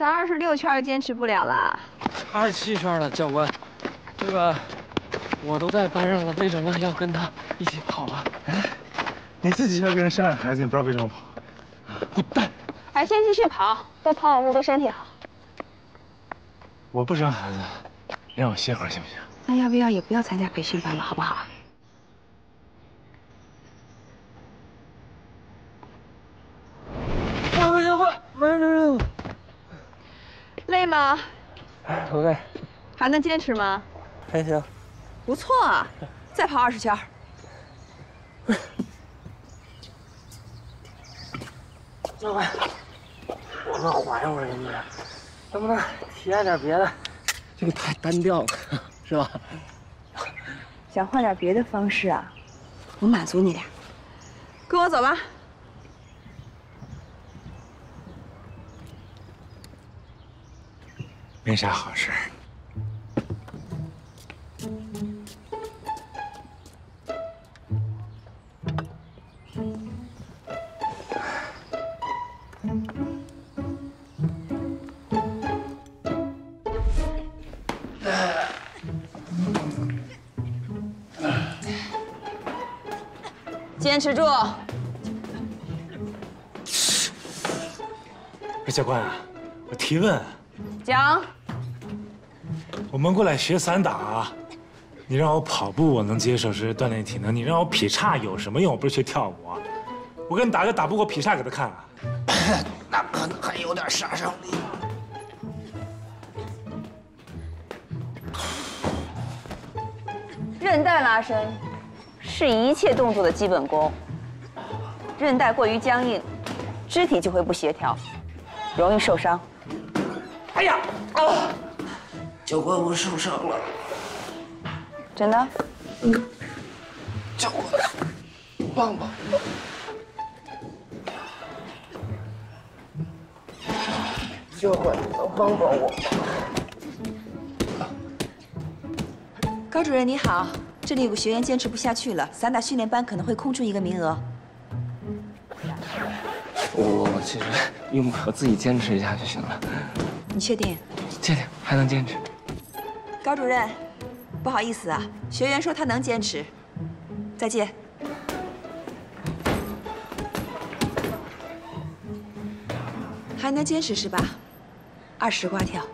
才26圈坚持不了了。27圈了，教官，这个我都在班上了，为什么要跟他一起跑啊？哎，你自己要跟人生养孩子，你不知道为什么跑？滚蛋！还先继续跑，多跑跑步对身体好。我不生孩子，你让我歇会儿行不行？那要不要也不要参加培训班了，好不好？慢，累吗？不累，还能坚持吗？还行。不错啊，再跑20圈。教官，我们缓一会儿行不行？能不能体验点别的？这个太单调了，是吧？想换点别的方式啊？我满足你俩。跟我走吧。没啥好事。坚持住！教官啊，我提问。讲。我们过来学散打啊，你让我跑步我能接受，是锻炼体能。你让我劈叉有什么用？我不是学跳舞啊。我跟你打个打不过劈叉给他看啊。那可能还有点杀伤力。韧带拉伸是一切动作的基本功。韧带过于僵硬，肢体就会不协调，容易受伤。哎呀！啊！教官，我受伤了。真的？教官，帮帮我。教官，能帮帮我？高主任你好，这里有个学员坚持不下去了，散打训练班可能会空出一个名额。我其实用不着自己坚持一下就行了。你确定？确定，还能坚持。高主任，不好意思啊，学员说他能坚持。再见。还能坚持是吧？20瓜跳。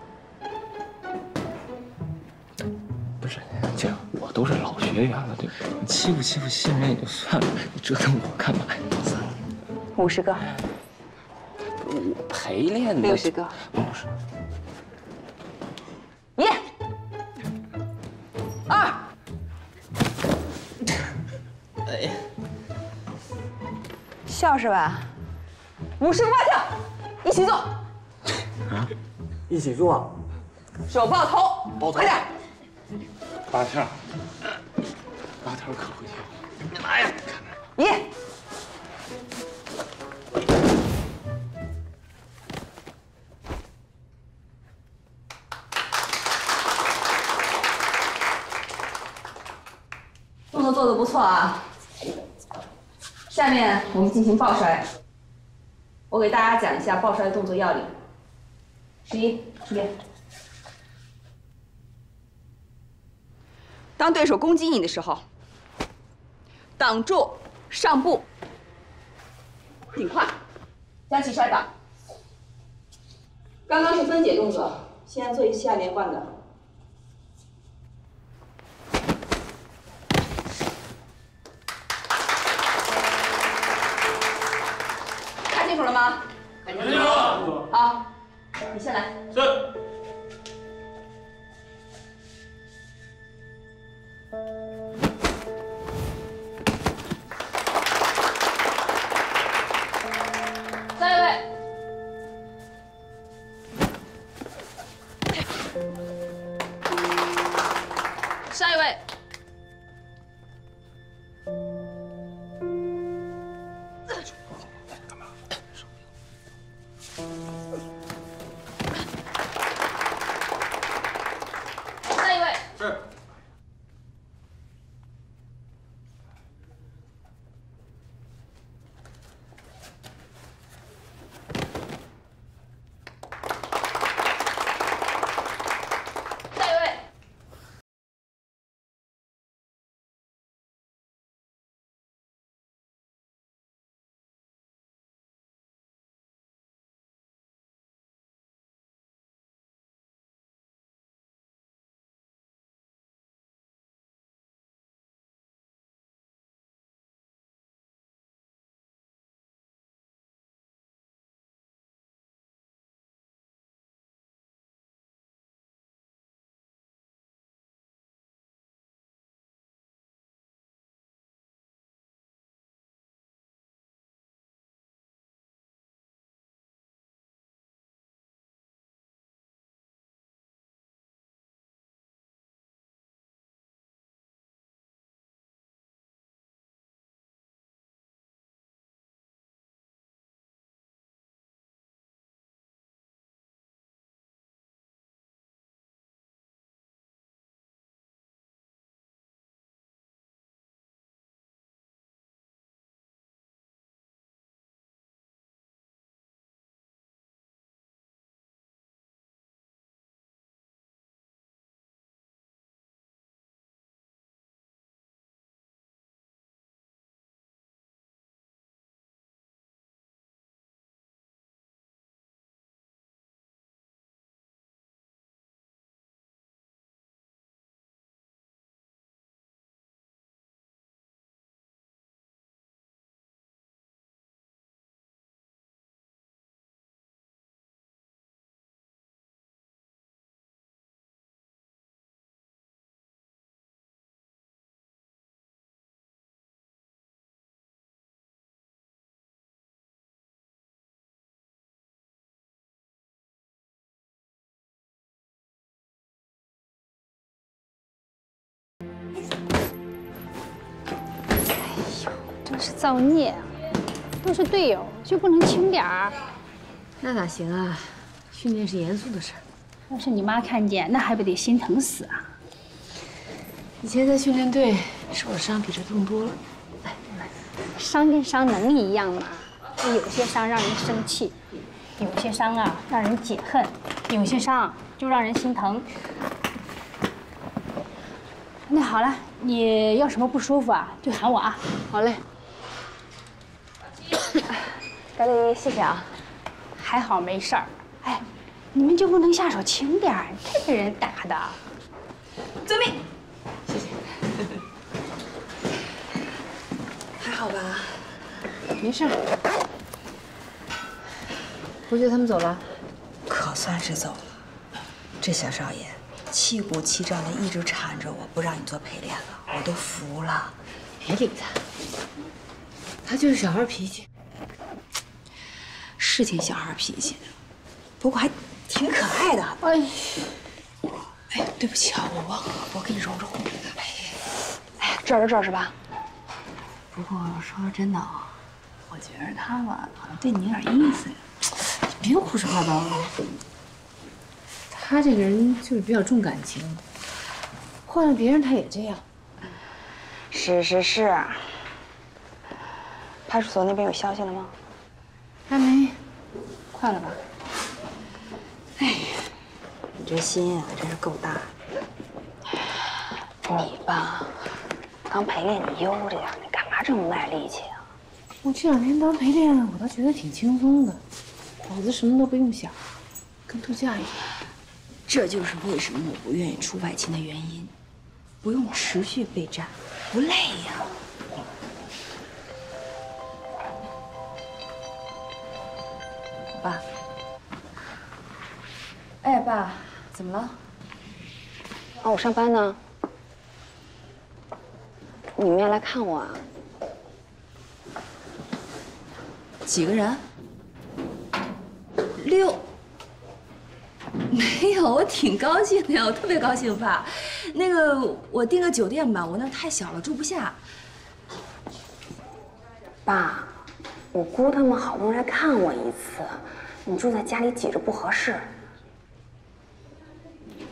不是，姐，我都是老学员了，对不对？你欺负新人也就算了，你折腾我干嘛呀？50个。我陪练的。60个。不是。1、2。哎。笑是吧？50个蛙跳，一起做。啊？一起做。手抱头，快点。8跳，8跳可会跳。你来呀！1。动作做得不错啊！下面我们进行抱摔。我给大家讲一下抱摔动作要领。11，出列。当对手攻击你的时候，挡住上步，顶胯，将其摔倒。刚刚是分解动作，现在做一下连贯的。看清楚了吗？看清楚了。好，你先来。是。下一位。下一位。下一位。是。真是造孽啊！都是队友，就不能轻点儿？那哪行啊？训练是严肃的事儿。要是你妈看见，那还不得心疼死啊！以前在训练队受的伤比这痛多了。伤跟伤能一样吗？有些伤让人生气，有些伤啊让人解恨，有些伤就让人心疼。那好了，你要什么不舒服啊，就喊我啊。好嘞。高丽，谢谢啊。还好没事儿。哎，你们就不能下手轻点儿？太被人打的。遵命。谢谢。还好吧？没事。不觉他们走了？可算是走了。这小少爷气鼓气胀的，一直缠着我，不让你做陪练了，我都服了。别理他，他就是小孩脾气。是挺小孩脾气，不过还挺可爱的。哎，对不起啊，我忘了，我给你揉揉。哎，这儿是吧？不过说真的啊，我觉得他吧，好像对你有点意思呀。别胡说八道了。他这个人就是比较重感情，换了别人他也这样。是。派出所那边有消息了吗？还没，快了吧？哎，你这心啊，真是够大的。你吧，刚陪练你悠着呀，你干嘛这么卖力气啊？我这两天当陪练，我倒觉得挺轻松的，脑子什么都不用想，跟度假一样。这就是为什么我不愿意出外勤的原因，不用持续备战，不累呀。爸，哎，爸，怎么了？啊，我上班呢。你们要来看我啊？几个人？6。没有，我挺高兴的呀，我特别高兴，爸。那个，我订个酒店吧，我那太小了，住不下。爸，我姑他们好不容易来看我一次，你住在家里挤着不合适。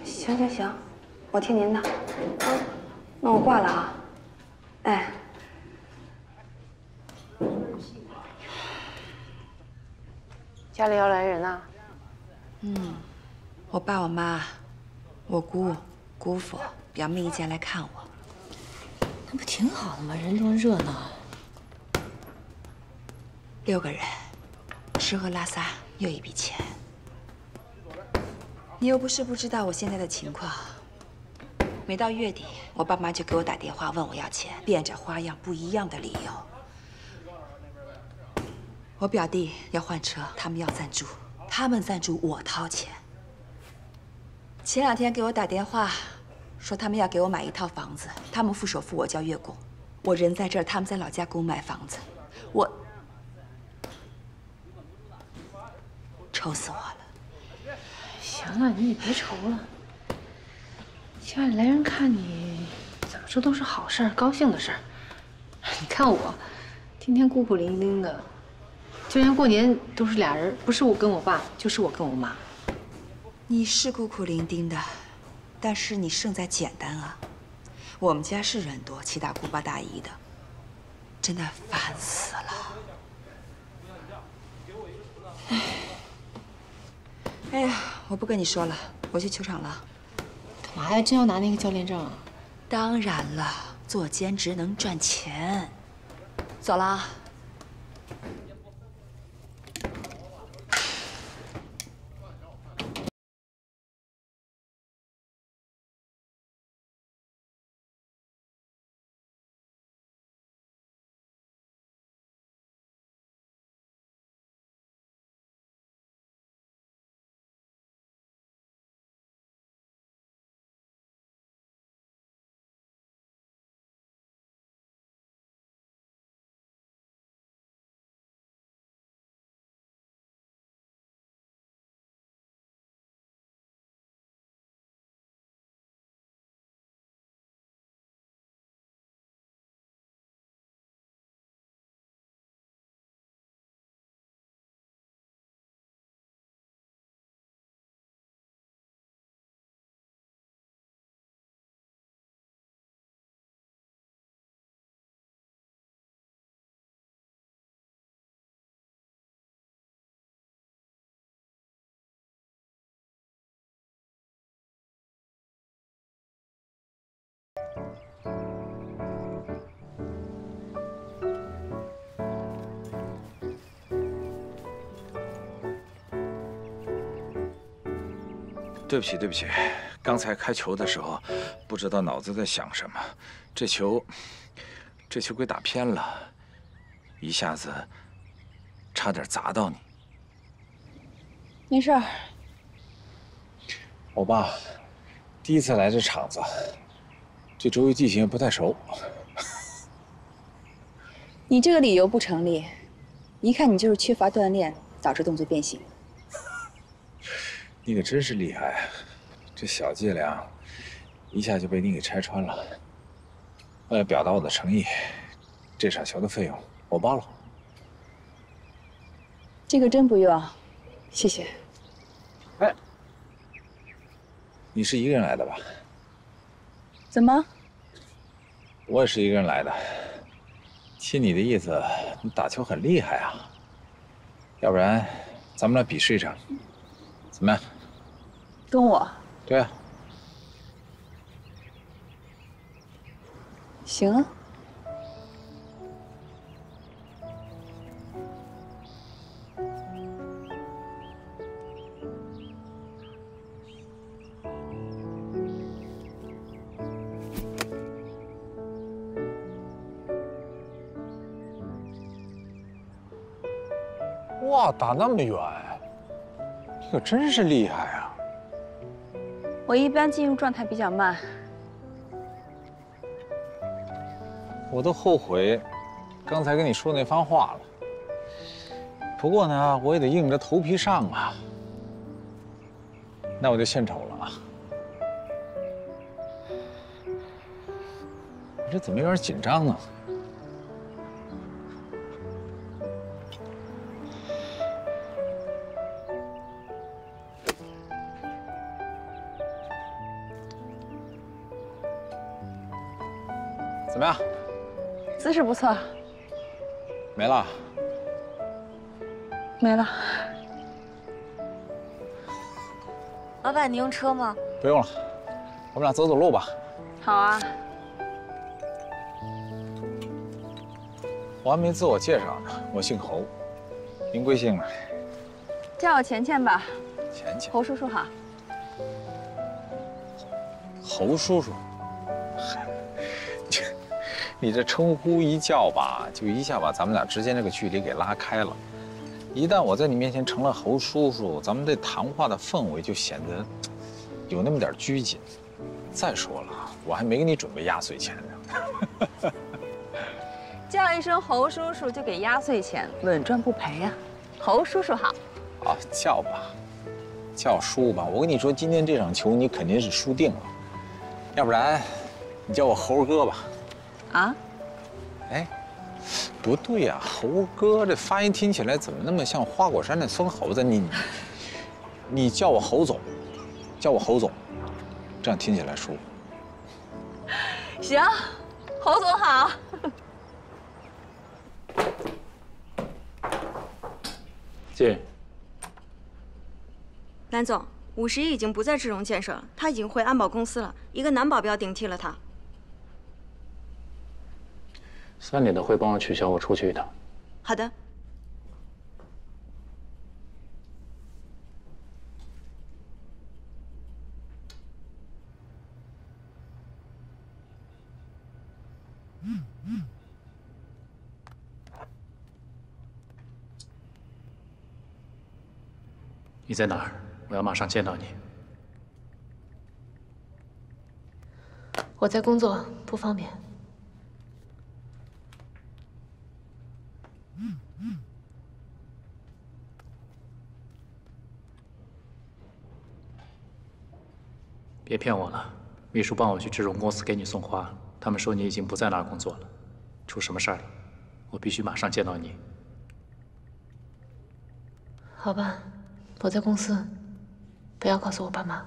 行，我听您的。啊，那我挂了啊。哎。家里要来人啊？我爸、我妈、我姑、姑父、表妹一家来看我，那不挺好的吗？人多热闹。6个人，吃喝拉撒又一笔钱。你又不是不知道我现在的情况，每到月底，我爸妈就给我打电话问我要钱，变着花样不一样的理由。我表弟要换车，他们要赞助，他们赞助我掏钱。前2天给我打电话，说他们要给我买一套房子，他们付首付，我交月供。我人在这儿，他们在老家给我买房子，我愁死我了。行了，你也别愁了。家里来人看你，怎么说都是好事儿，高兴的事儿。你看我，天天孤苦伶仃的，就连过年都是俩人，不是我跟我爸，就是我跟我妈。你是孤苦伶仃的，但是你胜在简单啊。我们家是人多，七大姑八大姨的，真的烦死了。哎呀，我不跟你说了，我去球场了。干嘛呀？真要拿那个教练证啊？当然了，做兼职能赚钱。走了啊。对不起，对不起，刚才开球的时候，不知道脑子在想什么，这球给打偏了，一下子差点砸到你。没事儿。我爸第一次来这场子，这周围地形也不太熟。你这个理由不成立，一看你就是缺乏锻炼，导致动作变形。你可真是厉害，这小伎俩一下就被你给拆穿了。为了表达我的诚意，这场球的费用我包了。这个真不用，谢谢。哎，你是一个人来的吧？怎么？我也是一个人来的。听你的意思，你打球很厉害啊。要不然，咱们来比试一场，怎么样？跟我？对啊。行啊。哇，打那么远，你可真是厉害啊！我一般进入状态比较慢。我都后悔刚才跟你说那番话了。不过呢，我也得硬着头皮上啊。那我就献丑了啊！你这怎么有点紧张呢？怎么样？姿势不错。没了。没了。老板，你用车吗？不用了，我们俩走走路吧。好啊。我还没自我介绍呢，我姓侯，您贵姓呢？叫我钱钱吧。钱钱。侯叔叔好。侯叔叔。你这称呼一叫吧，就一下把咱们俩之间这个距离给拉开了。一旦我在你面前成了侯叔叔，咱们这谈话的氛围就显得有那么点拘谨。再说了，我还没给你准备压岁钱呢。叫一声侯叔叔就给压岁钱，稳赚不赔呀。侯叔叔好。好，叫吧，叫叔吧。我跟你说，今天这场球你肯定是输定了，要不然你叫我猴哥吧。啊？哎，不对呀，猴哥这发音听起来怎么那么像花果山的孙猴子？你叫我侯总，叫我侯总，这样听起来舒服。行，侯总好。进。蓝总，51已经不在智荣建设了，他已经回安保公司了，一个男保镖顶替了他。3点的会帮我取消，我出去一趟。好的。你在哪儿？我要马上见到你。我在工作，不方便。别骗我了，秘书帮我去智荣公司给你送花，他们说你已经不在那儿工作了，出什么事儿了？我必须马上见到你。好吧，我在公司，不要告诉我爸妈。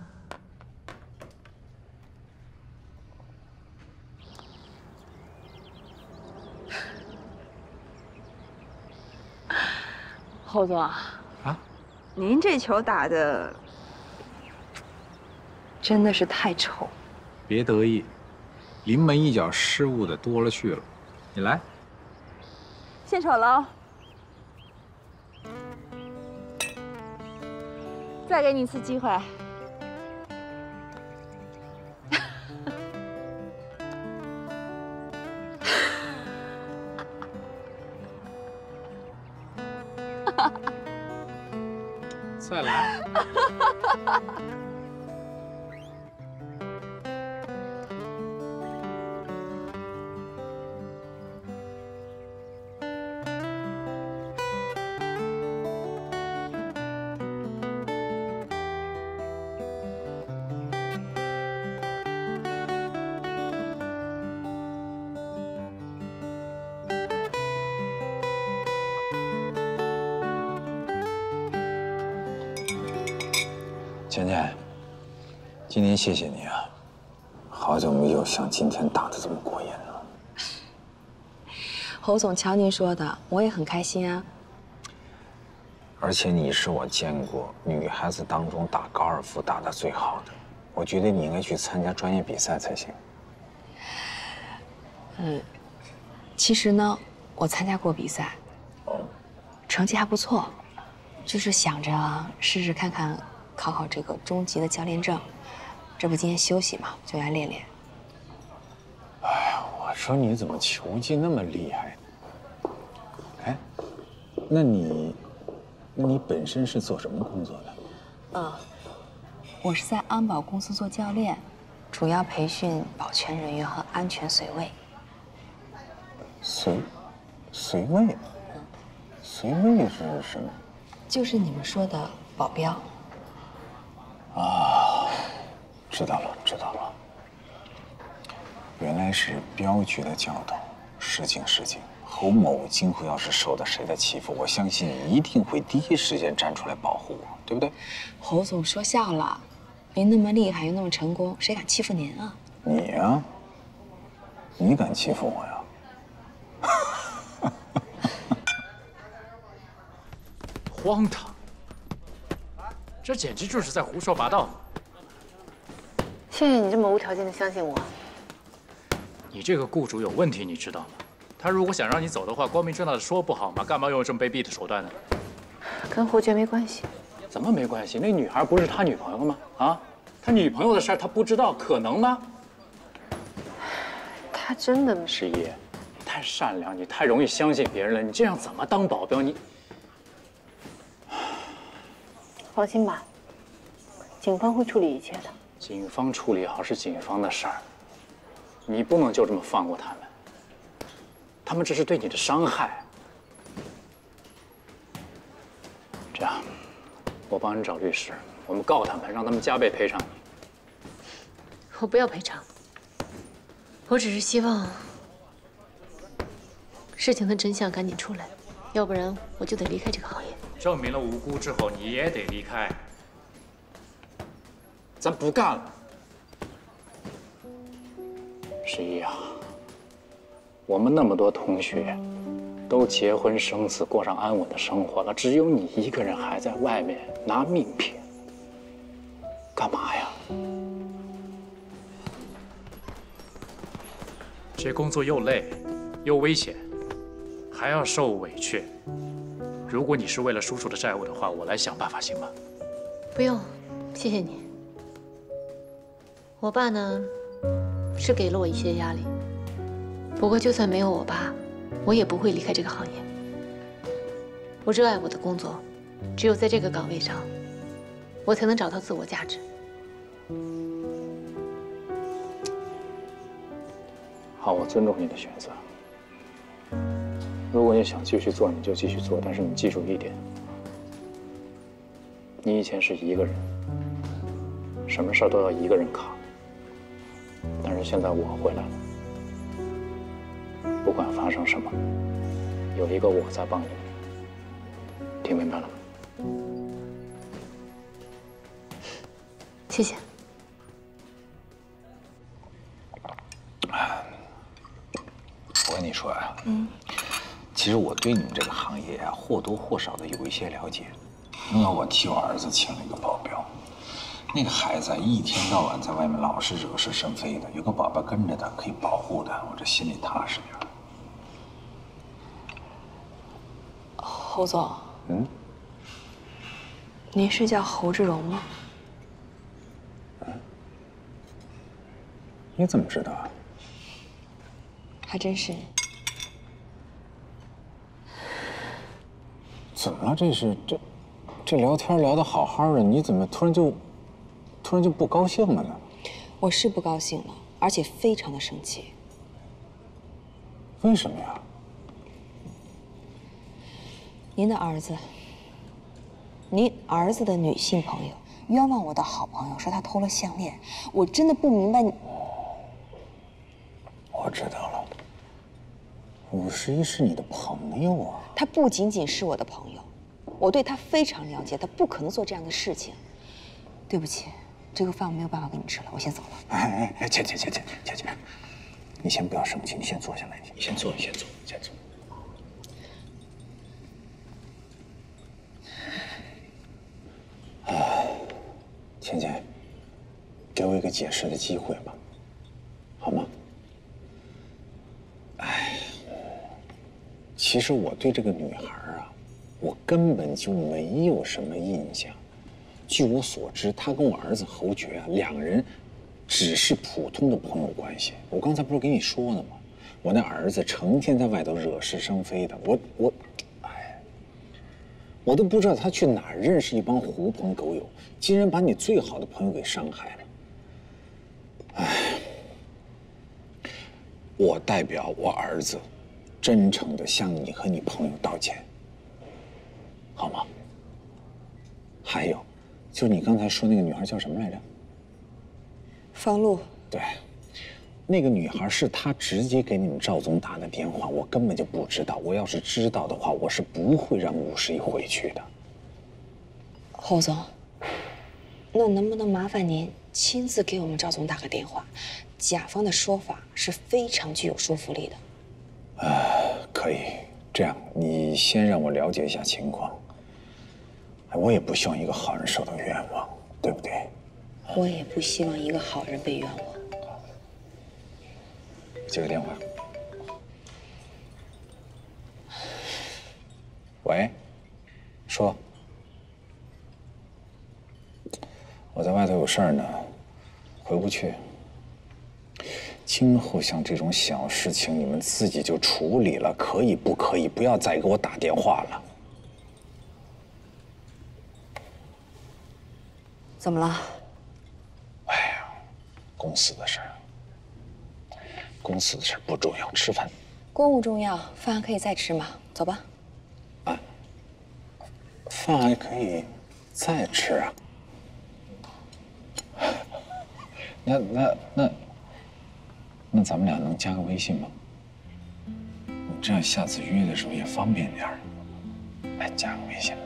侯总啊，您这球打的真的是太丑。别得意，临门一脚失误的多了去了。你来，献丑喽！再给你一次机会，再来。倩倩，今天谢谢你啊，好久没有像今天打得这么过瘾了。侯总，瞧您说的，我也很开心啊。而且你是我见过女孩子当中打高尔夫打得最好的，我觉得你应该去参加专业比赛才行。其实呢，我参加过比赛，成绩还不错，就是想着试试看看。考考这个中级的教练证，这不今天休息嘛，就来练练。哎呀，我说你怎么球技那么厉害？哎，那你本身是做什么工作的？我是在安保公司做教练，主要培训保全人员和安全随卫。随卫？随卫是什么？就是你们说的保镖。啊，知道了，原来是镖局的教头。失敬。侯某今后要是受到谁的欺负，我相信你一定会第一时间站出来保护我，对不对？侯总说笑了，您那么厉害又那么成功，谁敢欺负您啊？你呀，你敢欺负我呀？荒唐！这简直就是在胡说八道。谢谢你这么无条件的相信我。你这个雇主有问题，你知道吗？他如果想让你走的话，光明正大的说不好吗？干嘛用这么卑鄙的手段呢？跟侯爵没关系。怎么没关系？那女孩不是他女朋友吗？啊，他女朋友的事儿他不知道，可能吗？他真的十一，你太善良，你太容易相信别人了。你这样怎么当保镖？你放心吧，警方会处理一切的。警方处理好是警方的事儿，你不能就这么放过他们。他们这是对你的伤害。这样，我帮你找律师，我们告他们，让他们加倍赔偿你。我不要赔偿，我只是希望事情的真相赶紧出来，要不然我就得离开这个行业。证明了无辜之后，你也得离开。咱不干了。十一啊，我们那么多同学都结婚生子，过上安稳的生活了，只有你一个人还在外面拿命拼，干嘛呀？这工作又累，又危险，还要受委屈。如果你是为了叔叔的债务的话，我来想办法，行吗？不用，谢谢你。我爸呢，是给了我一些压力。不过就算没有我爸，我也不会离开这个行业。我热爱我的工作，只有在这个岗位上，我才能找到自我价值。好，我尊重你的选择。如果你想继续做，你就继续做，但是你记住一点，你以前是一个人，什么事儿都要一个人扛。但是现在我回来了，不管发生什么，有一个我在帮你，听明白了吗？谢谢。我跟你说呀，其实我对你们这个行业啊，或多或少的有一些了解，因为我替我儿子请了一个保镖。那个孩子一天到晚在外面老是惹是生非的，有个保镖跟着他，可以保护他，我这心里踏实点。侯总，您是叫侯志荣吗？你怎么知道啊？还真是。怎么了？这聊天聊得好好的，你怎么突然就不高兴了呢？我是不高兴了，而且非常的生气。为什么呀？您儿子的女性朋友冤枉我的好朋友，说他偷了项链，我真的不明白你。我知道了，51是你的朋友啊。他不仅仅是我的朋友，我对他非常了解，他不可能做这样的事情。对不起，这个饭我没有办法跟你吃了，我先走了。哎，姐，你先不要生气，你先坐下来，你先坐。倩倩，给我一个解释的机会吧，好吗？哎，其实我对这个女孩啊，我根本就没有什么印象。据我所知，她跟我儿子侯爵啊，两个人只是普通的朋友关系。我刚才不是跟你说了吗？我那儿子成天在外头惹是生非的，我都不知道他去哪儿认识一帮狐朋狗友，竟然把你最好的朋友给伤害了。哎，我代表我儿子，真诚地向你和你朋友道歉，好吗？还有，就是你刚才说那个女孩叫什么来着？方露。对，那个女孩是她直接给你们赵总打的电话，我根本就不知道。我要是知道的话，我是不会让51回去的。侯总，那能不能麻烦您亲自给我们赵总打个电话？甲方的说法是非常具有说服力的。可以，这样你先让我了解一下情况。我也不希望一个好人受到冤枉，对不对？我也不希望一个好人被冤枉。接个电话。喂，说。我在外头有事儿呢，回不去。今后像这种小事情，你们自己就处理了，可以不可以？不要再给我打电话了。怎么了？哎呀，公司的事儿。公司的事不重要，吃饭。公务重要，饭可以再吃嘛，走吧。啊，饭还可以再吃啊？那咱们俩能加个微信吗？这样下次约的时候也方便点儿。来，加个微信吧。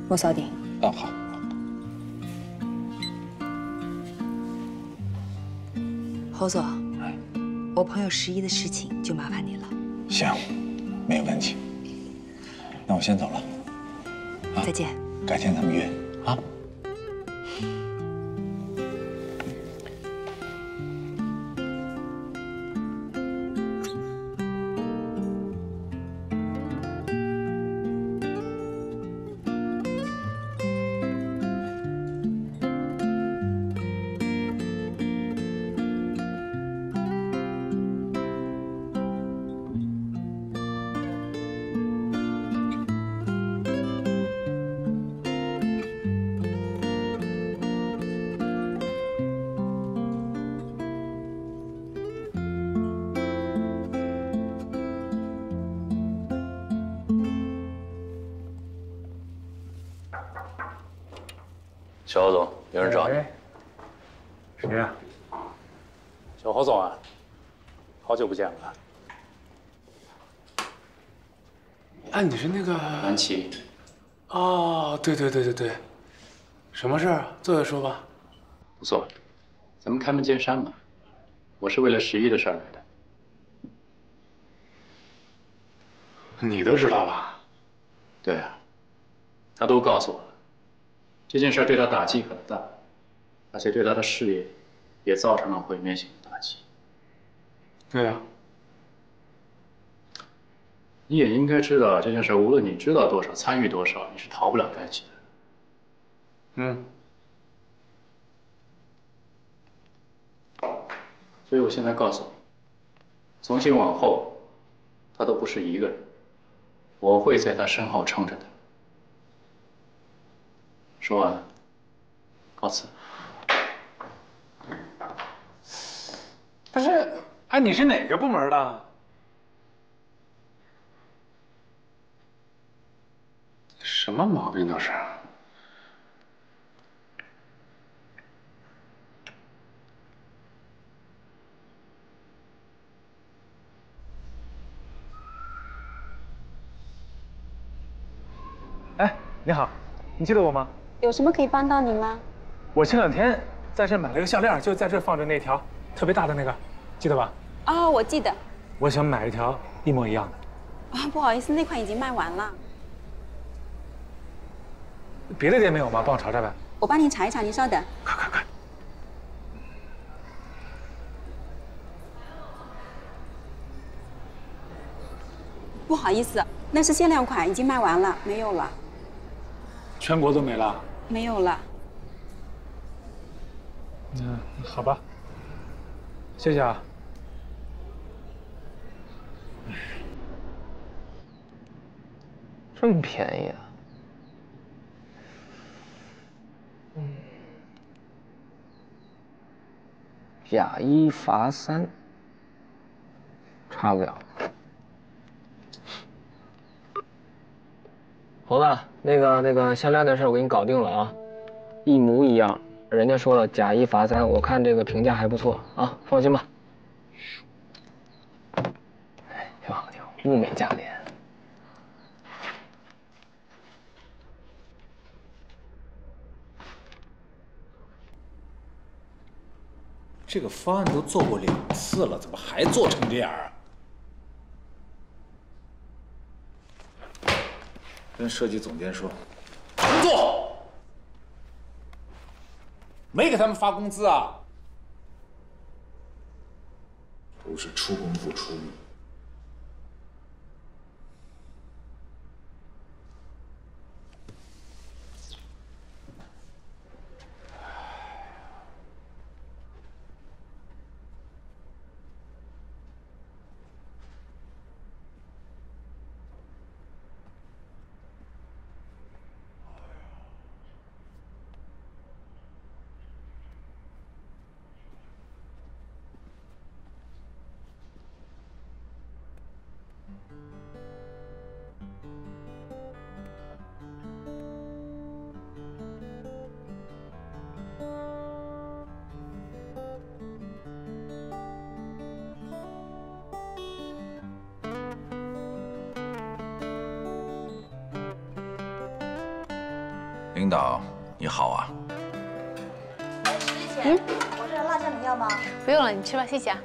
我扫地。啊，好。侯总，我朋友11的事情就麻烦你了。行，没问题。那我先走了。再见。改天咱们约啊。小侯总，有人找你。谁呀？小侯总啊，好久不见了。啊，你是那个南齐。哦，对，什么事儿？坐下说吧。不错，咱们开门见山嘛。我是为了11的事儿来的。你都知道了？对啊，他都告诉我了。这件事对他打击很大，而且对他的事业也造成了毁灭性的打击。对啊。你也应该知道这件事，无论你知道多少，参与多少，你是逃不了干系的。嗯。所以我现在告诉你，从今往后，他都不是一个人，我会在他身后撑着的。说完，告辞。不是，哎，你是哪个部门的？什么毛病都是。哎，你好，你记得我吗？有什么可以帮到你吗？我前2天在这买了个项链，就在这放着那条特别大的那个，记得吧？哦，我记得。我想买一条一模一样的。啊，不好意思，那款已经卖完了。别的店没有吗？帮我查查呗。我帮您查一查，您稍等。快！不好意思，那是限量款，已经卖完了，没有了。全国都没了？没有了。好吧，谢谢啊。这么便宜啊？假1罚3，差不了。猴子，那个项链的事我给你搞定了啊，一模一样。人家说了，假1罚3，我看这个评价还不错啊，放心吧。哎，挺好，物美价廉。这个方案都做过2次了，怎么还做成这样啊？跟设计总监说，停住！没给他们发工资啊？都是出工不出力。领导，你好啊。石姐，我这辣酱你要吗？不用了，你吃吧，谢谢啊。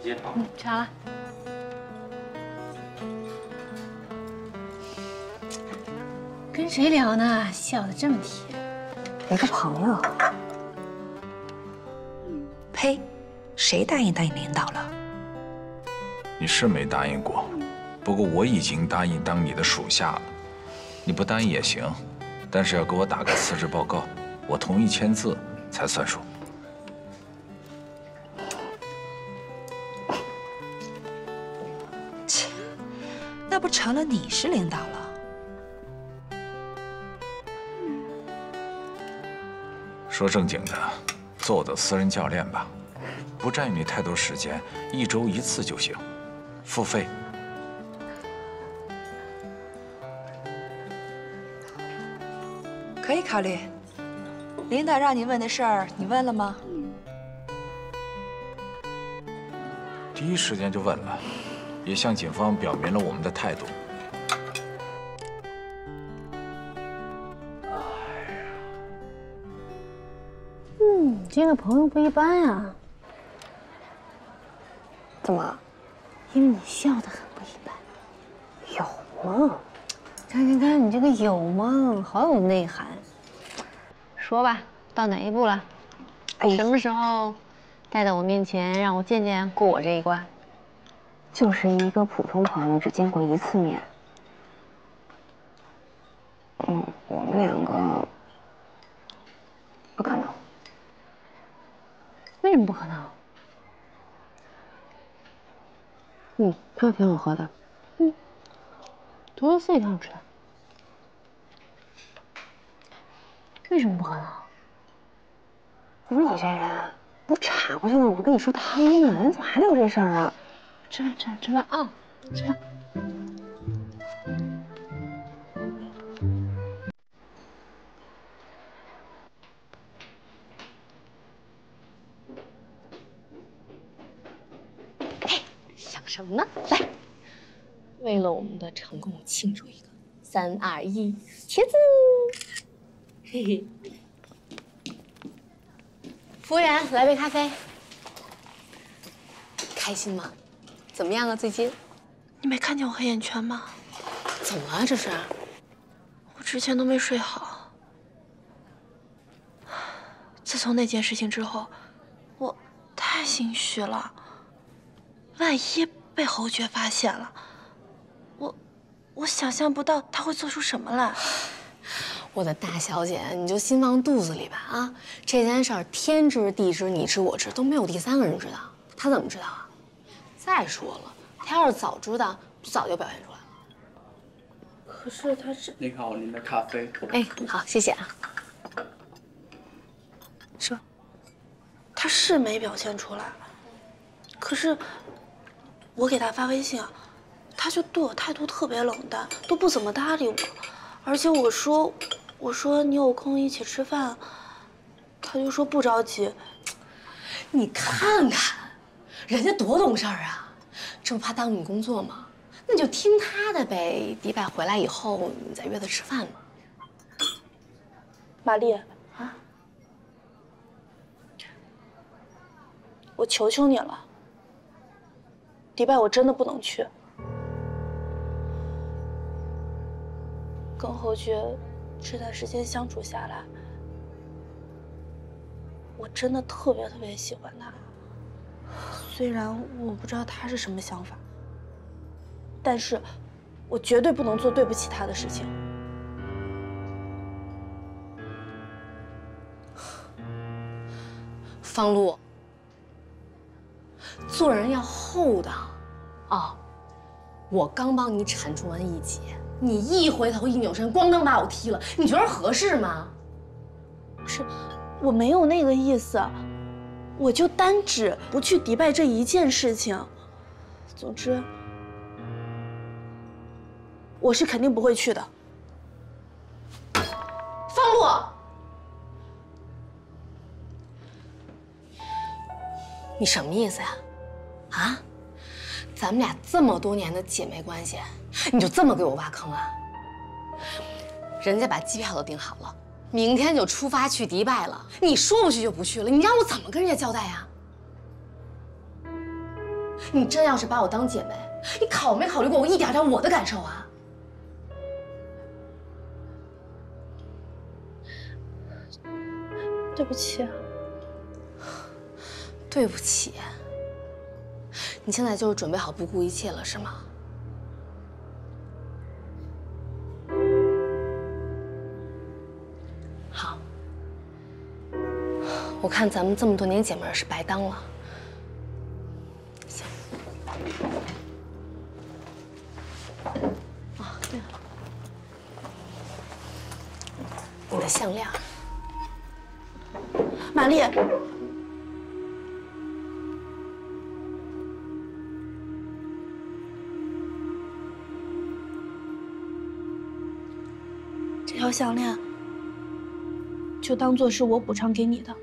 谢谢。吃好了。跟谁聊呢？笑得这么甜。一个朋友。呸！谁答应领导了？你是没答应过，不过我已经答应当你的属下了。你不答应也行。但是要给我打个辞职报告，我同意签字才算数。切，那不成了你是领导了？说正经的，做我的私人教练吧，不占用你太多时间，1周1次就行，付费。可以考虑。领导让你问的事儿，你问了吗？第一时间就问了，也向警方表明了我们的态度。你这个朋友不一般啊。怎么？因为你笑得很不一般。有吗？看你这个有吗？好有内涵。说吧，到哪一步了？什么时候带到我面前，让我见见过我这一关？就是一个普通朋友，只见过1次面。我们2个不可能。为什么不可能？挺好喝的。多少次也挺好吃的。为什么不喝呢？不是你这人，不插过去了，我跟你说汤呢，你怎么还得有这事儿啊？吃饭啊，吃饭。想什么呢？来，为了我们的成功庆祝一个！3、2、1，茄子！嘿嘿。服务员，来杯咖啡。开心吗？怎么样啊？最近？你没看见我黑眼圈吗？怎么了？这是？我之前都没睡好。自从那件事情之后，我太心虚了。万一被侯爵发现了，我想象不到他会做出什么来。我的大小姐，你就心放肚子里吧啊！这件事儿天知地知你知我知，都没有第3个人知道，他怎么知道啊？再说了，他要是早知道，就早就表现出来了。可是他是……您好，您的咖啡。哎，好，谢谢啊。他是没表现出来，可是我给他发微信啊，他就对我态度特别冷淡，都不怎么搭理我。而且我说你有空一起吃饭，他就说不着急。你看看，人家多懂事儿啊，这不怕耽误你工作吗？那你就听他的呗。迪拜回来以后，你再约他吃饭嘛。玛丽啊，我求求你了，迪拜我真的不能去。跟侯爵这段时间相处下来，我真的特别喜欢他。虽然我不知道他是什么想法，但是我绝对不能做对不起他的事情。方露，做人要厚道啊！我刚帮你铲除完一劫，你一回头一扭身，咣当把我踢了，你觉得合适吗？不是，我没有那个意思，我就单指不去迪拜这一件事情。总之，我是肯定不会去的。方露，你什么意思呀？啊？咱们俩这么多年的姐妹关系，你就这么给我挖坑啊？人家把机票都订好了，明天就出发去迪拜了，你说不去就不去了，你让我怎么跟人家交代呀？你真要是把我当姐妹，你考没考虑过我一点点我的感受啊？对不起。对不起。你现在就是准备好不顾一切了，是吗？好，我看咱们这么多年姐妹是白当了。行。啊，对了，你的项链。玛丽。这条项链就当做是我补偿给你的，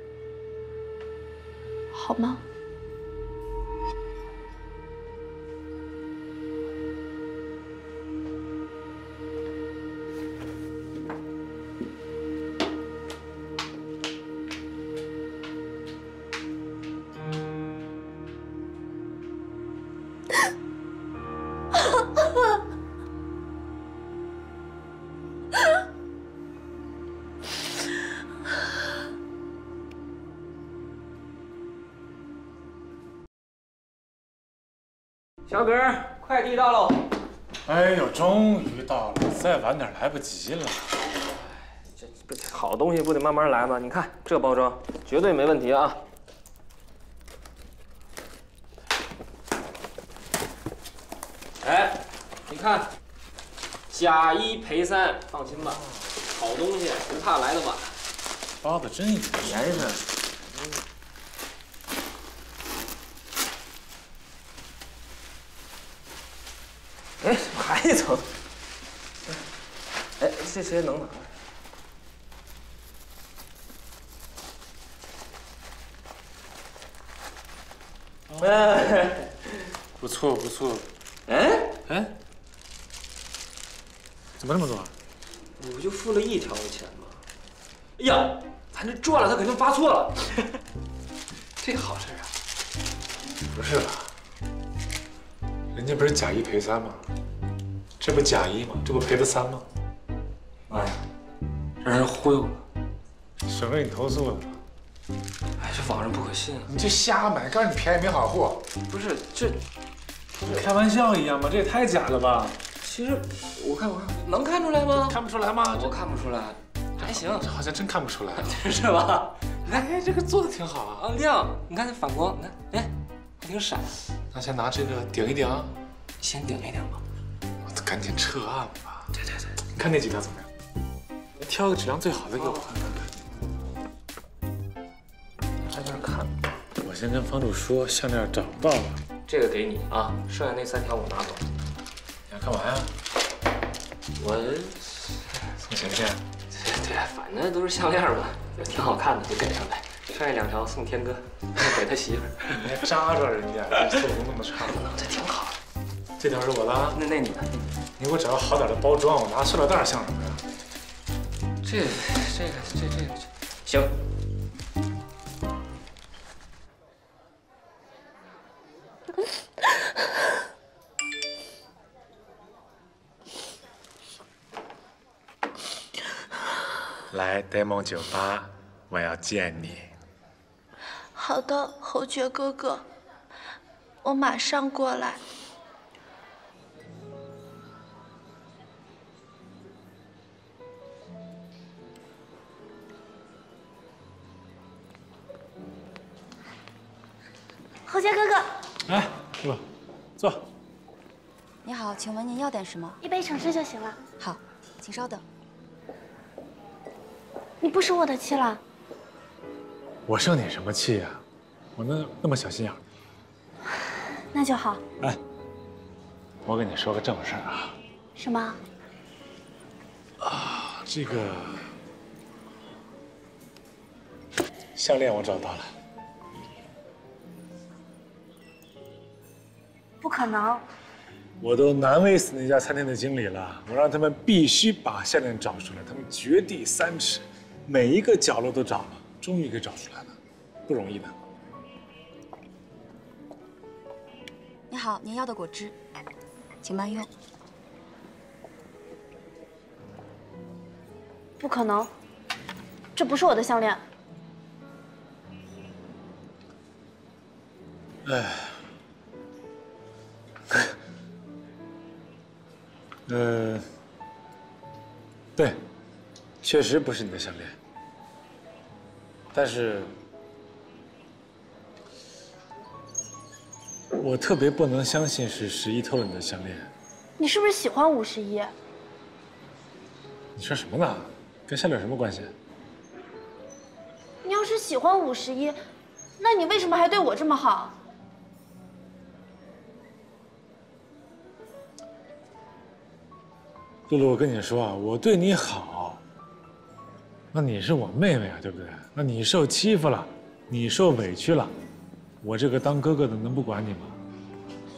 好吗？小葛，快递到喽！哎呦，终于到了，再晚点来不及了。这好东西不得慢慢来吗？你看这包装，绝对没问题啊！哎，你看，假一赔三，放心吧，好东西不怕来的晚。包的真严实。哎，怎么还一层？哎，这谁能拿？哎，不错不错。哎哎，怎么那么多？你不就付了1条的钱吗？哎呀，咱这赚了，他肯定发错了。这好事啊！不是吧？人家不是假一赔三吗？这不假一吗？这不赔的3吗？哎呀，让人忽悠了，省得你投诉了。哎，这网上不可信啊！你就瞎买，告诉你便宜没好货。不是这，开玩笑一样吗？这也太假了吧！其实我看能看出来吗？看不出来吗？我看不出来，还行，这好像真看不出来，是吧？你看，哎，这个做的挺好啊。亮，你看这反光，你看，哎，还挺闪。那先拿这个顶一顶，先顶一顶吧。我赶紧撤案吧。对，你看那几条怎么样？你挑个质量最好的给我看看。还在那看。我先跟房主说，项链找不到了。这个给你啊，剩下那3条我拿走。你要干嘛呀？我送钱去。对，反正都是项链嘛，也挺好看的，就给上呗。剩下2条送天哥，给他媳妇儿。你还扎着人家，这做工那么差。这挺好的。这条是我的。那你的？你给我找个好点的包装，我拿塑料袋像什么呀？这个行。来呆萌酒吧，我要见你。好的，侯爵哥哥，我马上过来。侯爵哥哥，哎，师傅，坐。你好，请问您要点什么？一杯橙汁就行了。好，请稍等。你不生我的气了？我生你什么气呀？我那么小心眼儿。那就好。哎，我跟你说个正事儿啊。什么？啊，这个项链我找到了。不可能！我都难为死那家餐厅的经理了，我让他们必须把项链找出来，他们掘地3尺，每一个角落都找了，终于给找出来了，不容易的。你好，您要的果汁，请慢用。不可能，这不是我的项链。哎。对，确实不是你的项链，但是我特别不能相信是11偷了你的项链。你是不是喜欢51？你说什么呢？跟项链有什么关系？你要是喜欢51，那你为什么还对我这么好？露露，我跟你说啊，我对你好，那你是我妹妹啊，对不对？那你受欺负了，你受委屈了，我这个当哥哥的能不管你吗？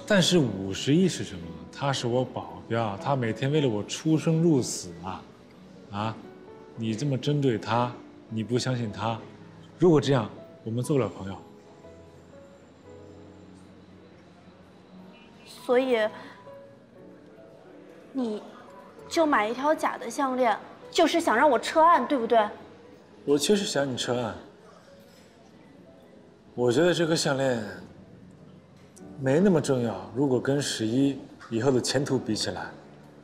但是51是什么？他是我保镖，他每天为了我出生入死啊！啊，你这么针对他，你不相信他，如果这样，我们做不了朋友。所以，你就买一条假的项链，就是想让我撤案，对不对？我确实想你撤案。我觉得这个项链没那么重要。如果跟11以后的前途比起来，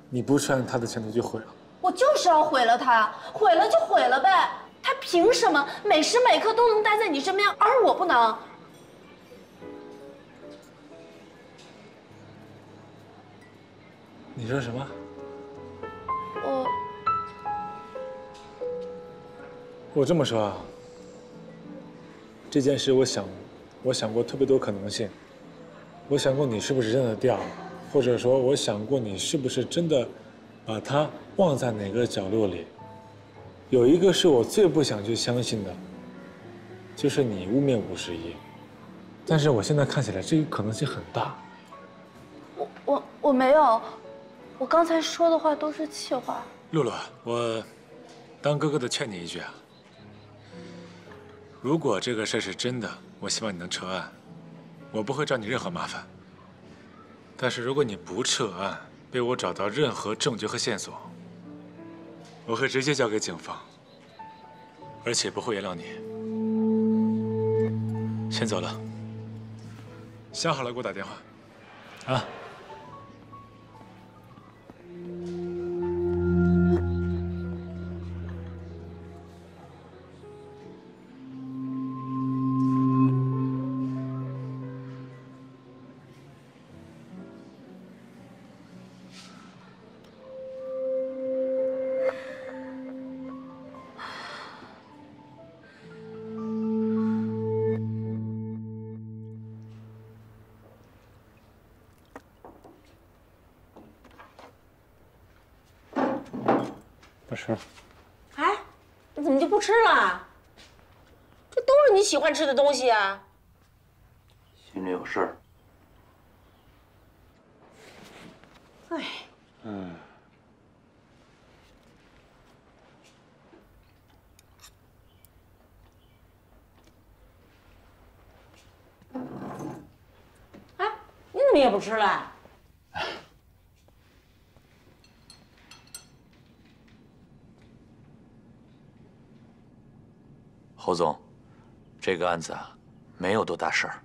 你不穿他的前途就毁了。我就是要毁了他，毁了就毁了呗。他凭什么每时每刻都能待在你身边，而我不能？你说什么？我这么说啊，这件事我想过特别多可能性。我想过你是不是真的掉了，或者说我想过你是不是真的把它忘在哪个角落里。有一个是我最不想去相信的，就是你污蔑51。但是我现在看起来这个可能性很大。我没有，我刚才说的话都是气话。露露，我当哥哥的劝你一句啊。如果这个事是真的，我希望你能撤案，我不会找你任何麻烦。但是如果你不撤案，被我找到任何证据和线索，我会直接交给警方，而且不会原谅你。先走了，想好了给我打电话，啊。不吃。哎，你怎么就不吃了？这都是你喜欢吃的东西啊！心里有事儿。哎，哎，你怎么也不吃了？侯总，这个案子啊，没有多大事儿，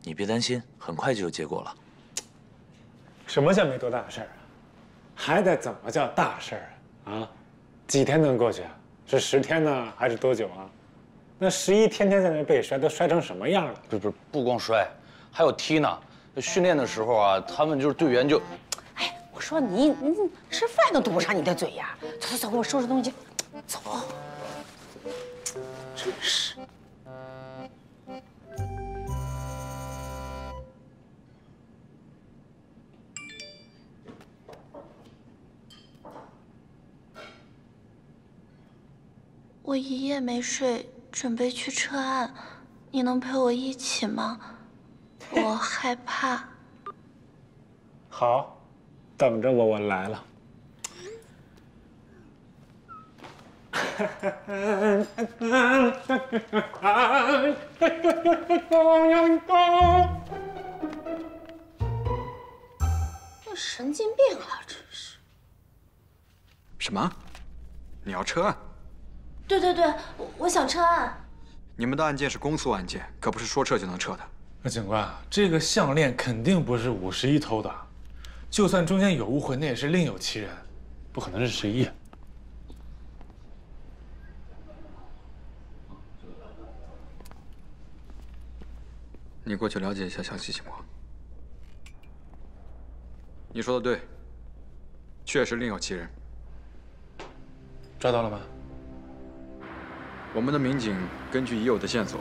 你别担心，很快就有结果了。什么叫没多大事儿啊？还得怎么叫大事儿啊？啊，几天能过去啊？是10天呢，还是多久啊？那11天天在那被摔，都摔成什么样了？不光摔，还有踢呢。训练的时候啊，他们就是队员就，哎，我说你吃饭都堵不上你的嘴呀！走走走，给我收拾东西，走。真是。我一夜没睡，准备去撤案，你能陪我一起吗？我害怕。好，等着我，我来了。这神经病啊！真是。什么？你要撤案？对对对，我想撤案。你们的案件是公诉案件，可不是说撤就能撤的。那警官，这个项链肯定不是51偷的，就算中间有误会，那也是另有其人，不可能是11。你过去了解一下详细情况。你说的对，确实另有其人。抓到了吗？我们的民警根据已有的线索，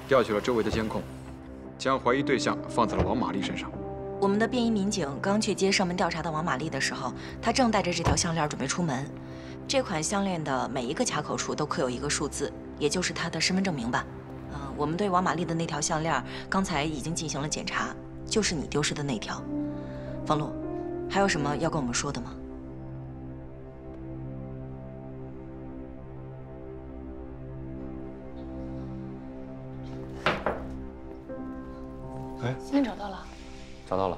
调取了周围的监控，将怀疑对象放在了王玛丽身上。我们的便衣民警刚去接上门调查的王玛丽的时候，她正带着这条项链准备出门。这款项链的每一个卡口处都刻有一个数字，也就是她的身份证明吧。我们对王玛丽的那条项链刚才已经进行了检查，就是你丢失的那条。方璐，还有什么要跟我们说的吗？哎，项链找到了。找到了。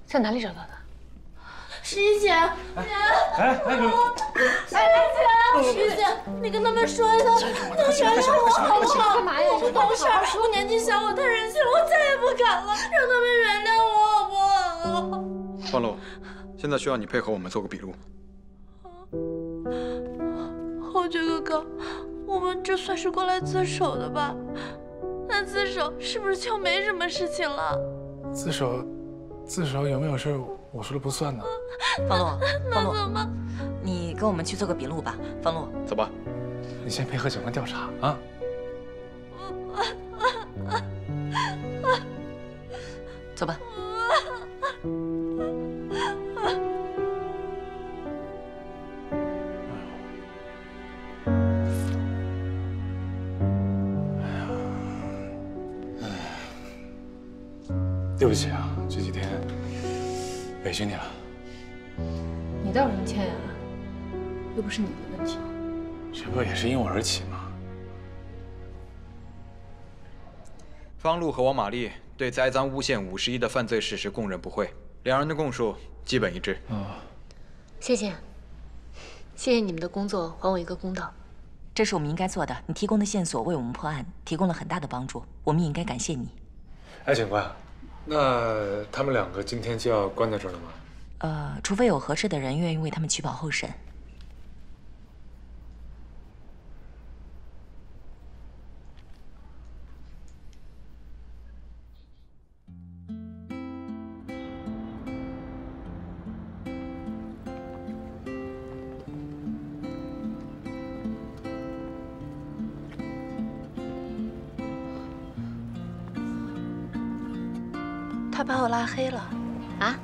在哪里找到的11姐，哎，11姐，你跟他们说一声，能原谅我好不好？干嘛呀？我不懂事，我年纪小，我太任性了，我再也不敢了，让他们原谅我好不好？方璐，现在需要你配合我们做个笔录。侯爵哥哥，我们这算是过来自首的吧？那自首是不是就没什么事情了？自首有没有事我说了不算呢。方洛，方洛，你跟我们去做个笔录吧。方洛，走吧。你先配合警方调查啊。走吧。对不起啊，这几天委屈你了。你倒是什么歉啊？又不是你的问题。这不也是因我而起吗？方璐和王玛丽对栽赃诬陷51的犯罪事实供认不讳，两人的供述基本一致。谢谢，谢谢你们的工作，还我一个公道。这是我们应该做的，你提供的线索为我们破案提供了很大的帮助，我们也应该感谢你。哎，警官，那他们2个今天就要关在这儿了吗？除非有合适的人愿意为他们取保候审。他把我拉黑了啊？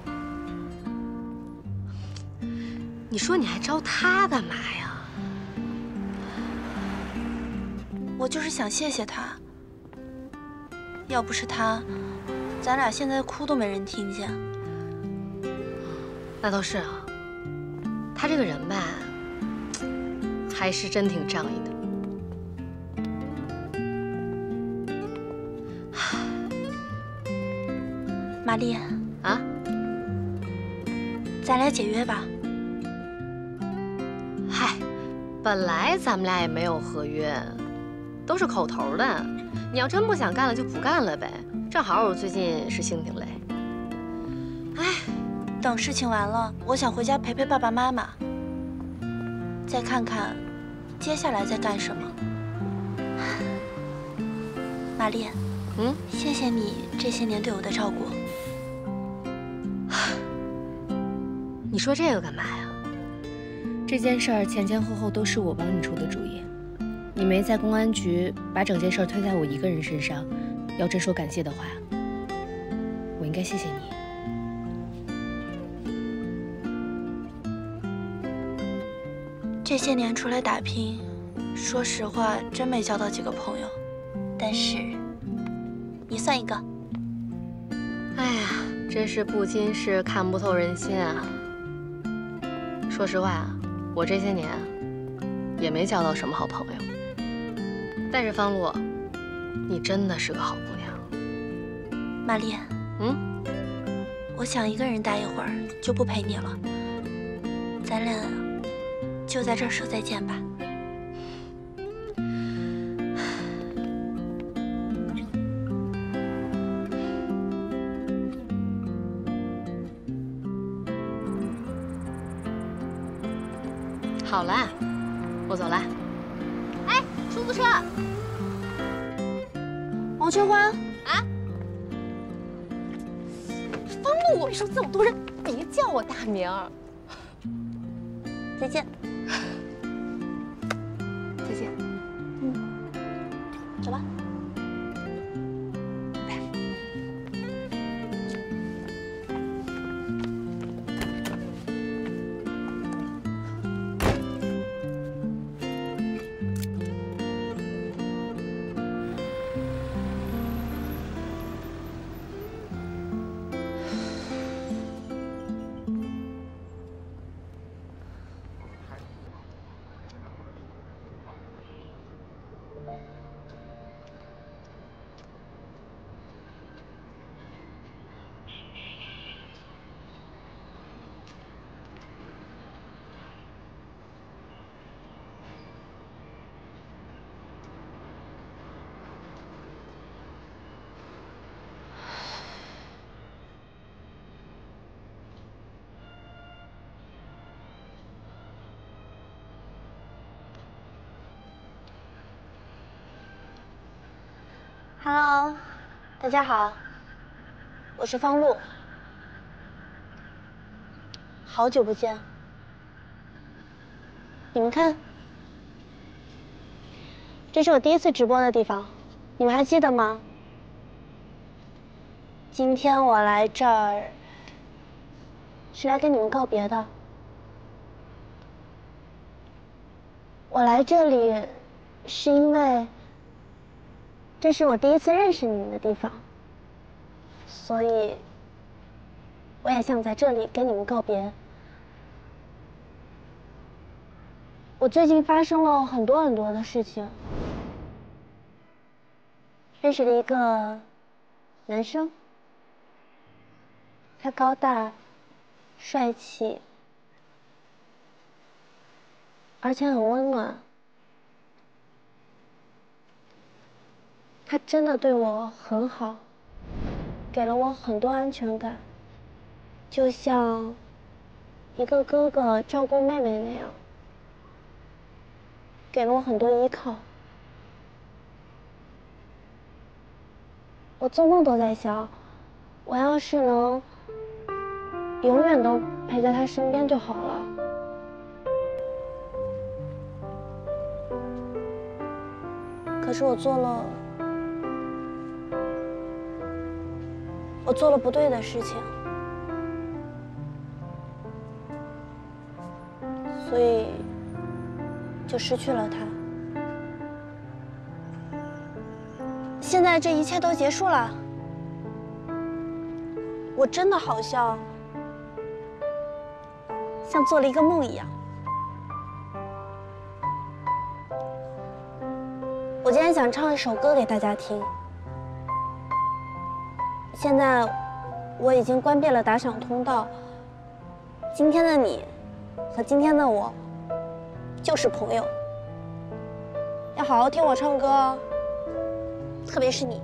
你说你还招他干嘛呀？我就是想谢谢他。要不是他，咱俩现在哭都没人听见。那倒是啊，他这个人吧，还是真挺仗义的。玛丽啊，咱俩解约吧。嗨，本来咱们俩也没有合约，都是口头的。你要真不想干了就不干了呗。正好我最近是心挺累。哎，等事情完了，我想回家陪陪爸爸妈妈，再看看接下来在干什么。玛丽，谢谢你这些年对我的照顾。你说这个干嘛呀？这件事儿前前后后都是我帮你出的主意，你没在公安局把整件事推在我一个人身上，要真说感谢的话，我应该谢谢你。这些年出来打拼，说实话真没交到几个朋友，但是你算一个。哎呀，真是不经事看不透人心啊。说实话啊，我这些年也没交到什么好朋友。但是方璐，你真的是个好姑娘。玛丽，我想一个人待一会儿，就不陪你了。咱俩就在这儿说再见吧。好啦，我走了。哎，出租车！王春花啊！方璐，我跟你说，这么多人，别叫我大名。再见。再见。走吧。Hello， 大家好，我是方璐。好久不见。你们看，这是我第一次直播的地方，你们还记得吗？今天我来这儿是来跟你们告别的。我来这里是因为这是我第一次认识你们的地方，所以我也想在这里跟你们告别。我最近发生了很多的事情，认识了一个男生，他高大、帅气，而且很温暖。他真的对我很好，给了我很多安全感，就像一个哥哥照顾妹妹那样，给了我很多依靠。我做梦都在想，我要是能永远都陪在他身边就好了。可是我做了不对的事情，所以就失去了他。现在这一切都结束了，我真的好像做了一个梦一样。我今天想唱一首歌给大家听。现在我已经关闭了打赏通道。今天的你和今天的我就是朋友，要好好听我唱歌哦，特别是你，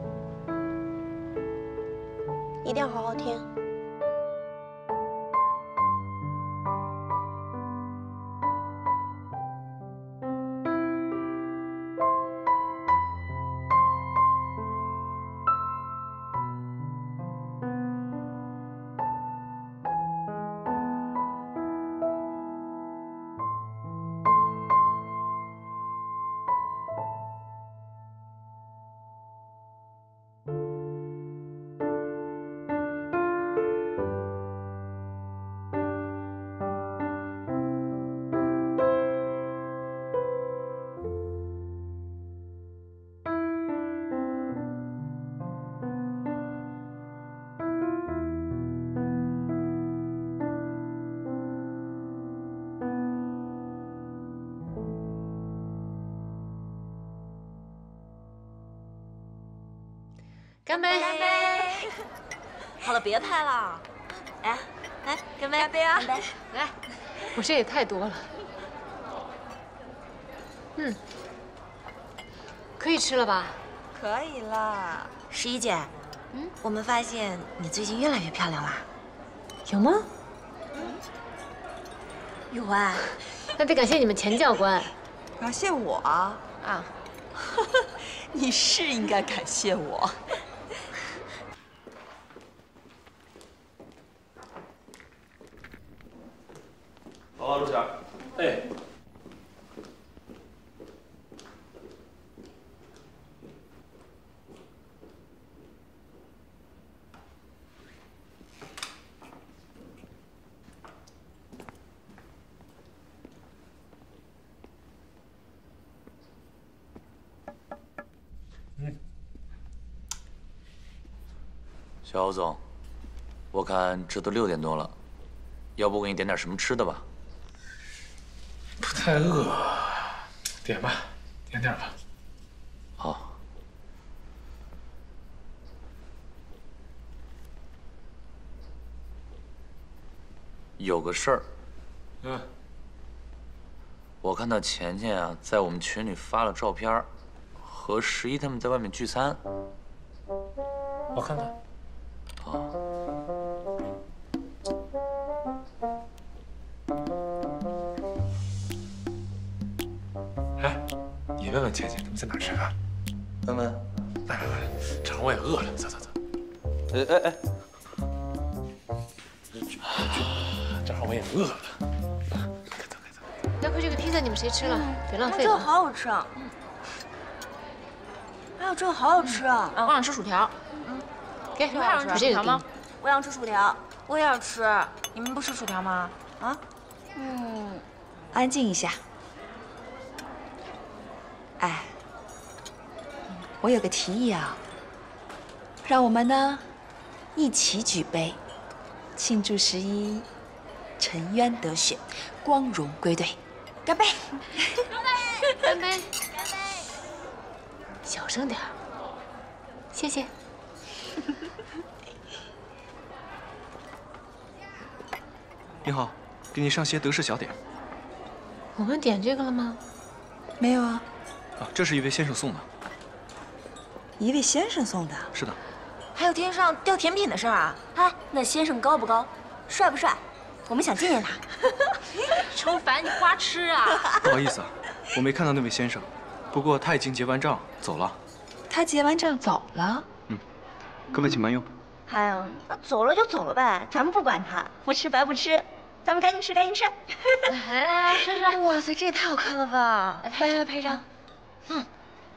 一定要好好听。干杯！干杯！好了，别拍了。哎，来干杯！干杯啊！干杯！来，我这也太多了。可以吃了吧？可以了。11姐，我们发现你最近越来越漂亮啦。有吗？有啊。那得感谢你们钱教官。感谢我啊？你是应该感谢我。好，陆霞。哎。小总，我看这都6点多了，要不我给你点点什么吃的吧？不太饿，点吧，点点吧。好。有个事儿。我看到钱钱啊，在我们群里发了照片，和11他们在外面聚餐。我看看。哎，你问问倩倩他们在哪吃饭？问问。来，尝我也饿了，走走走。哎，正好我我也饿了。待会这个披萨你们谁吃了？别浪费了。这个好好吃啊！哎呦，这个好好吃啊！我想吃薯条。给，你们还想吃薯条吗？我想吃薯条。我也要吃。你们不吃薯条吗？啊？安静一下。哎，我有个提议啊，让我们呢一起举杯，庆祝11沉冤得雪，光荣归队。干杯！干杯！小声点儿，谢谢。你好，给你上些德式小点。我们点这个了吗？没有啊。啊，这是一位先生送的。一位先生送的。是的。还有天上掉甜品的事儿啊？哎，那先生高不高？帅不帅？我们想见见他。程凡，你花痴啊！不好意思啊，我没看到那位先生，不过他已经结完账走了。他结完账走了？各位请慢用。哎呀，那走了就走了呗，咱们不管他，不吃白不吃，咱们赶紧吃，赶紧吃。来，吃。哇塞，这也太好看了吧！来拍张。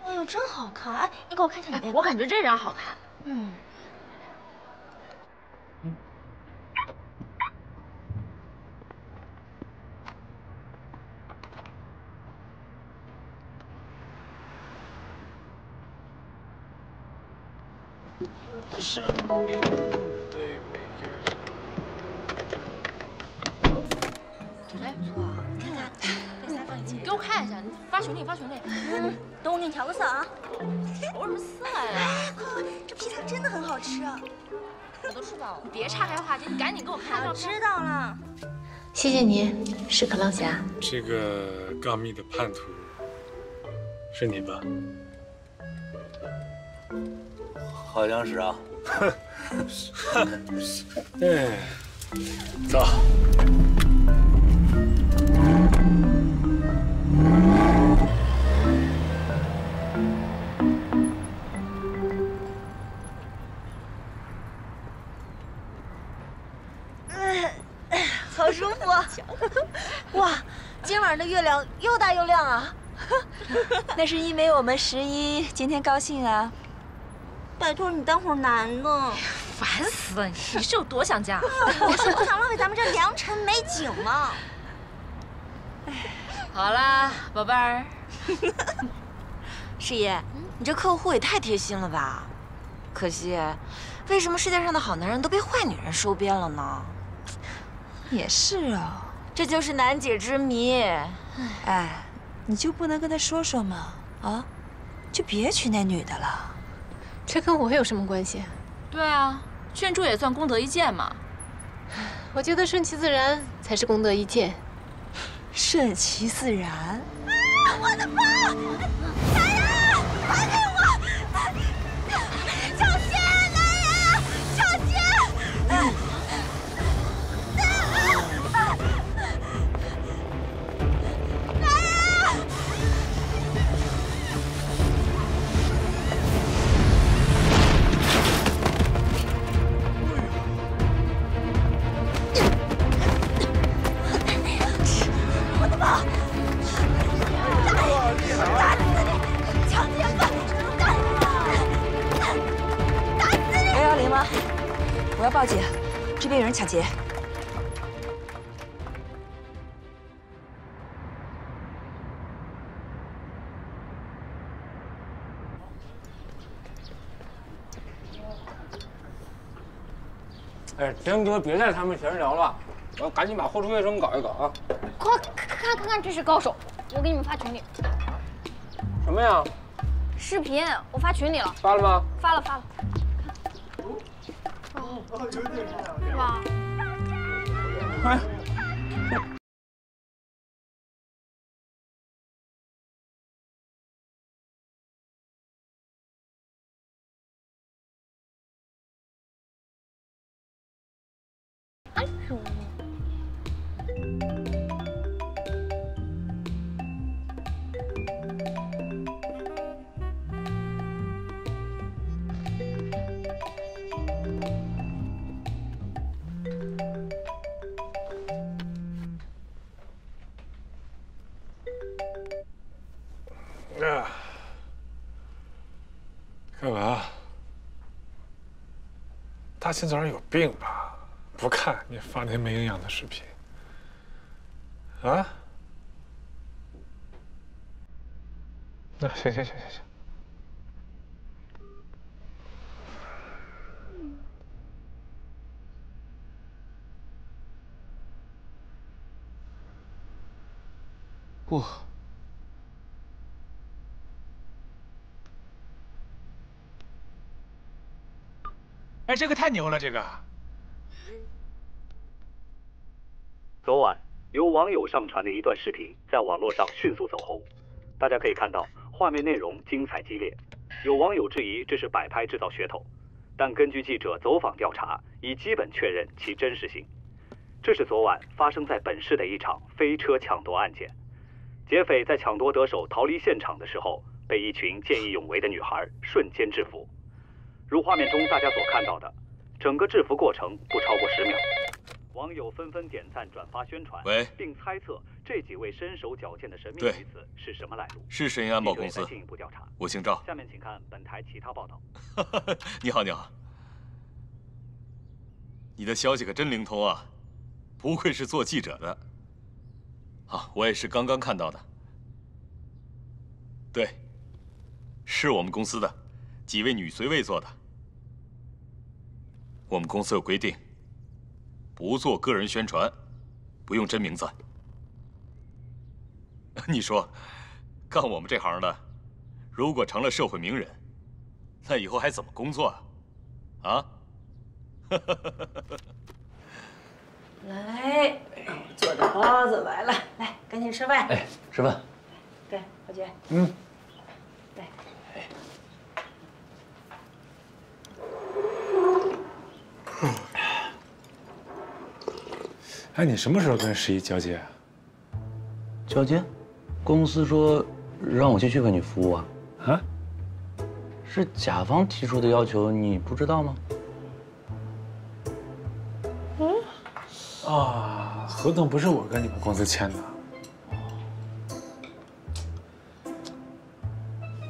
哎呦，真好看！哎，你给我看看你那个。我感觉这张好看。哎，不错啊，你给我看一下，你发群里。等我给你调个色啊。调什么色呀？快，这披萨真的很好吃啊！我都吃饱了，你别岔开话题，你赶紧给我看照片。知道了。谢谢你，是可浪侠。这个告密的叛徒是你吧？好像是啊。哎，走。好舒服。哇，今晚的月亮又大又亮啊！那是因为我们11今天高兴啊。拜托你当会儿男的。烦死了！你是有多想嫁？我是不想浪费咱们这良辰美景嘛。好啦，宝贝儿。师爷，你这客户也太贴心了吧？可惜，为什么世界上的好男人都被坏女人收编了呢？也是啊，这就是难解之谜。哎，你就不能跟他说说吗？啊，就别娶那女的了。这跟我有什么关系？对啊，劝助也算功德一件嘛。我觉得顺其自然才是功德一件。顺其自然。啊！我的包！来人，还给我！抢劫！来人，抢劫！我的包！打死你！抢劫犯！打死你！110吗？我要报警，这边有人抢劫。哎，田哥，别在他们前聊了，我要赶紧把后厨卫生搞一搞啊！快看，这是高手！我给你们发群里。什么呀？视频，我发群里了。发了吗？发了。是吧？哎。哎呦！大清早上有病吧？不看你发那没营养的视频。啊？那行。哇！哎，这个太牛了，这个。昨晚由网友上传的一段视频在网络上迅速走红，大家可以看到画面内容精彩激烈，有网友质疑这是摆拍制造噱头，但根据记者走访调查，已基本确认其真实性。这是昨晚发生在本市的一场飞车抢夺案件。劫匪在抢夺得手逃离现场的时候，被一群见义勇为的女孩瞬间制服。如画面中大家所看到的，整个制服过程不超过10秒。网友纷纷点赞、转发宣传，并猜测这几位身手矫健的神秘女子是什么来路。是沈阳安保公司，进一步调查。我姓赵。下面请看本台其他报道。你好，你好。你的消息可真灵通啊，不愧是做记者的。啊，我也是刚刚看到的。对，是我们公司的几位女随卫做的。我们公司有规定，不做个人宣传，不用真名字。你说，干我们这行的，如果成了社会名人，那以后还怎么工作啊？啊？来，做的包子来了，来，赶紧吃饭。哎，吃饭。对，宝娟。对。哎，你什么时候跟11交接啊？交接？公司说让我继续为你服务啊。啊？是甲方提出的要求，你不知道吗？啊，合同不是我跟你们公司签的。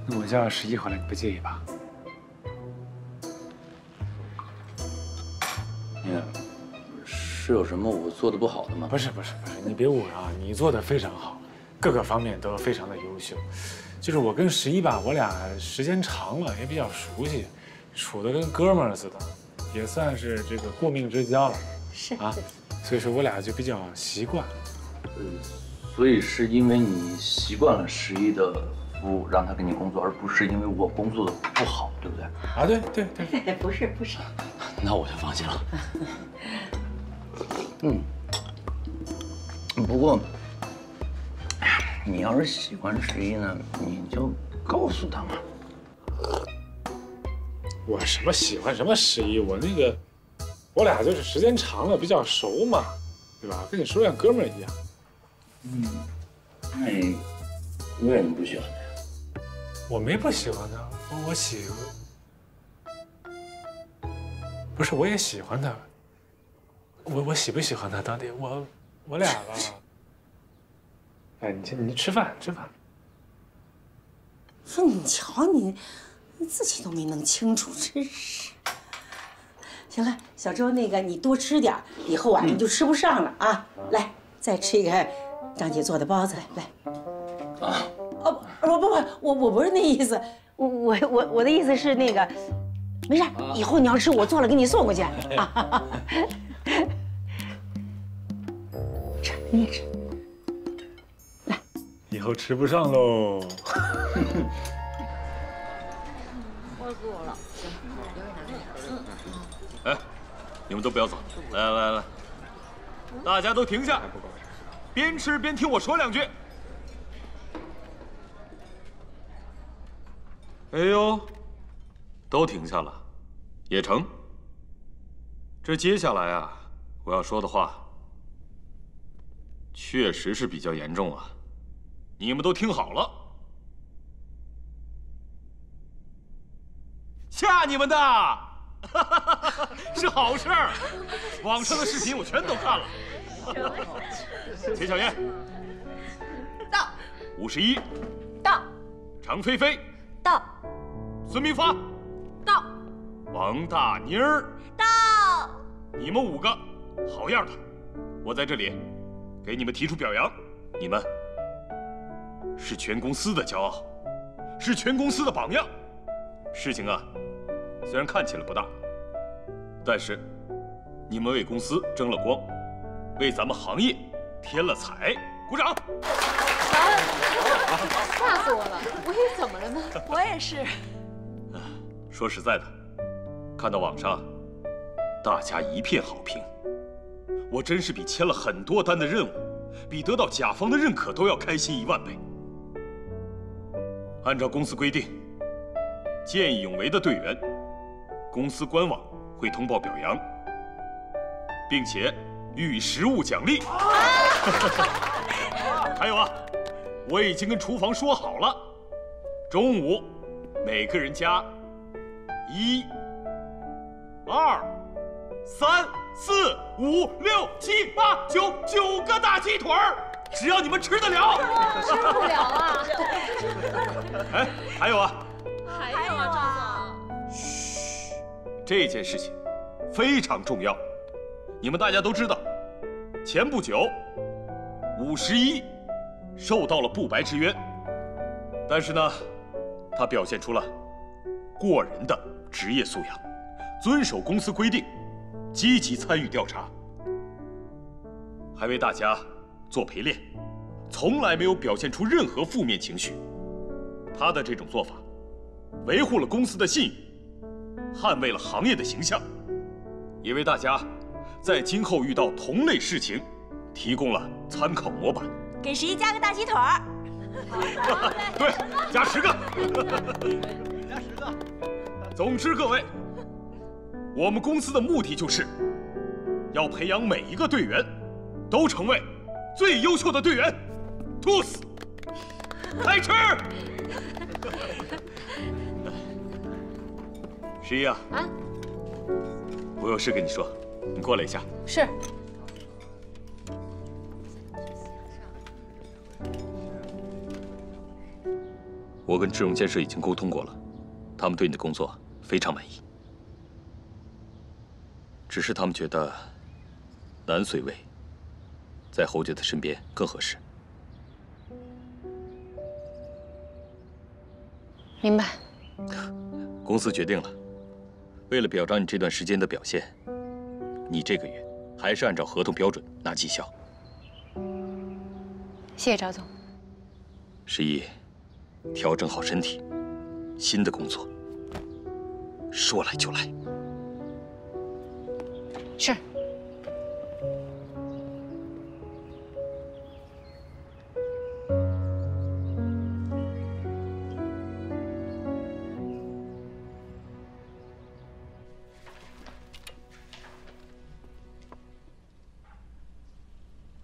那我叫11回来，你不介意吧？是有什么我做的不好的吗？不是，你别误会啊，你做的非常好，各个方面都非常的优秀。就是我跟11吧，我俩时间长了，也比较熟悉，处得跟哥们儿似的，也算是这个过命之交了。是啊，所以说我俩就比较习惯。所以是因为你习惯了11的服务，让他给你工作，而不是因为我工作的不好，对不对？啊，对。不是。那我就放心了。不过，你要是喜欢11呢，你就告诉他嘛。我什么喜欢什么11，我俩就是时间长了比较熟嘛，对吧？跟你说像哥们儿一样。那你为什么不喜欢他呀？我没不喜欢他，不是，我也喜欢他。我喜不喜欢他？到底我俩吧。哎，你吃饭。说你瞧你自己都没弄清楚，真是。行了，小周，你多吃点，以后啊你就吃不上了啊。来，再吃一个张姐做的包子，来。啊。哦不，我不是那意思，我的意思是没事，以后你要吃我做了给你送过去啊。吃，你也吃。来，以后吃不上喽。我够了。哎，你们都不要走，来，大家都停下，边吃边听我说2句。哎呦，都停下了，也成。这接下来啊，我要说的话，确实是比较严重啊，你们都听好了。吓你们的，是好事儿。网上的视频我全都看了。钱小燕到，51到，常菲菲到，孙明发到，王大妮儿到。你们5个好样的！我在这里给你们提出表扬，你们是全公司的骄傲，是全公司的榜样。事情啊，虽然看起来不大，但是你们为公司争了光，为咱们行业添了彩，鼓掌！吓死我了！我也怎么了呢？我也是。说实在的，看到网上大家一片好评，我真是比签了很多单的任务，比得到甲方的认可都要开心1万倍。按照公司规定，见义勇为的队员，公司官网会通报表扬，并且予以实物奖励。还有啊，我已经跟厨房说好了，中午每个人加1、2、3、4、5、6、7、8、9个大鸡腿儿，只要你们吃得了。吃不了啊！哎，还有啊，还有啊，赵总。嘘，这件事情非常重要，你们大家都知道，前不久51受到了不白之冤，但是呢，他表现出了过人的职业素养，遵守公司规定，积极参与调查，还为大家做陪练，从来没有表现出任何负面情绪。他的这种做法，维护了公司的信誉，捍卫了行业的形象，也为大家在今后遇到同类事情提供了参考模板。给11加个大鸡腿儿。对，加10个。加10个。总之，各位，我们公司的目的就是要培养每一个队员都成为最优秀的队员。吐司，开吃。11啊，我有事跟你说，你过来一下。是。我跟智荣建设已经沟通过了，他们对你的工作非常满意。只是他们觉得男随位在侯姐的身边更合适。明白。公司决定了，为了表彰你这段时间的表现，你这个月还是按照合同标准拿绩效。谢谢赵总。11，调整好身体，新的工作说来就来。是。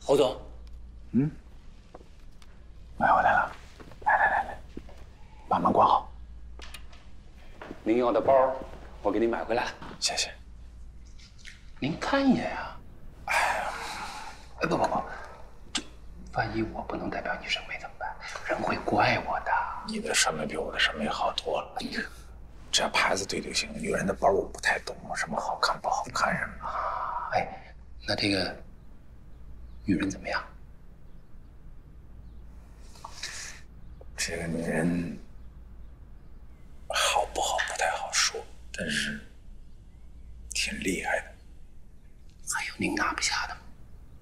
侯总，买回来了，来，把门关好。您要的包，我给您买回来了。谢谢。您看一眼呀。不，这万一我不能代表你审美怎么办？人会怪我的。你的审美比我的审美好多了。这牌子对就行，女人的包我不太懂，什么好看不好看什么。哎，那这个女人怎么样？这个女人好不好不太好说，但是挺厉害的。还有您拿不下的吗？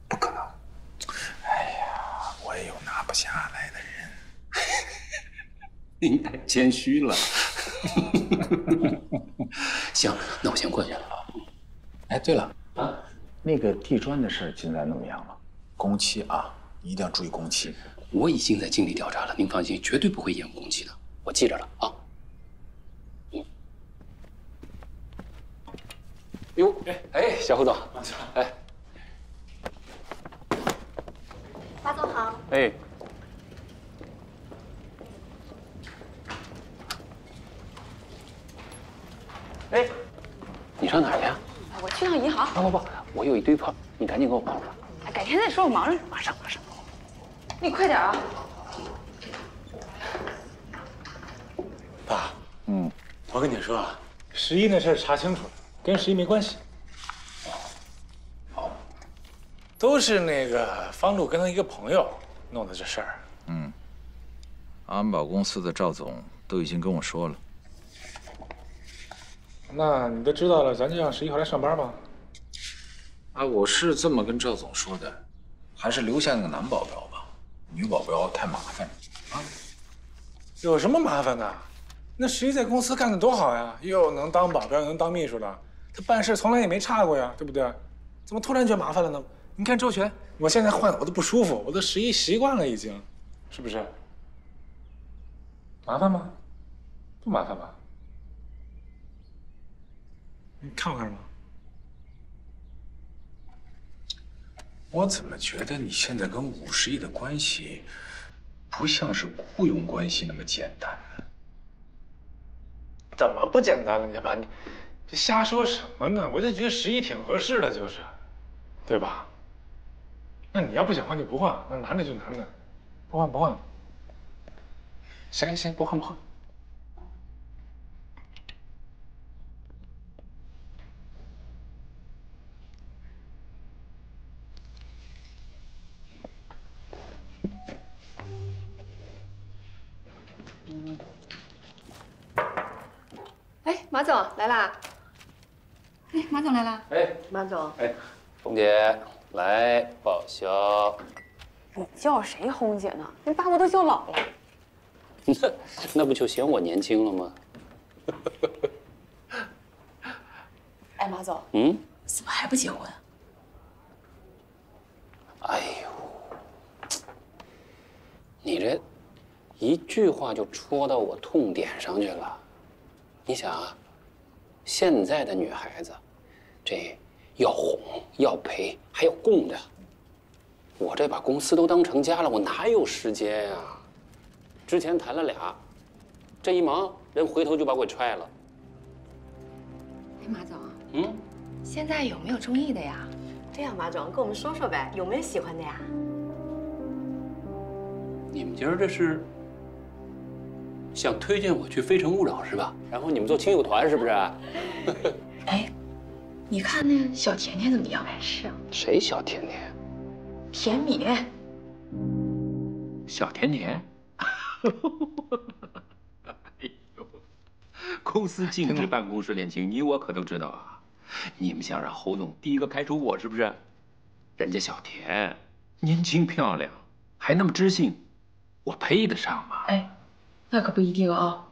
不可能。哎呀，我也有拿不下来的人。您太谦虚了。行，那我先过去了啊。哎，对了啊，那个地砖的事现在怎么样了？工期啊，一定要注意工期。我已经在尽力调查了，您放心，绝对不会延误工期的。我记着了啊。哟，哎，小胡总，哎，马总好。哎，哎，你上哪儿去啊？我去趟银行。不，我有一堆票，你赶紧给我跑了。改天再说，我忙着。马上。你快点啊！爸，我跟你说啊，11那事儿查清楚了，跟11没关系。都是那个方路跟他一个朋友弄的这事儿。嗯，安保公司的赵总都已经跟我说了。那你都知道了，咱就让11号来上班吧。啊，我是这么跟赵总说的，还是留下那个男保镖吧，女保镖太麻烦了。啊，有什么麻烦的？那11在公司干得多好呀，又能当保镖，又能当秘书的，他办事从来也没差过呀，对不对？怎么突然觉得麻烦了呢？你看周全，我现在换的我都不舒服，我都11习惯了已经，是不是？麻烦吗？不麻烦吧？你看我干什么？我怎么觉得你现在跟51的关系，不像是雇佣关系那么简单呢？怎么不简单了？你把你这瞎说什么呢？我就觉得11挺合适的，就是，对吧？那你要不想换就不换，那男的就男的，不换不换。行，不换不换。哎，马总来啦！哎，马总来啦！哎，马总，哎，红姐来报销。你叫谁红姐呢？你把我都叫老了。那不就嫌我年轻了吗？哎，马总，怎么还不结婚？哎呦，你这一句话就戳到我痛点上去了。你想啊，现在的女孩子，这要哄要陪，还要供着。我这把公司都当成家了，我哪有时间呀？之前谈了俩，这一忙，人回头就把我给踹了。哎，马总，现在有没有中意的呀？对呀，马总，跟我们说说呗，有没有喜欢的呀？你们今儿这是想推荐我去《非诚勿扰》是吧？然后你们做亲友团是不是？哎，你看那小甜甜怎么样？是啊，谁小甜甜？甜米。小甜甜。哎呦，公司禁止办公室恋情，你我可都知道啊。你们想让侯总第一个开除我是不是？人家小甜年轻漂亮，还那么知性，我配得上吗？哎，那可不一定啊。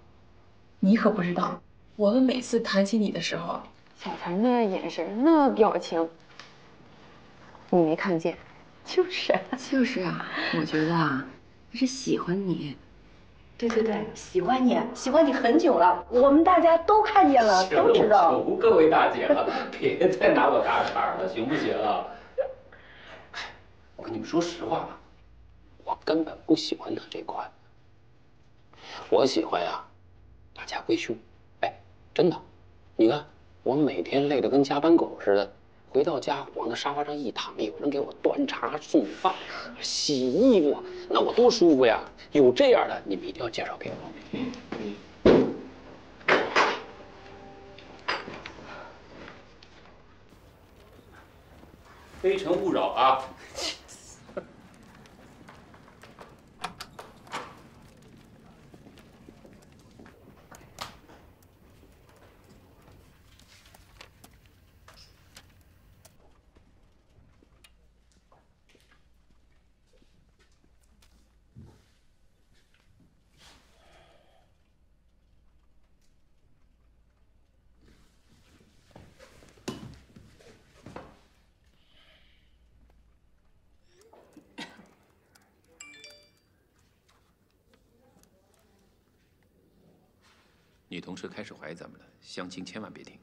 你可不知道，我们每次谈起你的时候，小甜那眼神那表情，你没看见？就是啊，我觉得啊，他是喜欢你。对，喜欢你很久了，我们大家都看见了，都知道。求各位大姐了，别再拿我打岔了，行不行？我跟你们说实话吧，我根本不喜欢他这款。我喜欢呀，大家闺秀。哎，真的，你看我每天累得跟加班狗似的。回到家往那沙发上一躺，有人给我端茶送饭、洗衣服，那我多舒服呀！有这样的，你们一定要介绍给我。非诚勿扰啊！女同事开始怀疑咱们了，相亲千万别听。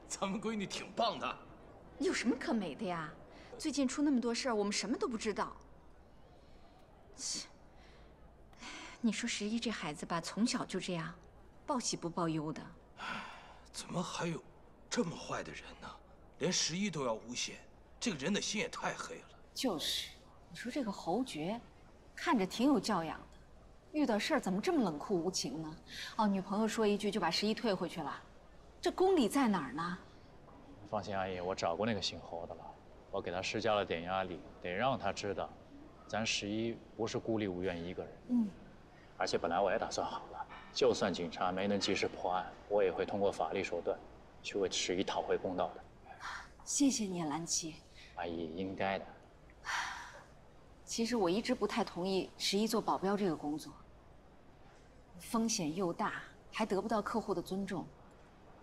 咱们闺女挺棒的。有什么可美的呀？最近出那么多事儿，我们什么都不知道。切，你说11这孩子吧，从小就这样，报喜不报忧的。怎么还有这么坏的人呢？连11都要诬陷，这个人的心也太黑了。就是，你说这个侯爵，看着挺有教养的，遇到事儿怎么这么冷酷无情呢？哦，女朋友说一句就把11退回去了，这公理在哪儿呢？放心，阿姨，我找过那个姓侯的了，我给他施加了点压力，得让他知道，咱11不是孤立无援一个人。嗯。而且本来我也打算好了，就算警察没能及时破案，我也会通过法律手段，去为11讨回公道的。谢谢你，蓝七。阿姨，应该的。其实我一直不太同意11做保镖这个工作，风险又大，还得不到客户的尊重。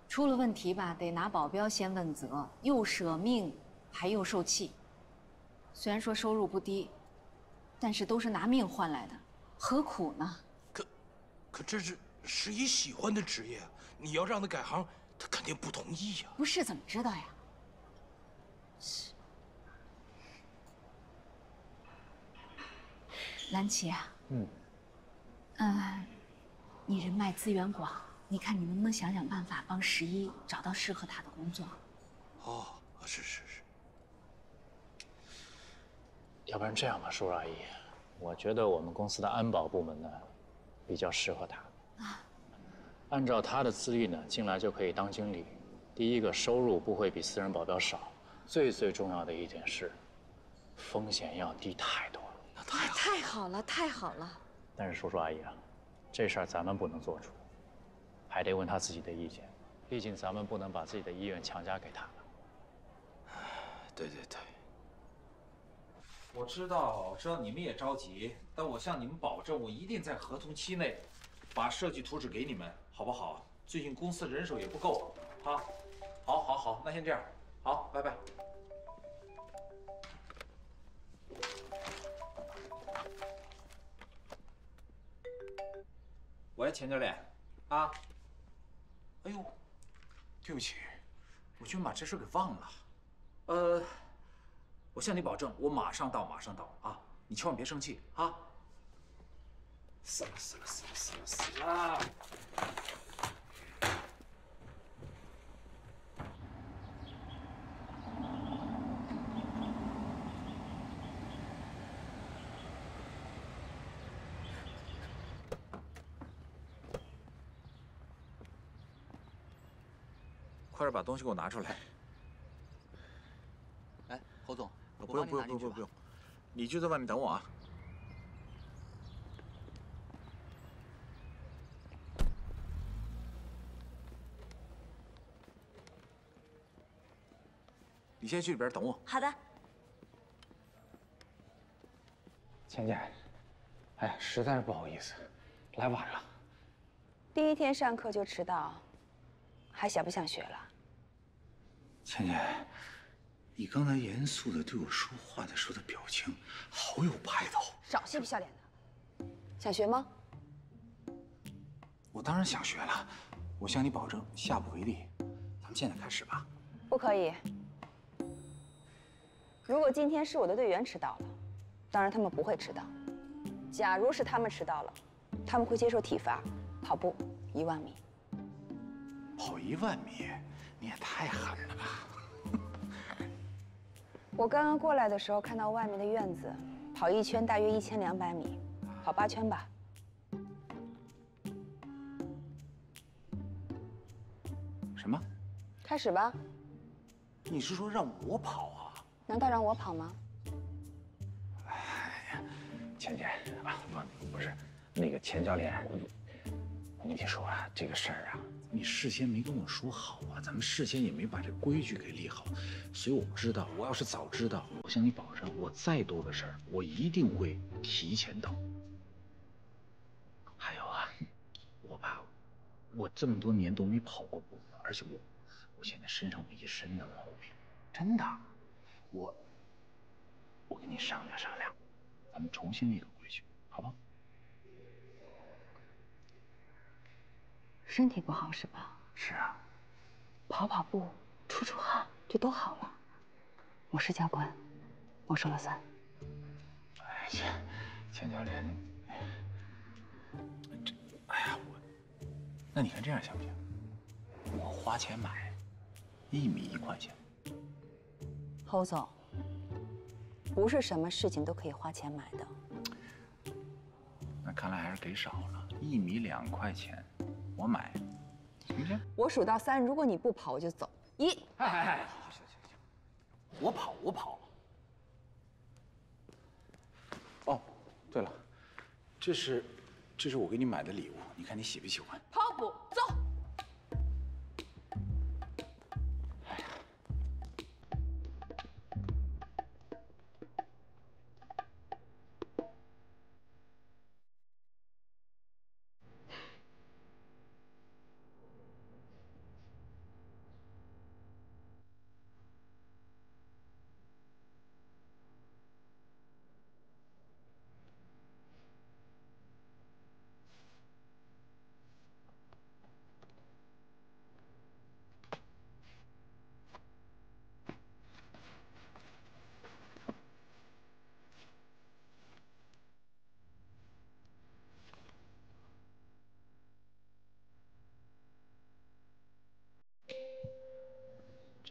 出了问题吧，得拿保镖先问责，又舍命，还又受气。虽然说收入不低，但是都是拿命换来的，何苦呢？可这是11喜欢的职业，你要让他改行，他肯定不同意呀。不是怎么知道呀？是。蓝琪啊，你人脉资源广，你看你能不能想想办法帮11找到适合他的工作？哦，是。要不然这样吧，叔叔阿姨，我觉得我们公司的安保部门呢，比较适合他。按照他的资历呢，进来就可以当经理。第一个，收入不会比私人保镖少。最重要的一点是，风险要低太多了。太好了，太好了！但是叔叔阿姨啊，这事儿咱们不能做主，还得问他自己的意见。毕竟咱们不能把自己的意愿强加给他。对。我知道你们也着急，但我向你们保证，我一定在合同期内把设计图纸给你们，好不好？最近公司人手也不够啊。好，那先这样，好，拜拜。喂，钱教练，啊，哎呦，对不起，我居然把这事给忘了。我向你保证，我马上到啊！你千万别生气啊！死了！快点把东西给我拿出来。哎，侯总，不用，你就在外面等我啊。你先去里边等我。好的。倩倩，哎呀，实在是不好意思，来晚了。第一天上课就迟到，还想不想学了？倩倩，你刚才严肃的对我说话的时候的表情，好有派头。少嬉皮笑脸的，想学吗？我当然想学了，我向你保证，下不为例。咱们现在开始吧。不可以。如果今天是我的队员迟到了，当然他们不会迟到。假如是他们迟到了，他们会接受体罚，跑步1万米。跑1万米，你也太狠了吧！我刚刚过来的时候看到外面的院子，跑1圈大约1200米，跑8圈吧。什么？开始吧。你是说让我跑啊？难道让我跑吗？哎呀，倩倩啊，不是，那个钱教练，我跟你说啊，这个事儿啊，你事先没跟我说好啊，咱们事先也没把这规矩给立好，所以我不知道。我要是早知道，我向你保证，我再多的事儿，我一定会提前到。还有啊，我这么多年都没跑过步，而且我现在身上有一身的毛病，真的。我跟你商量商量，咱们重新立个规矩，好不好？身体不好是吧？是啊。跑步，出汗就都好了。我是教官，我说了算。哎呀，钱教练，哎呀，那你看这样行不行？我花钱买，1米1块钱。侯总，不是什么事情都可以花钱买的。那看来还是给少了，1米2块钱，我买，行不行？我数到3，如果你不跑，我就走。1，哎，行，我跑。哦，对了，这是我给你买的礼物，你看你喜不喜欢？跑步，走。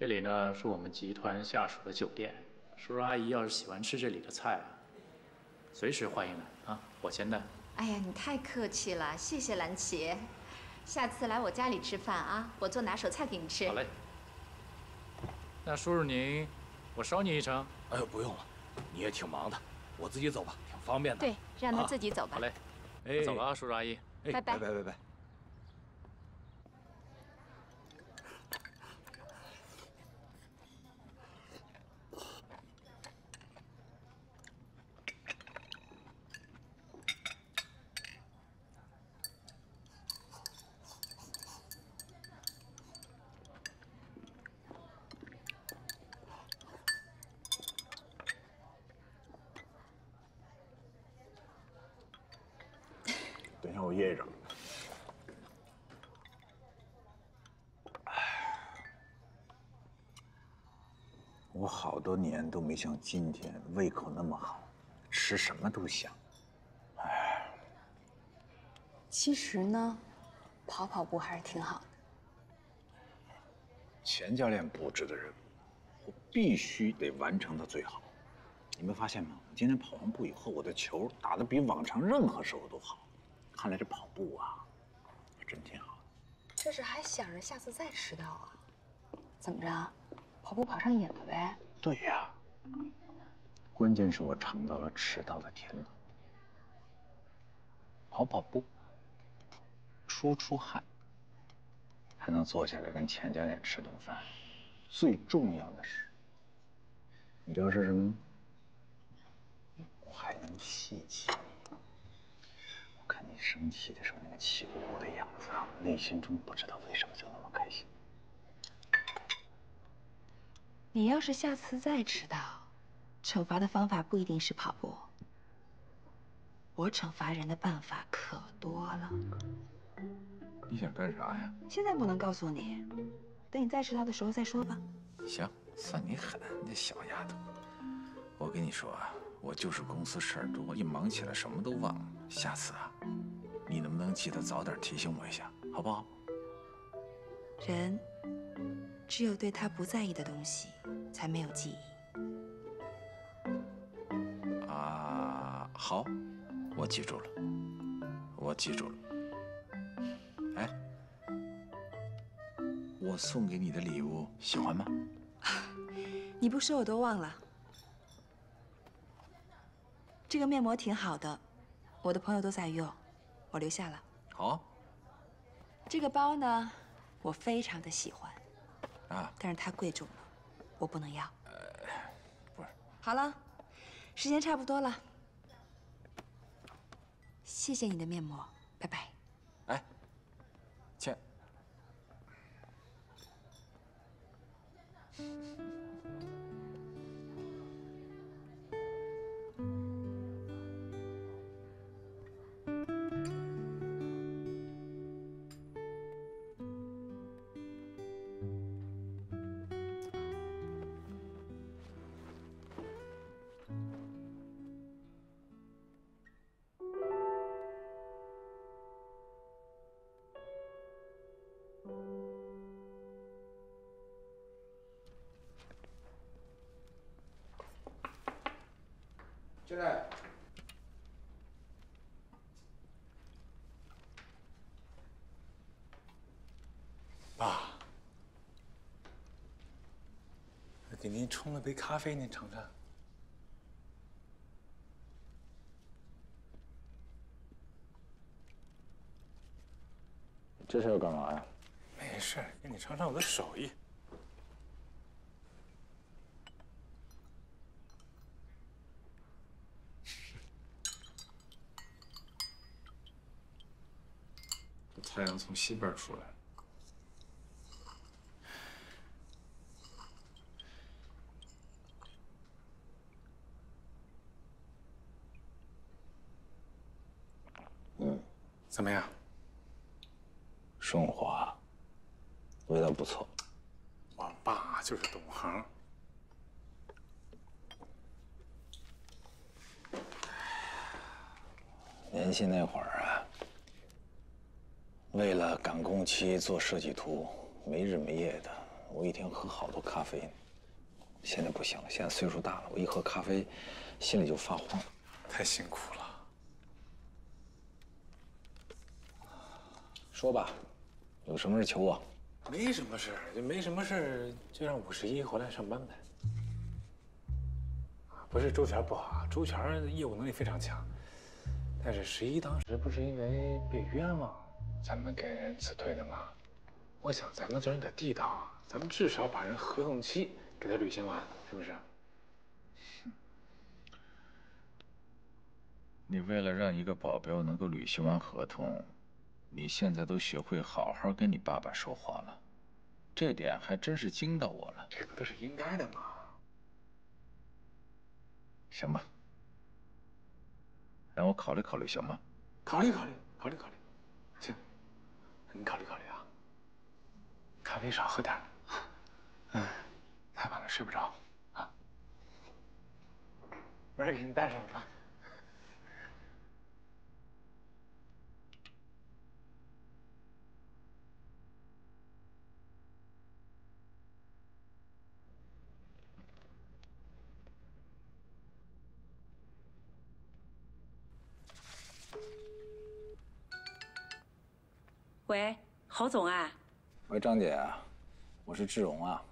这里呢是我们集团下属的酒店，叔叔阿姨要是喜欢吃这里的菜啊，随时欢迎来啊，我先带。哎呀，你太客气了，谢谢蓝琪。下次来我家里吃饭啊，我做拿手菜给你吃。好嘞。那叔叔您，我捎你一程。哎呦，不用了，你也挺忙的，我自己走吧，挺方便的。对，让他自己走吧。好嘞，我走了啊，叔叔阿姨。拜拜。拜。等一下，我噎着。我好多年都没像今天胃口那么好，吃什么都香。其实呢，跑步还是挺好的。钱教练布置的任务，我必须得完成到最好。你没发现吗？我今天跑完步以后，我的球打得比往常任何时候都好。看来这跑步啊，真挺好的。这是还想着下次再迟到啊？怎么着，跑步跑上瘾了呗？对呀，关键是我尝到了迟到的甜头。跑步，出汗，还能坐下来跟钱教练吃顿饭。最重要的是，你知道是什么吗？我还能戏气你。我看你生气的时候那个气鼓鼓的样子啊，内心中不知道为什么就那么开心。你要是下次再迟到，惩罚的方法不一定是跑步。我惩罚人的办法可多了。你想干啥呀？现在不能告诉你，等你再迟到的时候再说吧。行，算你狠，你这小丫头。我跟你说啊，我就是公司事儿多，一忙起来什么都忘了。下次啊，你能不能记得早点提醒我一下，好不好？人只有对他不在意的东西才没有记忆。啊，好，我记住了，我记住了。哎，我送给你的礼物喜欢吗？你不说我都忘了。这个面膜挺好的，我的朋友都在用，我留下了。好。这个包呢，我非常的喜欢。啊，但是它贵重了，我不能要。不是。好了，时间差不多了，谢谢你的面膜，拜拜。哎，倩。进来。给您冲了杯咖啡，您尝尝。这是要干嘛呀？没事，给你尝尝我的手艺。这太阳从西边出来了。 怎么样？顺滑，味道不错。我爸就是懂行。年轻那会儿啊，为了赶工期做设计图，没日没夜的，我一天喝好多咖啡呢。现在不行了，现在岁数大了，我一喝咖啡，心里就发慌。太辛苦了。 说吧，有什么事求我？没什么事，就没什么事，就让51回来上班呗。不是周全不好，周全业务能力非常强，但是11当时不是因为被冤枉，咱们给人辞退的吗？我想咱们这人得地道啊，咱们至少把人合同期给他履行完，是不是？你为了让一个保镖能够履行完合同。 你现在都学会好好跟你爸爸说话了，这点还真是惊到我了。这不都是应该的吗？行吧，让我考虑考虑，行吗？考虑。行，你考虑啊。咖啡少喝点。太晚了睡不着啊。没事，给你带上吧。 喂，侯总啊。喂，张姐，我是志荣啊，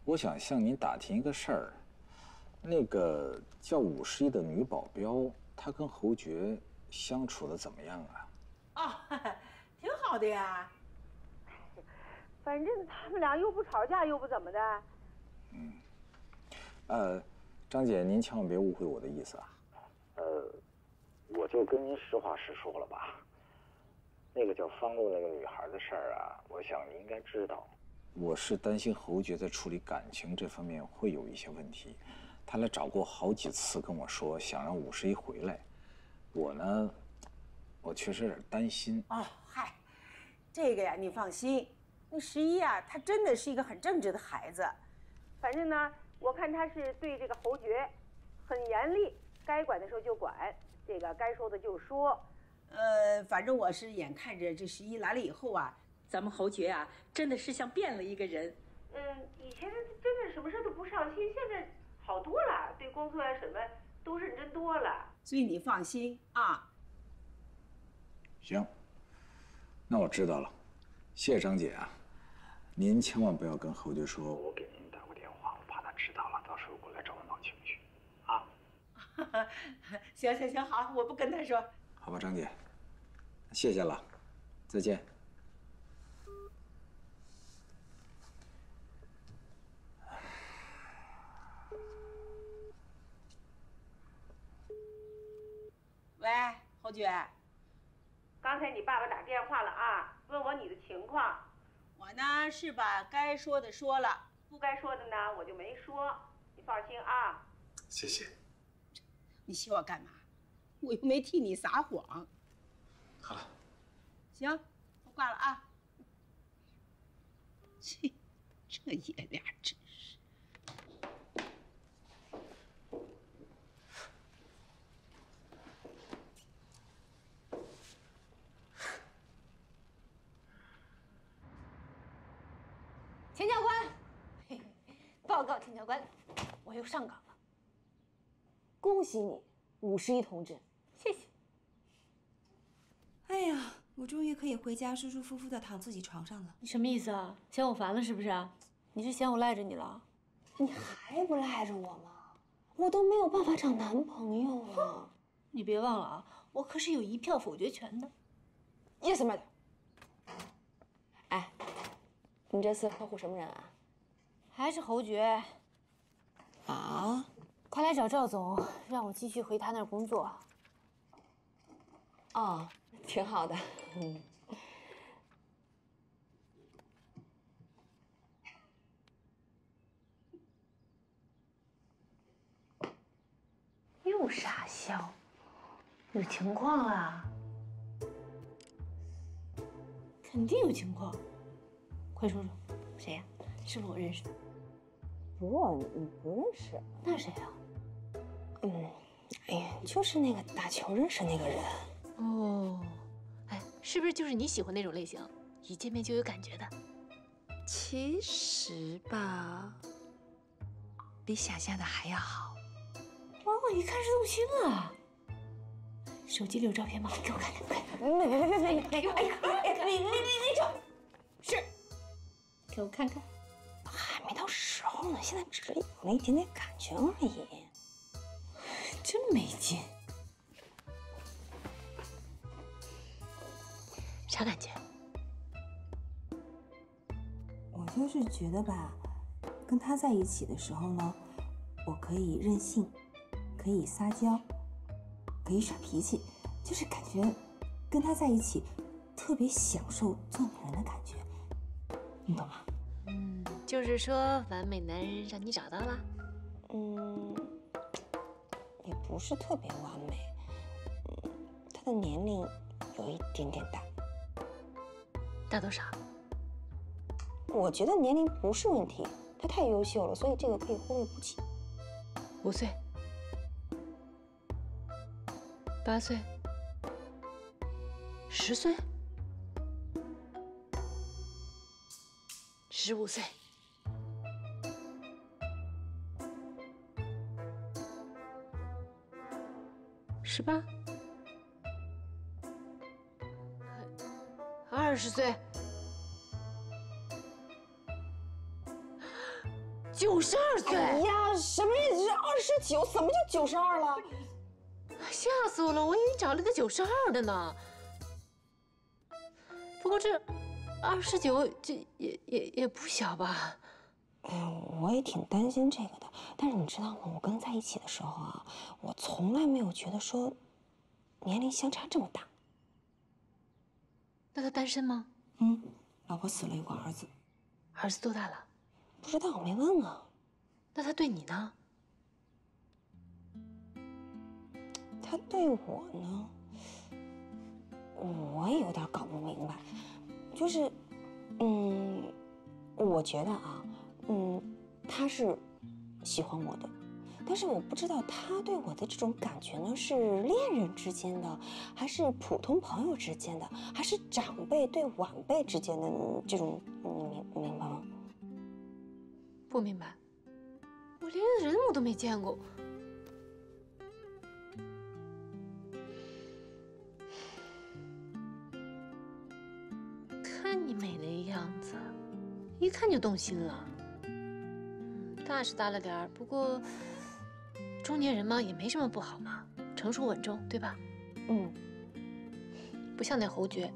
我想向您打听一个事儿。那个叫51的女保镖，她跟侯爵相处的怎么样啊？哦，挺好的呀。反正他们俩又不吵架，又不怎么的。张姐，您千万别误会我的意思啊。我就跟您实话实说了吧。 那个叫方露那个女孩的事儿啊，我想你应该知道。我是担心侯爵在处理感情这方面会有一些问题，他来找过好几次跟我说想让51回来，我呢，我确实有点担心。哦，嗨，这个呀，你放心，那11啊，他真的是一个很正直的孩子。反正呢，我看他是对这个侯爵很严厉，该管的时候就管，这个该说的就说。 反正我是眼看着这11来了以后啊，咱们侯爵啊，真的是像变了一个人。以前真的什么事都不上心，现在好多了，对工作啊什么都认真多了。所以你放心啊。行，那我知道了，谢谢张姐啊。您千万不要跟侯爵说我给您打过电话，我怕他知道了，到时候过来找我闹情绪啊。行，好，我不跟他说。 好吧，张姐，谢谢了，再见。喂，侯爵，刚才你爸爸打电话了啊，问我你的情况。我呢是把该说的说了，不该说的呢我就没说，你放心啊。谢谢。你谢我干嘛？我又没替你撒谎。 好了，行，我挂了啊。这爷俩真是。钱教官，报告钱教官，我又上岗了。恭喜你，51同志，谢谢。 哎呀，我终于可以回家舒舒服服的躺自己床上了。你什么意思啊？嫌我烦了是不是？你是嫌我赖着你了？你还不赖着我吗？我都没有办法找男朋友了。你别忘了啊，我可是有1票否决权的。Yes, madam。哎，你这次客户什么人啊？还是侯爵。啊？快来找赵总，让我继续回他那儿工作。哦，挺好的。又傻笑，有情况啦？肯定有情况，快说说，谁呀？是不是我认识的？不，你不认识。那谁啊？哎呀，就是那个打球认识那个人。哦，哎，是不是就是你喜欢那种类型，一见面就有感觉的？其实吧，比想象的还要好。哇，一看是动心了。手机里有照片吗？给我看看，快！别！你瞅，是，给我看看。还没到时候呢，现在只是有了一点点感觉而已。真没劲。啥感觉？我就是觉得吧，跟他在一起的时候呢，我可以任性，可以撒娇，可以耍脾气，就是感觉跟他在一起特别享受做女人的感觉，你懂吗？就是说完美男人让你找到了？也不是特别完美。他的年龄有一点点大。大多少？我觉得年龄不是问题，他太优秀了，所以这个可以忽略不计。5岁、8岁、10岁、15岁。18、20岁、92岁。哎呀，什么意思？29，怎么就92了？吓死我了！我以为你找了个92的呢。不过这29，这也不小吧？哎呀，我也挺担心这个的。但是你知道吗？我跟他在一起的时候啊，我从来没有觉得说年龄相差这么大。那他单身吗？老婆死了，有个儿子。儿子多大了？不知道，我没问啊。那他对你呢？他对我呢，我也有点搞不明白。就是，我觉得啊，他是喜欢我的，但是我不知道他对我的这种感觉呢，是恋人之间的，还是普通朋友之间的，还是长辈对晚辈之间的这种，你明白吗？不明白，我连人我都没见过。看你美那样子，一看就动心了。大是大了点儿，不过中年人嘛，也没什么不好嘛，成熟稳重，对吧？不像那侯爵，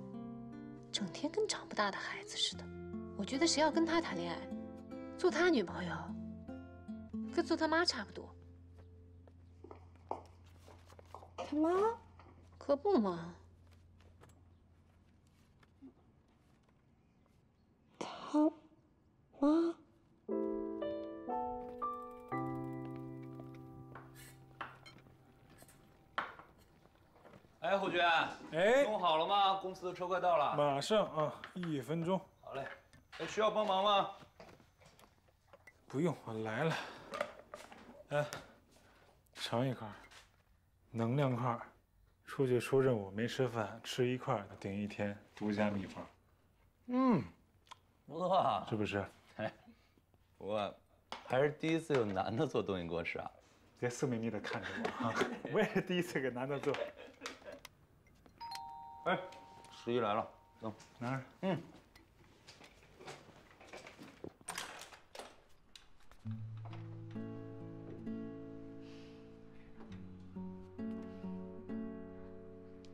整天跟长不大的孩子似的。我觉得谁要跟他谈恋爱，做他女朋友，跟做他妈差不多。他妈？可不嘛。他妈？哎，侯爵，弄好了吗？公司的车快到了。马上啊，1分钟。好嘞。哎，需要帮忙吗？不用，我来了。哎，尝一块，能量块，出去出任务没吃饭，吃1块顶1天，独家秘方。不错啊，是不是？哎，我还是第一次有男的做东西给我吃啊。别色眯眯的看着我啊！我也是第一次给男的做。哎，11来了，走，拿着。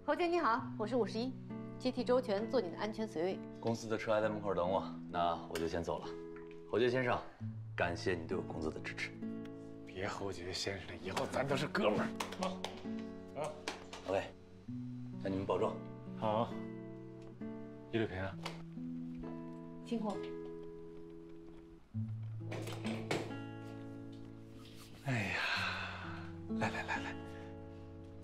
侯姐你好，我是51，接替周全，做你的安全随位。公司的车还在门口等我，那我就先走了。侯爵先生，感谢你对我工作的支持。别侯爵先生了，以后咱都是哥们儿。好，OK，那你们保重。好，一路平安。辛苦。哎呀，来，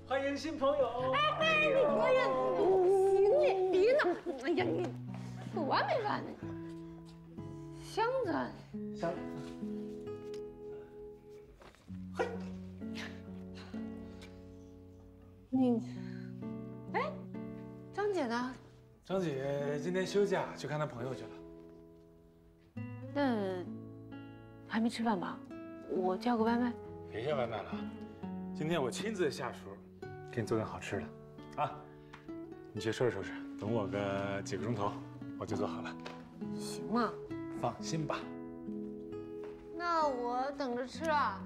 欢迎新朋友。哎，你别呀，行你别闹，哎呀你，有完没完呢？箱子，箱。你，哎，张姐呢？张姐今天休假，去看她朋友去了。那还没吃饭吧？我叫个外卖。别叫外卖了，今天我亲自下厨，给你做点好吃的，啊！你去收拾收拾，等我个几个钟头，我就做好了。行吗？放心吧。那我等着吃啊。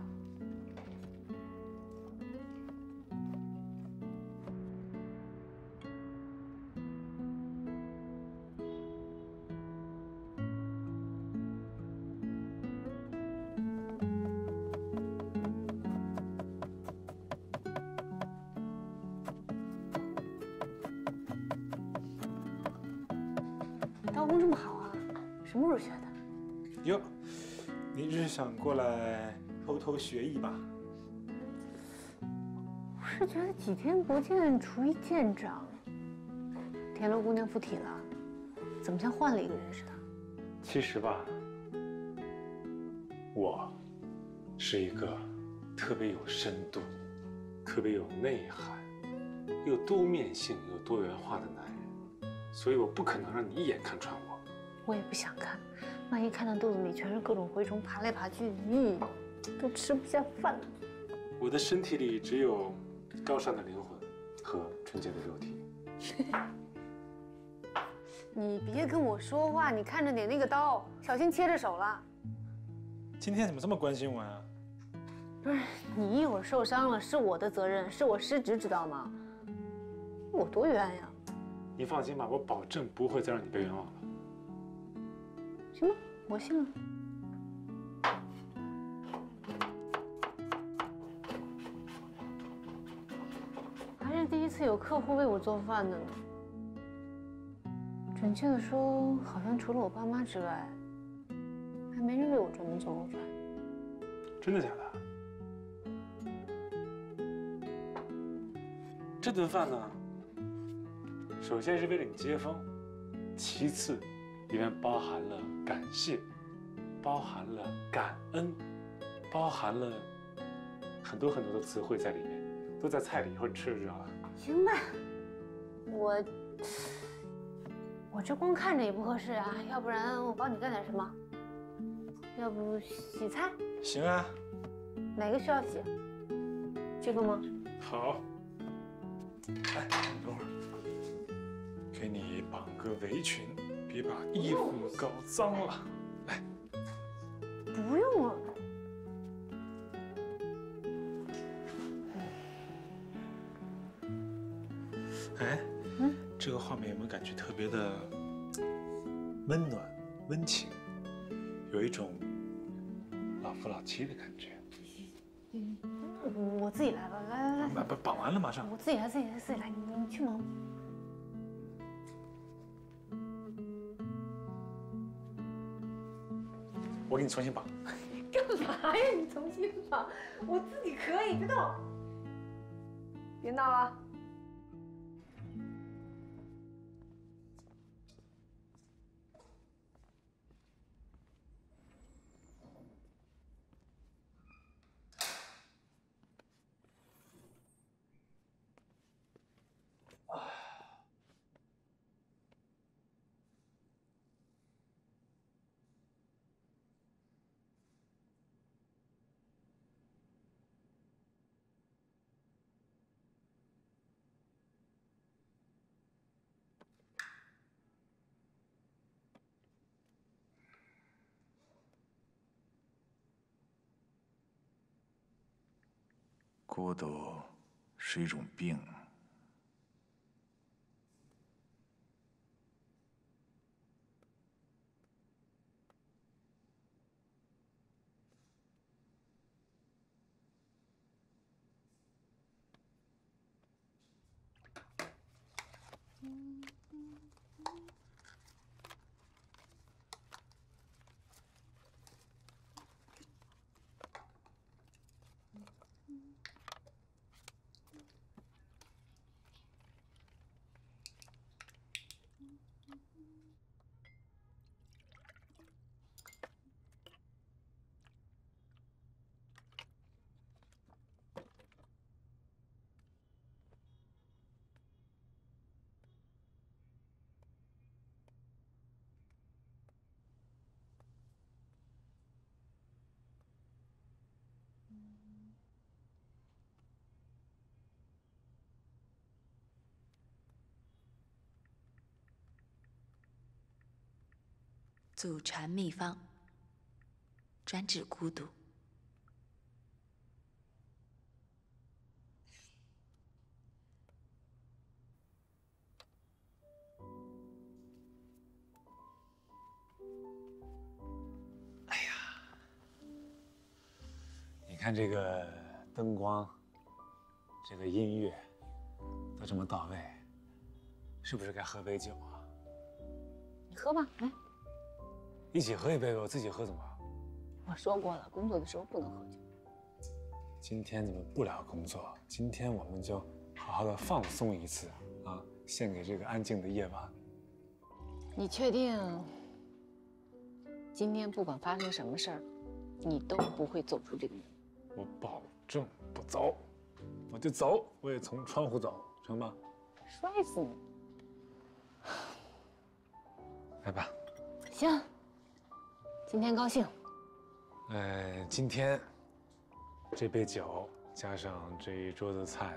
刀工这么好啊？什么时候学的？哟，你是想过来偷偷学艺吧？我是觉得几天不见，厨艺见长。田螺姑娘附体了，怎么像换了一个人似的？其实吧，我是一个特别有深度、特别有内涵、又多面性又多元化的男人，所以我不可能让你一眼看穿我。我也不想看，万一看到肚子里全是各种蛔虫爬来爬去，都吃不下饭了。我的身体里只有高尚的灵魂和纯洁的肉体。你别跟我说话，你看着点那个刀，小心切着手了。今天怎么这么关心我呀？不是，你一会儿受伤了是我的责任，是我失职，知道吗？我多冤呀！你放心吧，我保证不会再让你被冤枉了。行吧，我信了。还是第一次有客户为我做饭的呢。准确的说，好像除了我爸妈之外，还没人为我专门做过饭。真的假的？这顿饭呢，首先是为了你接风，其次里面包含了感谢，包含了感恩，包含了很多很多的词汇在里面，都在菜里，一会儿你吃就知道了。行吧，我这光看着也不合适啊，要不然我帮你干点什么？要不洗菜？行啊。哪个需要洗？这个吗？好。来，等会儿，给你绑个围裙，别把衣服搞脏了。来。不用了。哎，这个画面有没有感觉特别的温暖、温情，有一种老夫老妻的感觉？我自己来吧，来。绑完了马上。我自己来，自己来，你去忙。我给你重新绑。干嘛呀？你重新绑，我自己可以，别动。别闹了。孤独是一种病，祖传秘方，专治孤独。你看这个灯光，这个音乐，都这么到位，是不是该喝杯酒啊？你喝吧，来。一起喝一杯呗，我自己喝怎么？我说过了，工作的时候不能喝酒。今天你们不聊工作，今天我们就好好的放松一次啊，献给这个安静的夜晚。你确定？今天不管发生什么事儿，你都不会走出这个门。我保证不走，我就走，我也从窗户走，成吗？摔死你！来吧。行，今天高兴。今天这杯酒加上这一桌子菜，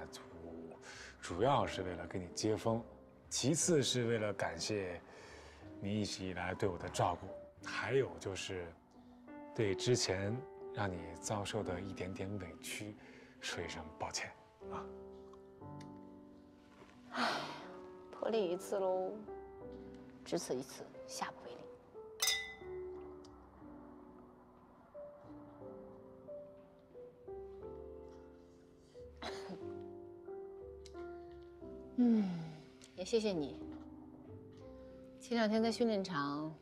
主要是为了给你接风，其次是为了感谢你一直以来对我的照顾，还有就是对之前让你遭受的一点点委屈说一声抱歉啊。唉，破例一次喽，只此一次，下不为例。也谢谢你。前2天在训练场，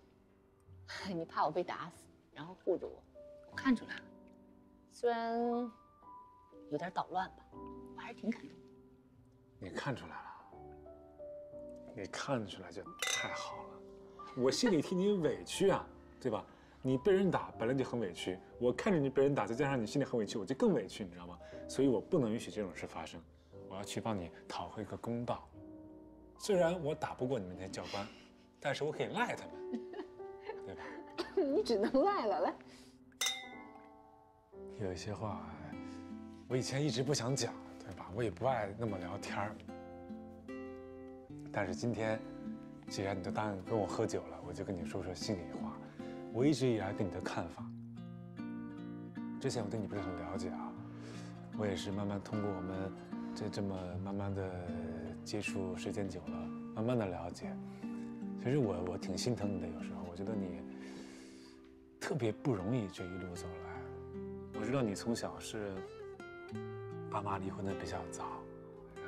你怕我被打死，然后护着我，我看出来了。虽然有点捣乱吧，我还是挺感动的。你看出来了，你看出来就太好了。我心里替你委屈啊，对吧？你被人打本来就很委屈，我看着你被人打，再加上你心里很委屈，我就更委屈，你知道吗？所以我不能允许这种事发生，我要去帮你讨回个公道。虽然我打不过你们那些教官，但是我可以赖他们，对吧？你只能赖了，来。有一些话，我以前一直不想讲，对吧？我也不爱那么聊天儿。但是今天，既然你都答应跟我喝酒了，我就跟你说说心里话。我一直以来对你的看法，之前我对你不是很了解啊，我也是慢慢通过我们这么慢慢的接触时间久了，慢慢的了解。其实我挺心疼你的，有时候我觉得你特别不容易这一路走来。我知道你从小是爸妈离婚的比较早，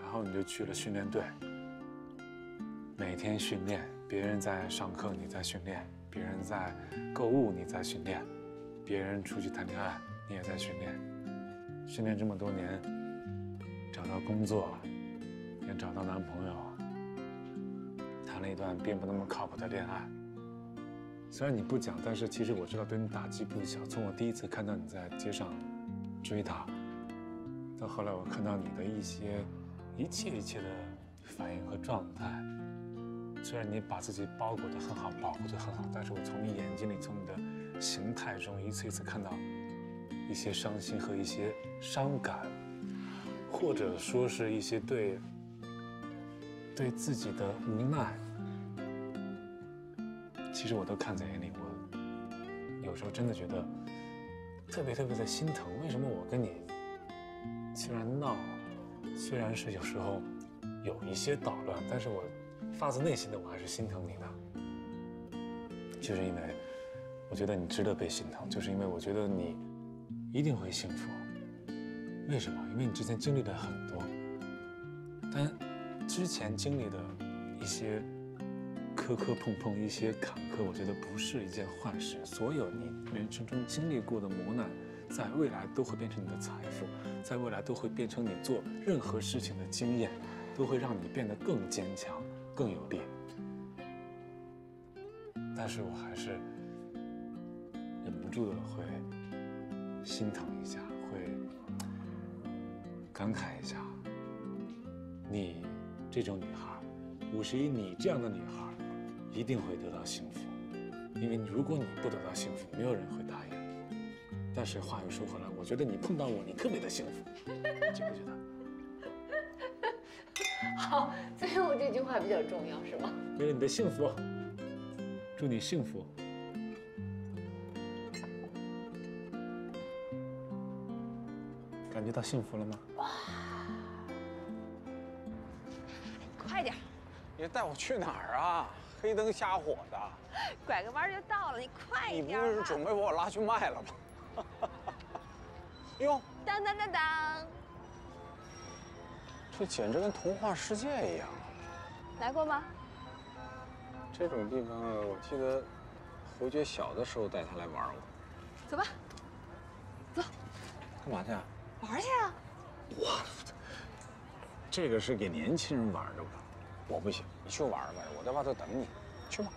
然后你就去了训练队，每天训练，别人在上课你在训练，别人在购物你在训练，别人出去谈恋爱你也在训练。训练这么多年，找到工作，也找到男朋友，谈了一段并不那么靠谱的恋爱。虽然你不讲，但是其实我知道对你打击不小。从我第一次看到你在街上追她，到后来我看到你的一切的反应和状态，虽然你把自己包裹得很好，保护得很好，但是我从你眼睛里，从你的形态中，一次一次看到一些伤心和一些伤感，或者说是一些对自己的无奈。其实我都看在眼里，我有时候真的觉得特别的心疼。为什么我跟你虽然闹，虽然是有时候有一些捣乱，但是我发自内心的我还是心疼你的，就是因为我觉得你值得被心疼，就是因为我觉得你一定会幸福。为什么？因为你之前经历了很多，但之前经历的一些磕碰碰，一些坎坷，我觉得不是一件坏事。所有你人生中经历过的磨难，在未来都会变成你的财富，在未来都会变成你做任何事情的经验，都会让你变得更坚强、更有力。但是我还是忍不住的会心疼一下，会感慨一下。你这种女孩，51，你这样的女孩，一定会得到幸福，因为如果你不得到幸福，没有人会答应。但是话又说回来，我觉得你碰到我，你特别的幸福，觉不觉得？好，最后这句话比较重要，是吗？为了你的幸福，祝你幸福，觉到幸福了吗？快点！你带我去哪儿啊？黑灯瞎火的，拐个弯就到了，你快你点！不是准备把我拉去卖了吗？哟，当当当当！这简直跟童话世界一样。来过吗？这种地方，我记得侯爵小的时候带他来玩过。走吧，走。干嘛去啊？玩去啊！哇，这个是给年轻人玩的吧？我不行，你去玩玩，我在外头等你，去吧。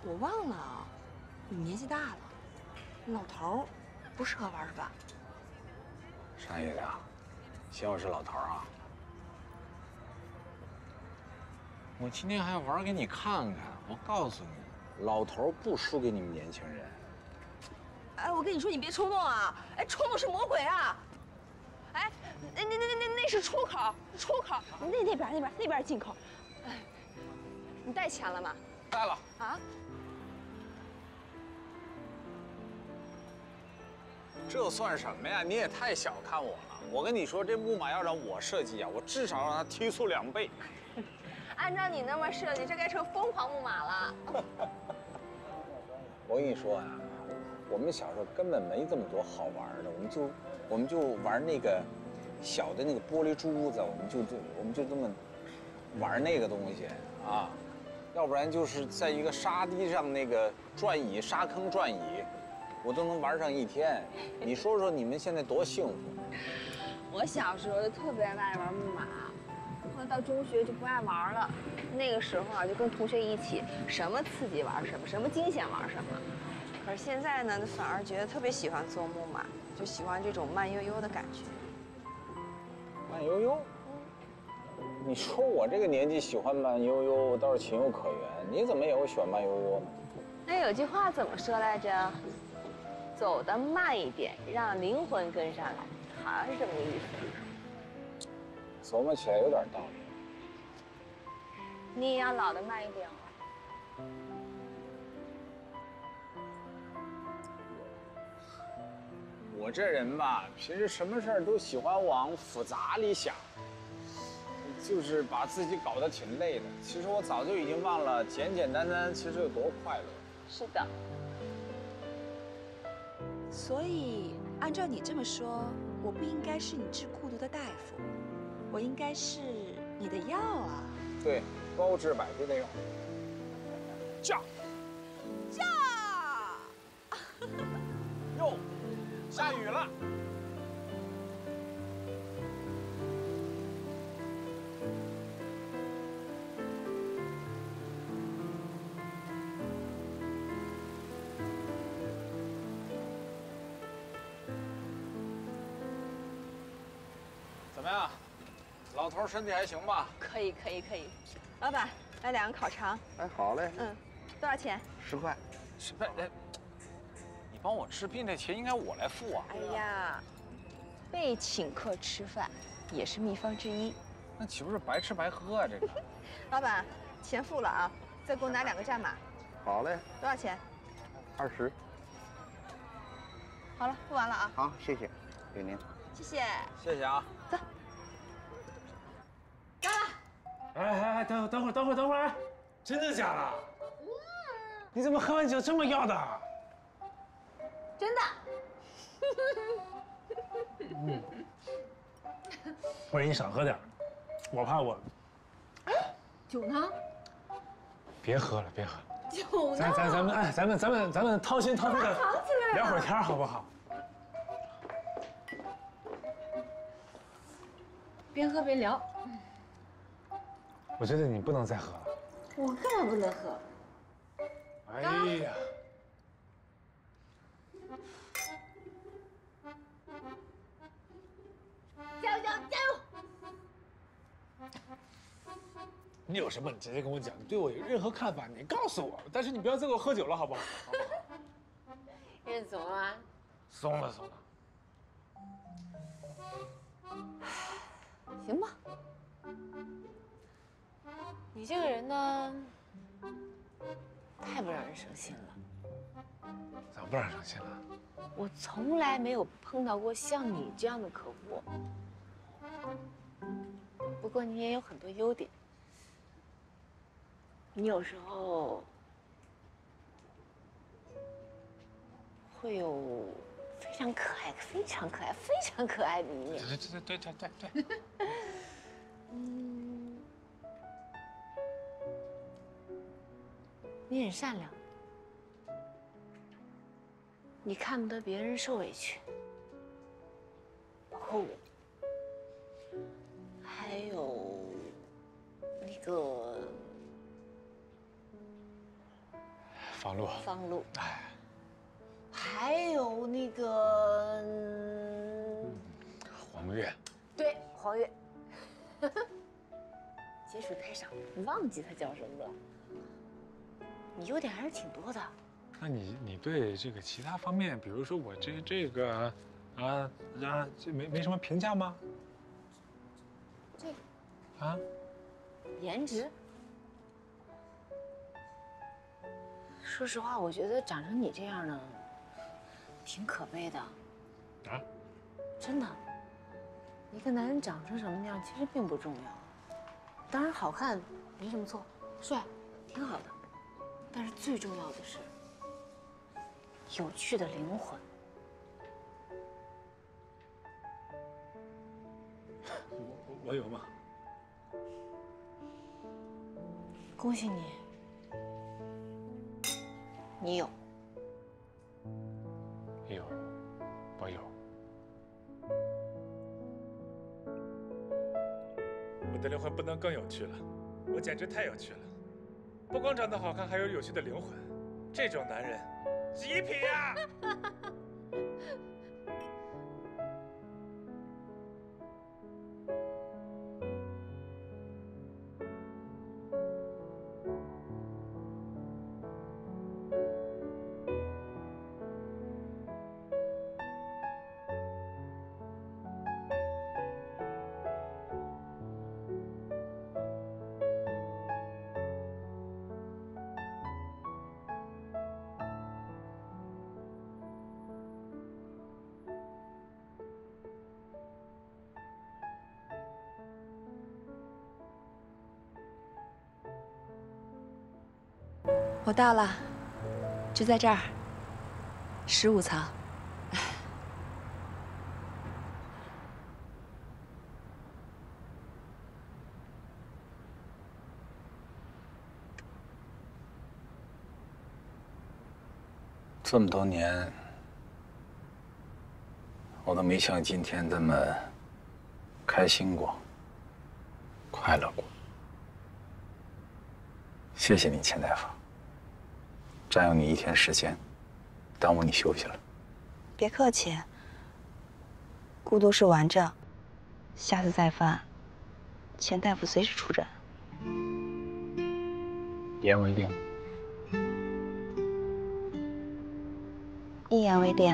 我忘了，你年纪大了，老头儿不适合玩是吧？啥意思啊？嫌我是老头啊？我今天还要玩给你看看。我告诉你，老头不输给你们年轻人。哎，我跟你说，你别冲动啊！哎，冲动是魔鬼啊！哎，那是出口，出口，那边进口。哎，你带钱了吗？带了。啊？这算什么呀？你也太小看我了。我跟你说，这木马要让我设计啊，我至少让它提速2倍。按照你那么设计，这该成疯狂木马了。我跟你说啊，我们小时候根本没这么多好玩的，我们就玩那个小的那个玻璃珠子，我们就这么玩那个东西啊，要不然就是在一个沙地上那个转椅，沙坑转椅，我都能玩上一天。你说说你们现在多幸福？我小时候就特别爱玩木马。后来到中学就不爱玩了，那个时候啊，就跟同学一起，什么刺激玩什么，什么惊险玩什么。可是现在呢，反而觉得特别喜欢坐木马，就喜欢这种慢悠悠的感觉。慢悠悠？你说我这个年纪喜欢慢悠悠，倒是情有可原。你怎么也会喜欢慢悠悠呢？那有句话怎么说来着？走得慢一点，让灵魂跟上来，好像是这么个意思。琢磨起来有点道理。你也要老得慢一点哦。我这人吧，平时什么事儿都喜欢往复杂里想，就是把自己搞得挺累的。其实我早就已经忘了简简单单其实有多快乐。是的。所以按照你这么说，我不应该是你治孤独的大夫。我应该是你的药啊！对，包治百病的药。驾！哟，下雨了。怎么样？老头身体还行吧？可以。老板，来2个烤肠。哎，好嘞。多少钱？10块。10块。哎，你帮我治病这钱应该我来付啊。哎呀，被请客吃饭也是秘方之一。那岂不是白吃白喝啊？这个。老板，钱付了啊，再给我拿2个战马。好嘞。多少钱？20。好了，付完了啊。好，谢谢，给您。谢谢。谢谢啊。走。哎，等会儿，真的假的？你怎么喝完酒这么要的？真的。不是你少喝点，我怕我。酒呢？别喝了。酒呢？咱们掏心掏肺的聊会儿天好不好？边喝边聊。我觉得你不能再喝了。我干嘛不能喝？哎呀！加油！你有什么你直接跟我讲，你对我有任何看法你告诉我，但是你不要再给我喝酒了，好不好？认怂了吗？松了。行吧。你这个人呢，太不让人省心了。咋不让上心了？我从来没有碰到过像你这样的客户。不过你也有很多优点，你有时候会有非常可爱、非常可爱、非常可爱的一面。对。你很善良，你看不得别人受委屈，包括我，还有那个方路，哎，还有那个黄月，对，黄月，接触太少，忘记他叫什么了。你优点还是挺多的。那你对这个其他方面，比如说我这个这没什么评价吗？这个啊，颜值。说实话，我觉得长成你这样的，挺可悲的。啊？真的，一个男人长成什么样其实并不重要。当然，好看没什么错，帅挺好的。但是最重要的是，有趣的灵魂。我有吗？恭喜你，你有。有，我有。我的灵魂不能更有趣了，我简直太有趣了。不光长得好看，还有有趣的灵魂，这种男人，极品呀！我到了，就在这儿，15层。这么多年，我都没像今天这么开心过、快乐过。谢谢你，钱大夫。占用你一天时间，耽误你休息了。别客气，孤独是顽症，下次再犯，钱大夫随时出诊。言为定。一言为定。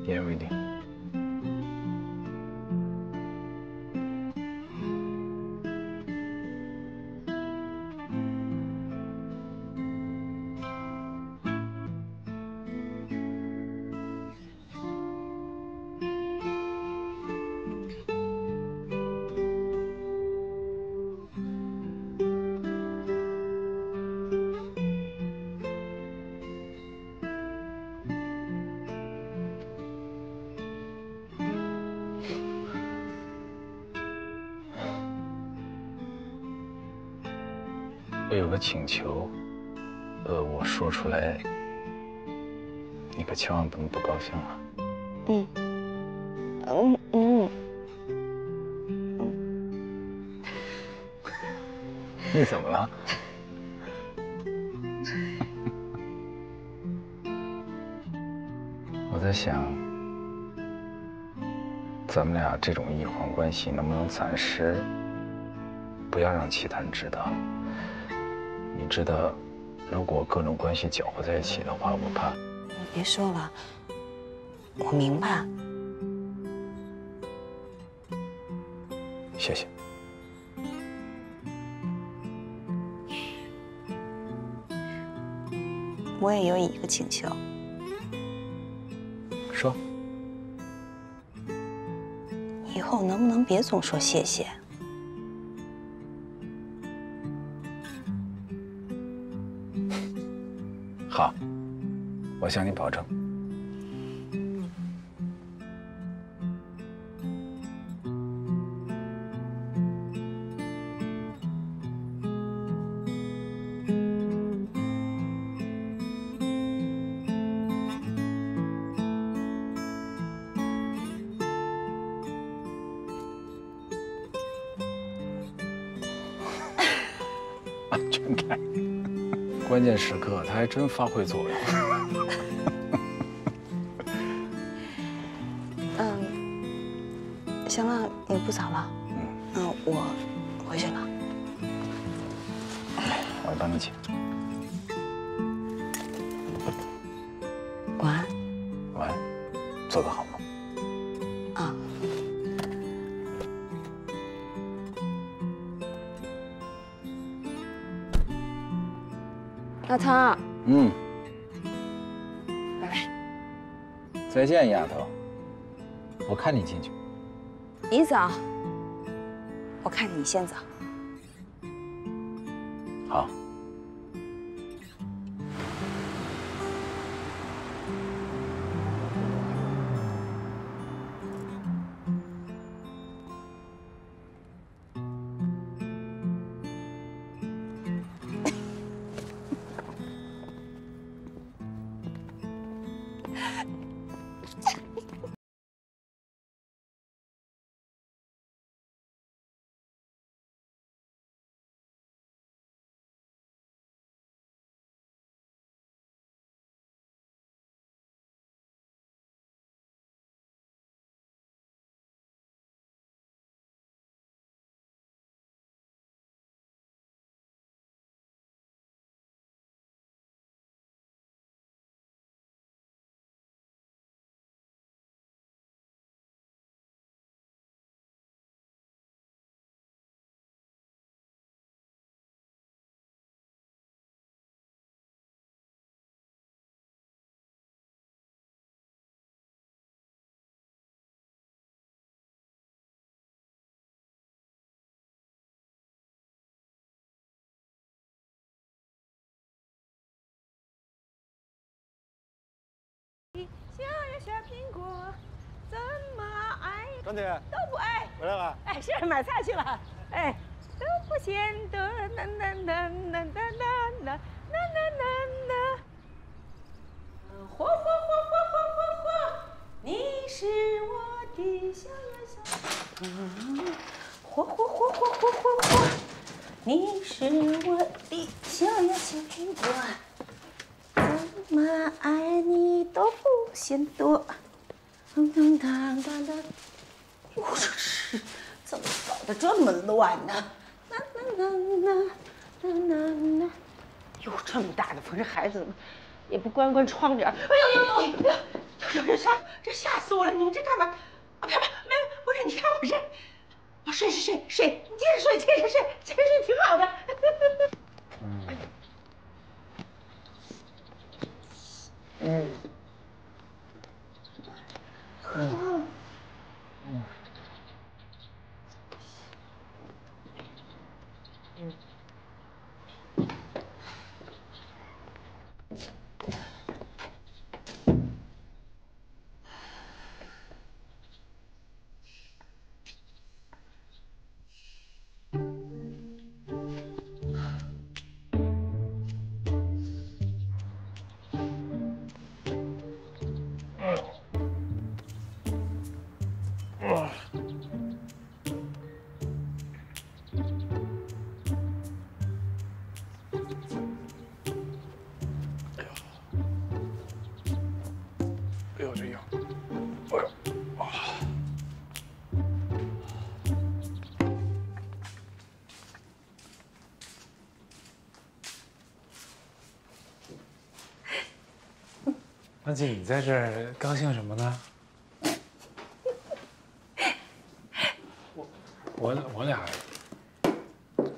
言为定。我有个请求，我说出来，你可千万不能不高兴啊。你怎么了？我在想，咱们俩这种医患关系能不能暂时不要让其他人知道？你知道，如果各种关系搅和在一起的话，我怕。你别说了，我明白。谢谢。我也有一个请求。说。以后能不能别总说谢谢？好，我向你保证。安全感，关键时刻它还真发挥作用。行了，也不早了，那我回去了。我来帮你请。晚安。晚安，做个好梦。啊。老唐。拜拜。再见，丫头。我看你进去。你走，我看你先走。好。小呀小苹果，怎么爱张姐都不爱。回来了。哎，是买菜去了。哎，都不显得呐呐呐呐呐呐呐呐。火火火火火火火，你是我的小呀小。火火火火火火火，你是我的小呀小苹果。怎么爱你都不嫌多，当当当当当。哟，这是怎么搞得这么乱呢？啦啦啦啦啦啦啦！哟，这么大的风，这孩子怎么也不关窗帘？哎呦呦呦！这吓死我了！你们这干嘛？啊，别，不是，你看我这，睡，你接着睡，挺好的。安琪，你在这儿高兴什么呢？我俩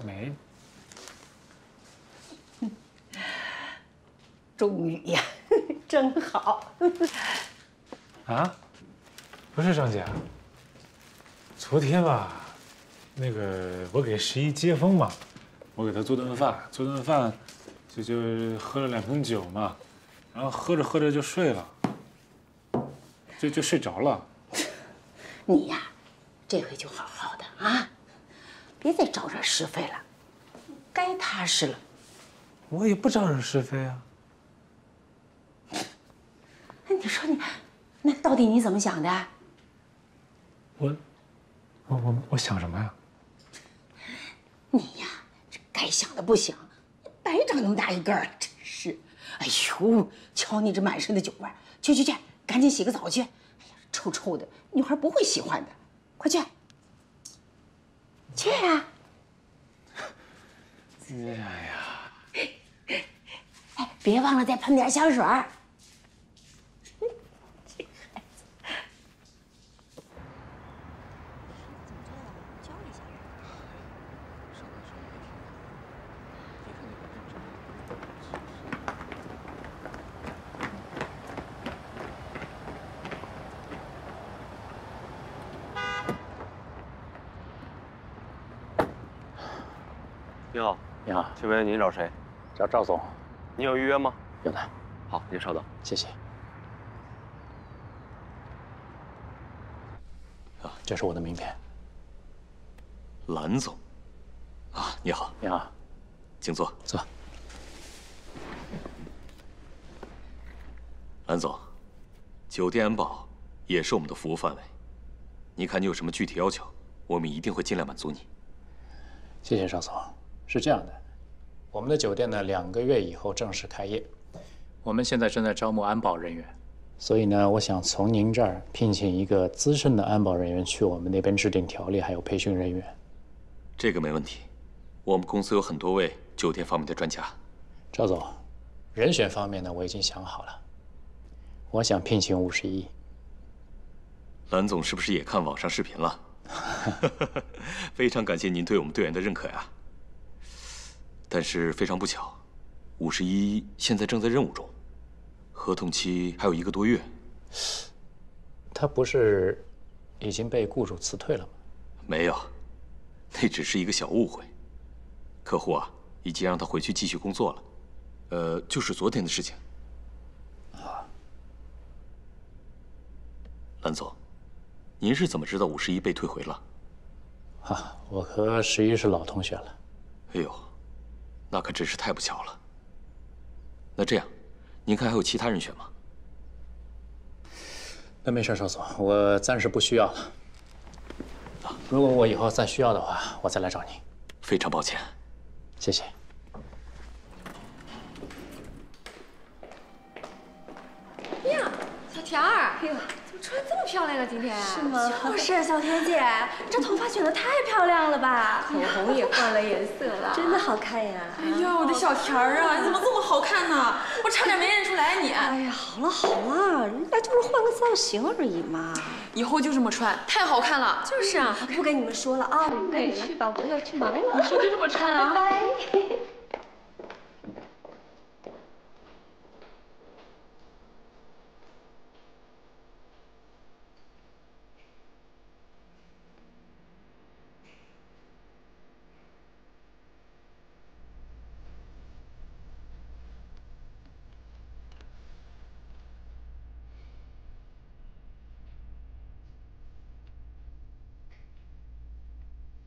没。终于呀，真好。啊，不是张姐，昨天吧，那个我给11接风嘛，我给她做顿饭，就喝了2瓶酒嘛，然后喝着喝着就睡了，就睡着了。你呀，这回就好好的啊，别再招惹是非了，该踏实了。我也不招惹是非啊。你说你，那到底你怎么想的？我想什么呀？你呀，这该想的不想，白长那么大一个儿，真是！哎呦，瞧你这满身的酒味，去，赶紧洗个澡去！哎呀，臭臭的，女孩不会喜欢的，快去！去呀！哎呀，哎，别忘了再喷点香水儿。你好，你好，请问您找谁？找赵总。你有预约吗？有的。好，您稍等。谢谢。啊，这是我的名片。蓝总，啊，你好。你好，请坐。坐。蓝总，酒店安保也是我们的服务范围。你看你有什么具体要求，我们一定会尽量满足你。谢谢邵总。是这样的，我们的酒店呢，2个月以后正式开业。我们现在正在招募安保人员，所以呢，我想从您这儿聘请一个资深的安保人员去我们那边制定条例，还有培训人员。这个没问题，我们公司有很多位酒店方面的专家。赵总，人选方面呢，我已经想好了，我想聘请51。蓝总是不是也看网上视频了？非常感谢您对我们队员的认可呀。但是非常不巧，51现在正在任务中，合同期还有1个多月。他不是已经被雇主辞退了吗？没有，那只是一个小误会。客户啊，已经让他回去继续工作了。就是昨天的事情。啊，蓝总，您是怎么知道51被退回了？啊，我和11是老同学了。哎呦。那可真是太不巧了。那这样，您看还有其他人选吗？那没事，邵总，我暂时不需要了。如果我以后再需要的话，我再来找您。非常抱歉，谢谢。呀，小田儿，哎呦，怎么穿这么漂亮啊？今天是吗？就是小田姐，这头发卷得太漂亮了吧？口红也换了颜色了，真的好看呀！哎呀，我的小田儿啊，你怎么这么好看呢？我差点没认出来你。哎呀，好了，人家就是换个造型而已嘛。以后就这么穿，太好看了。就是啊，不跟你们说了啊，赶紧去吧，我要去忙了。你说就这么穿啊？拜拜。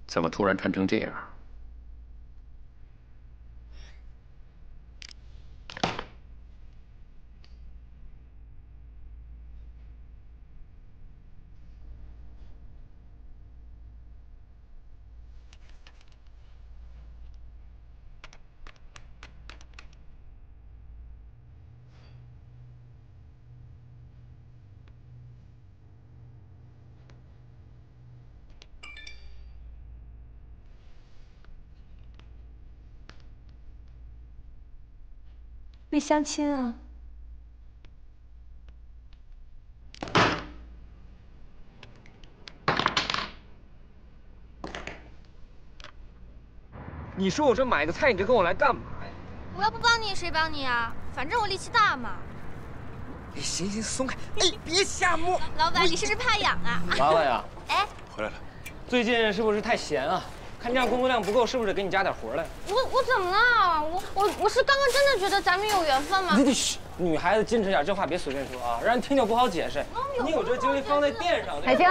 怎么突然穿成这样？没相亲啊？你说我这买个菜，你这跟我来干嘛呀？我要不帮你，谁帮你啊？反正我力气大嘛。行行，松开！哎，别瞎摸。老板，你是不是怕痒啊？娃娃呀，哎，回来了。最近是不是太闲啊？看这样工作量不够，是不是给你加点活来？我怎么了？我是刚刚真的觉得咱们有缘分吗？你嘘，女孩子矜持点，这话别随便说啊，让人听着不好解释。你有这精力放在店上。海清。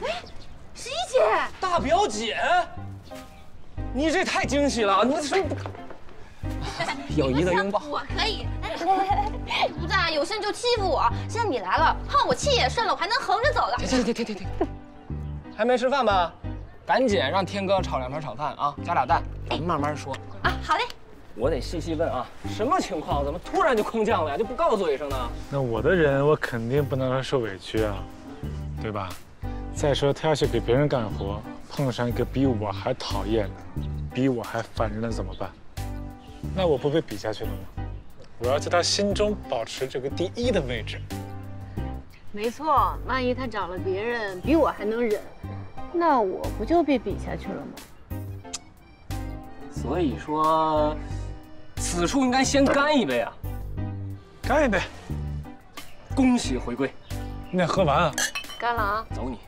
哎，十一姐，大表姐，你这太惊喜了！你什么不？友谊的拥抱。我可以。不在，有事就欺负我。现在你来了，哼，我气也顺了，我还能横着走了。停！还没吃饭吧？赶紧让天哥炒2盘炒饭啊，加俩蛋，咱们慢慢说。啊，好嘞。我得细细问啊，什么情况？怎么突然就空降了呀？就不告诉我一声呢？那我的人，我肯定不能让他受委屈啊，对吧？再说他要是给别人干活，碰上一个比我还讨厌的，比我还烦人的怎么办？那我不被比下去了吗？我要在他心中保持这个第一的位置。没错，万一他找了别人比我还能忍，那我不就被比下去了吗？所以说，此处应该先干一杯啊！干一杯！恭喜回归！你得喝完啊！干了啊！走你！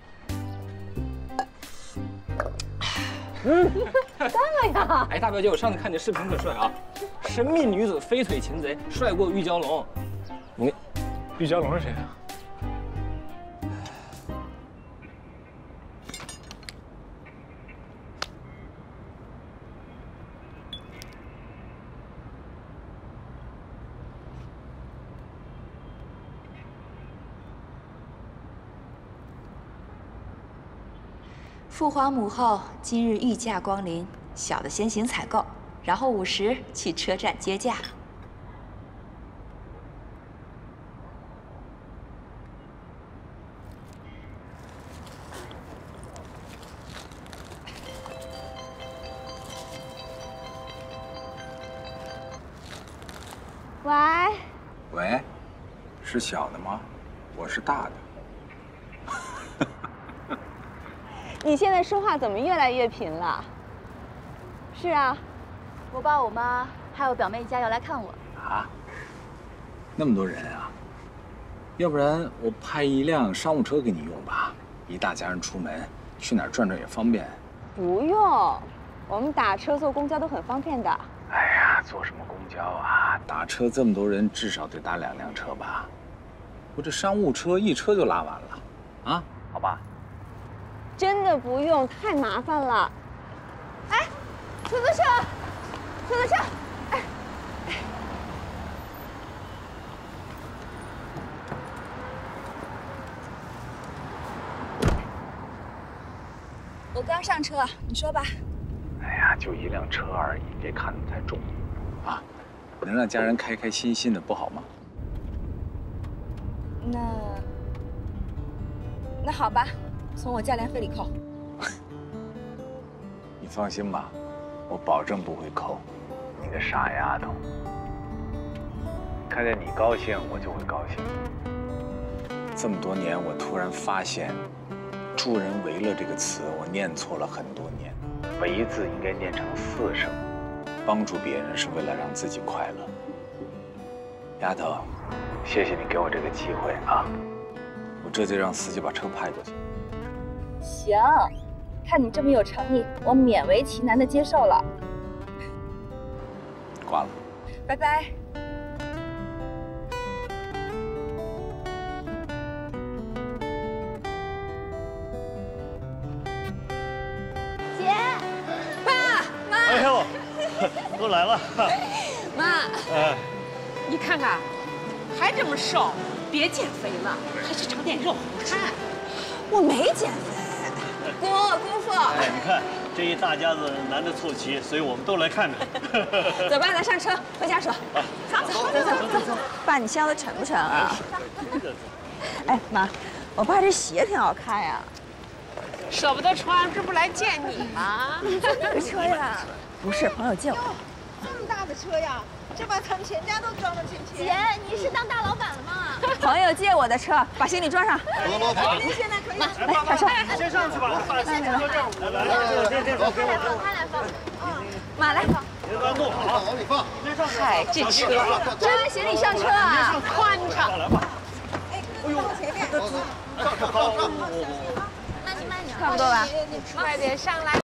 干了呀！哎，大表姐，我上次看你视频可帅啊！神秘女子飞腿擒贼，帅过玉娇龙。你，玉娇龙是谁啊？父皇母后今日御驾光临，小的先行采购，然后午时去车站接驾。喂，喂，是小的吗？我是大的。你现在说话怎么越来越贫了？是啊，我爸、我妈还有表妹一家要来看我。啊？那么多人啊？要不然我派一辆商务车给你用吧，一大家人出门，去哪儿转转也方便。不用，我们打车、坐公交都很方便的。哎呀，坐什么公交啊？打车这么多人，至少得打2辆车吧？我这商务车一车就拉完了，啊？好吧。真的不用，太麻烦了。哎，出租车，出租车，哎，我刚上车，你说吧。哎呀，就一辆车而已，别看得太重，啊，能让家人开开心心的不好吗？那好吧。从我价廉费里扣。你放心吧，我保证不会扣。你个傻丫头，看见你高兴，我就会高兴。这么多年，我突然发现“助人为乐”这个词，我念错了很多年。“为”字应该念成4声。帮助别人是为了让自己快乐。丫头，谢谢你给我这个机会啊！我这就让司机把车派过去。 行，看你这么有诚意，我勉为其难的接受了。挂了，拜拜。姐，爸妈，哎呦，都来了。妈，你看看，还这么瘦，别减肥了，还是长点肉好看。我没减肥，姑父。哎，你看这一大家子难得凑齐，所以我们都来看着。走吧，咱上车回家说。走。爸，你箱子沉不沉啊？哎，妈，我爸这鞋挺好看呀。舍不得穿，这不来见你吗？你坐那个车呀？不是，朋友借我。这么大的车呀，这把咱们全家都装得进去。姐，你是当大老板了吗？朋友借我的车，把行李装上。您现在可以来，快上。你先上去吧，把行李搁这儿。来，这给我。妈来，别乱弄好，往里放。嗨，这车装完行李上车啊，宽敞。来吧。哎呦，前面。上。慢点，差不多吧。快点上来。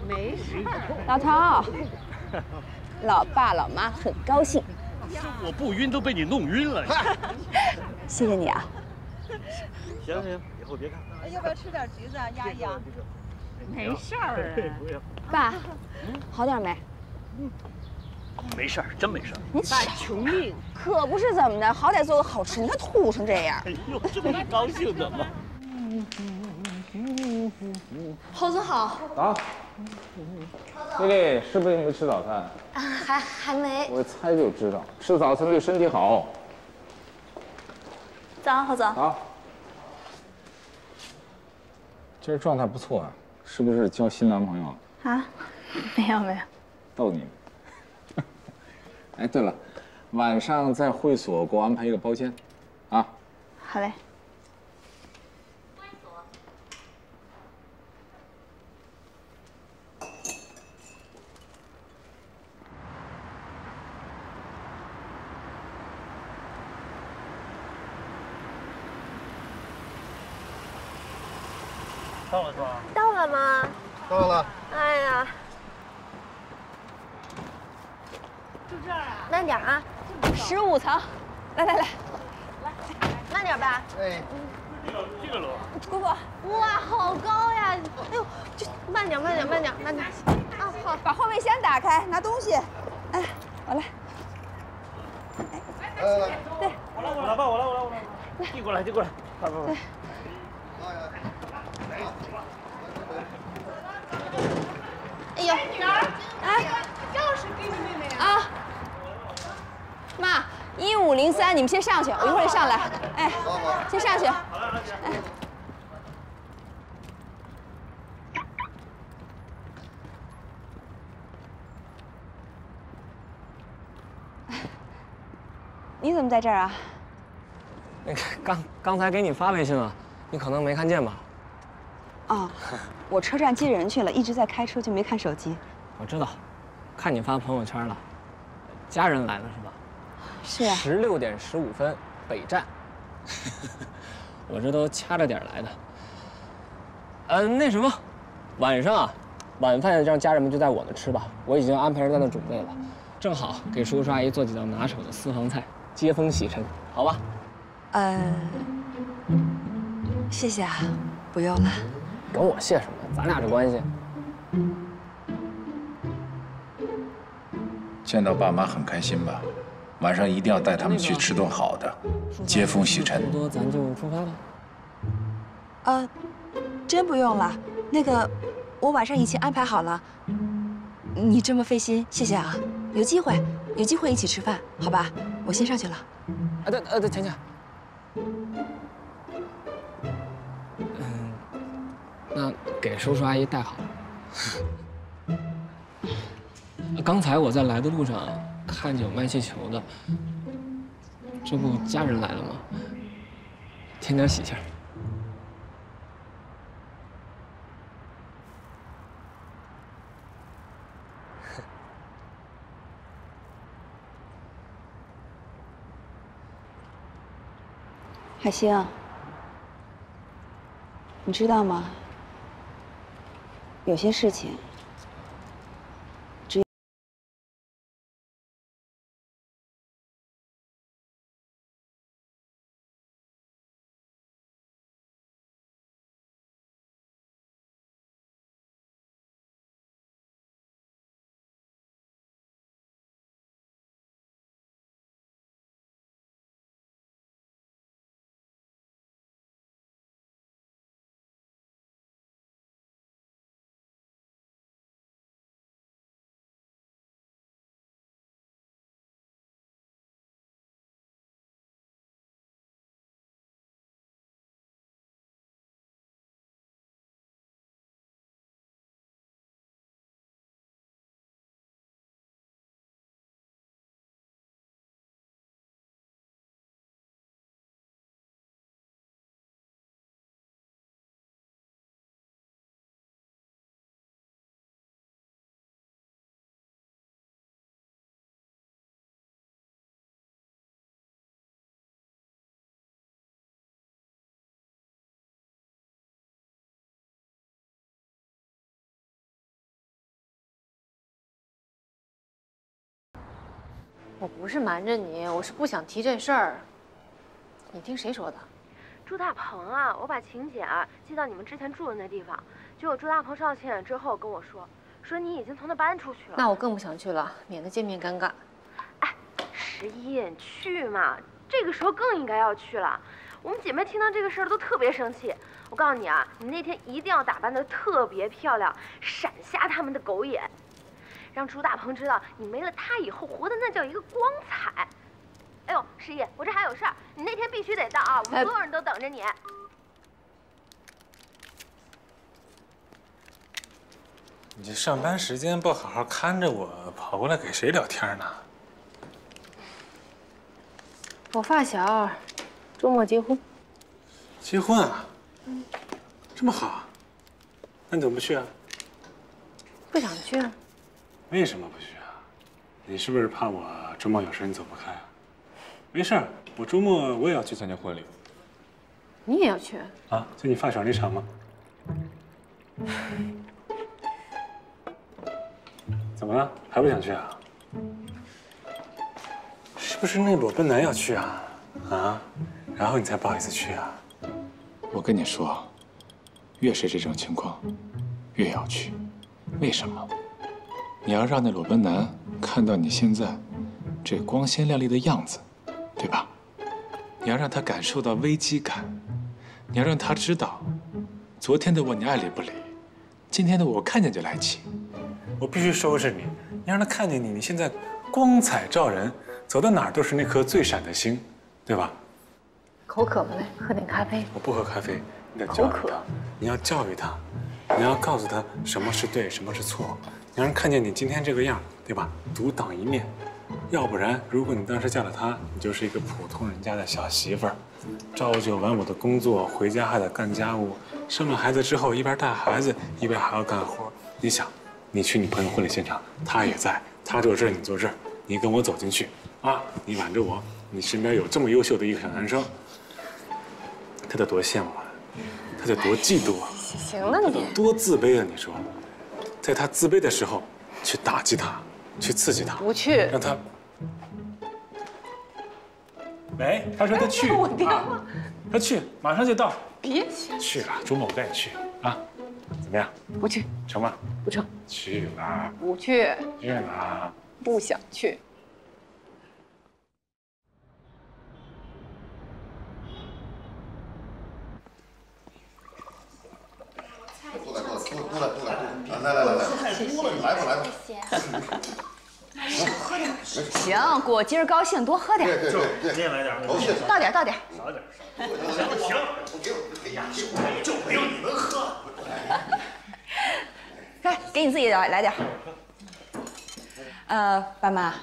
没事，老头，老爸老妈很高兴。我不晕都被你弄晕了。谢谢你啊。行行，以后别看。要不要吃点橘子啊，压一压？没事儿啊。爸，好点没？没事儿，真没事儿。你爸穷命，可不是怎么的，好歹做个好吃，你看吐成这样。哎呦，这不是高兴的吗？猴子好啊，丽丽，是不是你没吃早餐？啊，还没。我一猜就知道，吃早餐对身体好。早上好，早。好。今儿状态不错啊，是不是交新男朋友了？啊，没有没有。逗你。哎，对了，晚上在会所给我安排一个包间，啊。好嘞。到了是吧？到了吗？到了。哎呀，就这儿啊？慢点啊，15层，来，慢点吧。哎，这个楼。姑姑，哇，好高呀！哎呦，就慢点。啊，好，把后备箱打开，拿东西。哎，我来。来，对，我来吧，我来，递过来，快。哎呦，女儿，哎，钥匙给你妹妹啊。妈，1503，你们先上去，我一会儿就上来。哎，先上去。哎。你怎么在这儿啊？那个刚才给你发微信了，你可能没看见吧？啊，我车站接人去了，一直在开车就没看手机。我知道，看你发朋友圈了，家人来了是吧？是啊。16点15分，北站。我这都掐着点来的。那什么，晚上啊，晚饭让家人们就在我那吃吧，我已经安排人在那准备了，正好给叔叔阿姨做几道拿手的私房菜，接风洗尘，好吧？谢谢啊，不用了。跟我谢什么？咱俩这关系。见到爸妈很开心吧？晚上一定要带他们去吃顿好的，接风洗尘。差不多咱就出发了。真不用了。那个，我晚上已经安排好了。你这么费心，谢谢啊。有机会一起吃饭，好吧？我先上去了。对，浅浅。那给叔叔阿姨带好。刚才我在来的路上看见有卖气球的，这不家人来了吗？添点喜庆。海星，你知道吗？有些事情，我不是瞒着你，我是不想提这事儿。你听谁说的？朱大鹏啊，我把请柬寄到你们之前住的那地方，结果朱大鹏收到请柬之后跟我说你已经从那搬出去了。那我更不想去了，免得见面尴尬。哎，11，你去嘛，这个时候更应该要去了。我们姐妹听到这个事儿都特别生气。我告诉你啊，你那天一定要打扮得特别漂亮，闪瞎他们的狗眼。让朱大鹏知道你没了他以后活的那叫一个光彩。哎呦，11，我这还有事儿，你那天必须得到啊，我们所有人都等着你。你这上班时间不好好看着我，跑过来给谁聊天呢？我发小周末结婚。结婚啊？这么好，那你怎么不去啊？不想去啊。为什么不去啊？你是不是怕我周末有事你走不开啊？没事儿，我周末我也要去参加婚礼。你也要去啊？就你发小那场吗？怎么了？还不想去啊？是不是那裸奔男要去啊？啊？然后你才不好意思去啊？我跟你说，越是这种情况，越要去。为什么？你要让那裸奔男看到你现在这光鲜亮丽的样子，对吧？你要让他感受到危机感，你要让他知道，昨天的我你爱理不理，今天的我看见就来气。我必须收拾你，你让他看见你现在光彩照人，走到哪儿都是那颗最闪的星，对吧？口渴吗？来喝点咖啡。我不喝咖啡，你得教育他。你要教育他，你要告诉他什么是对，什么是错。你让人看见你今天这个样，对吧？独当一面。要不然，如果你当时嫁了他，你就是一个普通人家的小媳妇儿，朝九晚五的工作，回家还得干家务，生了孩子之后一边带孩子一边还要干活。你想，你去你朋友婚礼现场，他也在，他坐这儿，你坐这儿，你跟我走进去啊，你挽着我，你身边有这么优秀的一个小男生，他得多羡慕啊，他得多嫉妒啊，行了你，多自卑啊！你说，在他自卑的时候，去打击他，去刺激他，不去，让他。喂，他说他去，我电话，他去，马上就到。别去，去了，周末我带你去啊，怎么样？不去，成吗？不成。去了，不去，去了，不想去。喝点。行，果今儿高兴，多喝点。对，你也来点。倒点，倒点。少点，行，行。哎呀，就没有你能喝。来，给你自己来点。爸妈、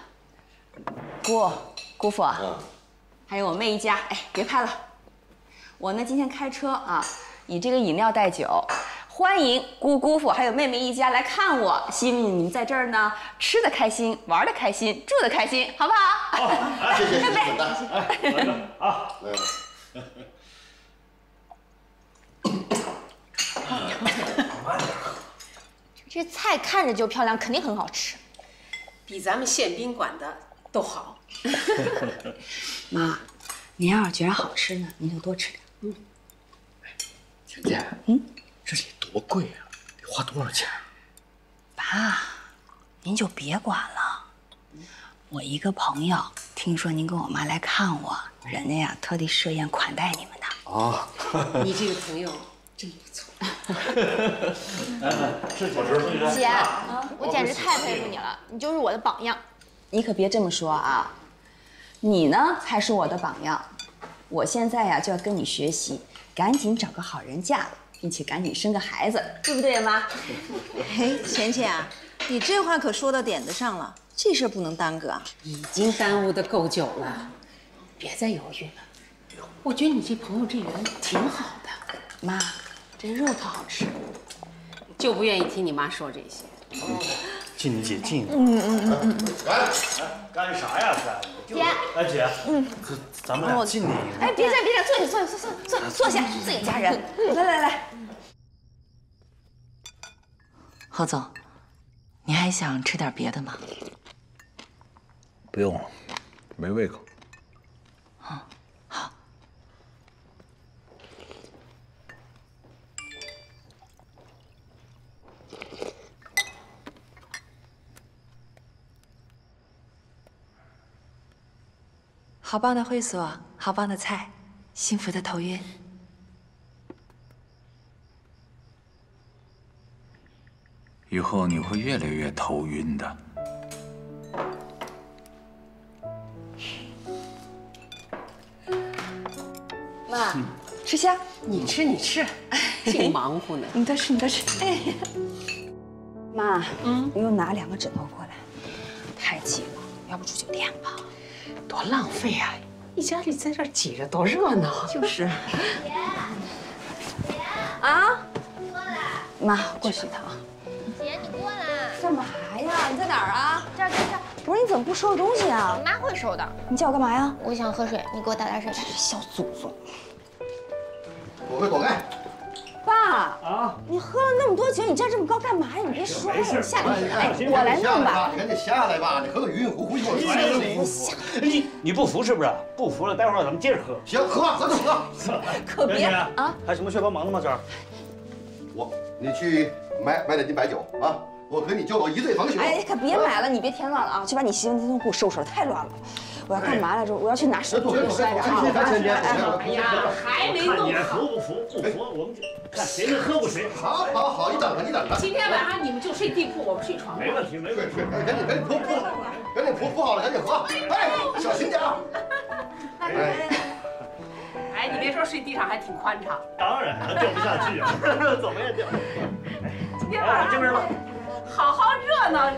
姑父啊，还有我妹一家，哎，别拍了。我呢今天开车啊，以这个饮料代酒，欢迎姑父还有妹妹一家来看我。希望你们在这儿呢吃的开心，玩的开心，住的开心，好不好？好，谢谢，干杯！啊。这菜看着就漂亮，肯定很好吃，比咱们县宾馆的都好。妈，您要是觉得好吃呢，您就多吃点。倩倩，这得多贵啊？得花多少钱？爸，您就别管了。我一个朋友听说您跟我妈来看我，人家呀特地设宴款待你们的。啊，你这个朋友真不错。姐，我简直太佩服你了，你就是我的榜样。你可别这么说啊，你呢才是我的榜样。我现在呀就要跟你学习，赶紧找个好人嫁了，并且赶紧生个孩子，对不对呀，妈？嘿，钱钱啊，你这话可说到点子上了，这事不能耽搁啊。已经耽误的够久了，别再犹豫了。我觉得你这朋友这人挺好的。妈，这肉可好吃，就不愿意听你妈说这些。敬姐敬。干啥呀？姐。哎姐，咱们俩敬你。哎，别站，坐下，自己家人。来。侯总，你还想吃点别的吗？不用了，没胃口。好。好棒的会所，好棒的菜，幸福的头晕。以后你会越来越头晕的。妈，吃虾。你吃，净忙活呢。你多吃。哎呀，妈，你又拿2个枕头过来，太挤了，要不住酒店吧？多浪费啊！一家里在这儿挤着多热闹。就是。啊，妈，过去一趟啊。姐，你过来。干嘛呀？你在哪儿啊？这儿。不是，你怎么不收拾东西啊？你妈会收的。你叫我干嘛呀？我想喝水，你给我打水。小祖宗。躲开。爸啊，你喝了那么多酒，你站这么高干嘛呀？你别摔了，下来。哎，我来弄吧。赶紧下来吧，你喝得晕晕乎乎，一会儿摔了你不服是不是？不服了，待会儿咱们接着喝。行，喝，咱就喝。可别啊！还有什么需要帮忙的吗？这儿。你去买2斤白酒啊，我和你交保一醉方休。哎，可别买了，你别添乱了啊！去把你媳妇那内裤收拾了，太乱了。我要干嘛来着？我要去拿手机摔着啊！哎呀，还没弄好。看你服不服？不服，我们就看谁能喝过谁。好，你等着。今天晚上你们就睡地铺，我们睡床。没问题。赶紧铺好了，赶紧喝。哎，小心点啊！哎，你别说，睡地上还挺宽敞。当然，掉不下去啊，怎么也掉。今天晚上好好热闹。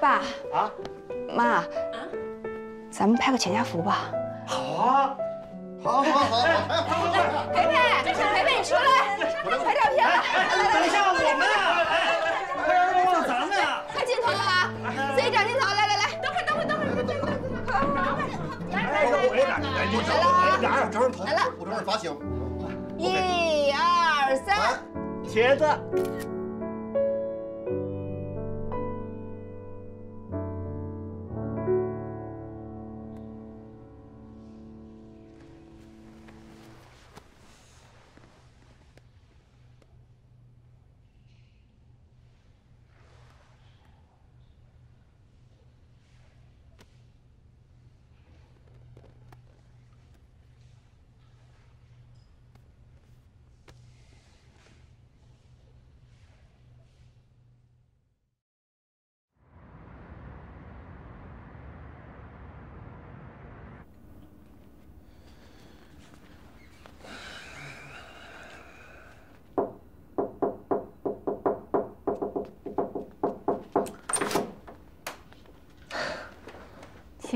爸啊，妈，咱们拍个全家福吧。好啊，好。培培，你出来，拍照片了。等一下，我们啊，快忘了咱们啊。快镜头了啊，自己找镜头，来，等会儿。来了，我这发型。1、2、3，茄子。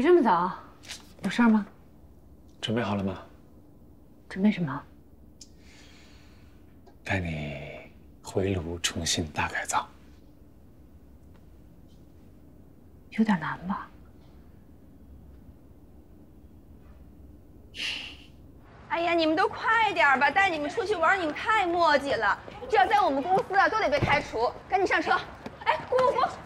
起这么早，有事儿吗？准备好了吗？准备什么？带你回炉重新大改造。有点难吧？哎呀，你们都快点吧！带你们出去玩，你们太磨叽了。这要在我们公司啊，都得被开除。赶紧上车！哎，不，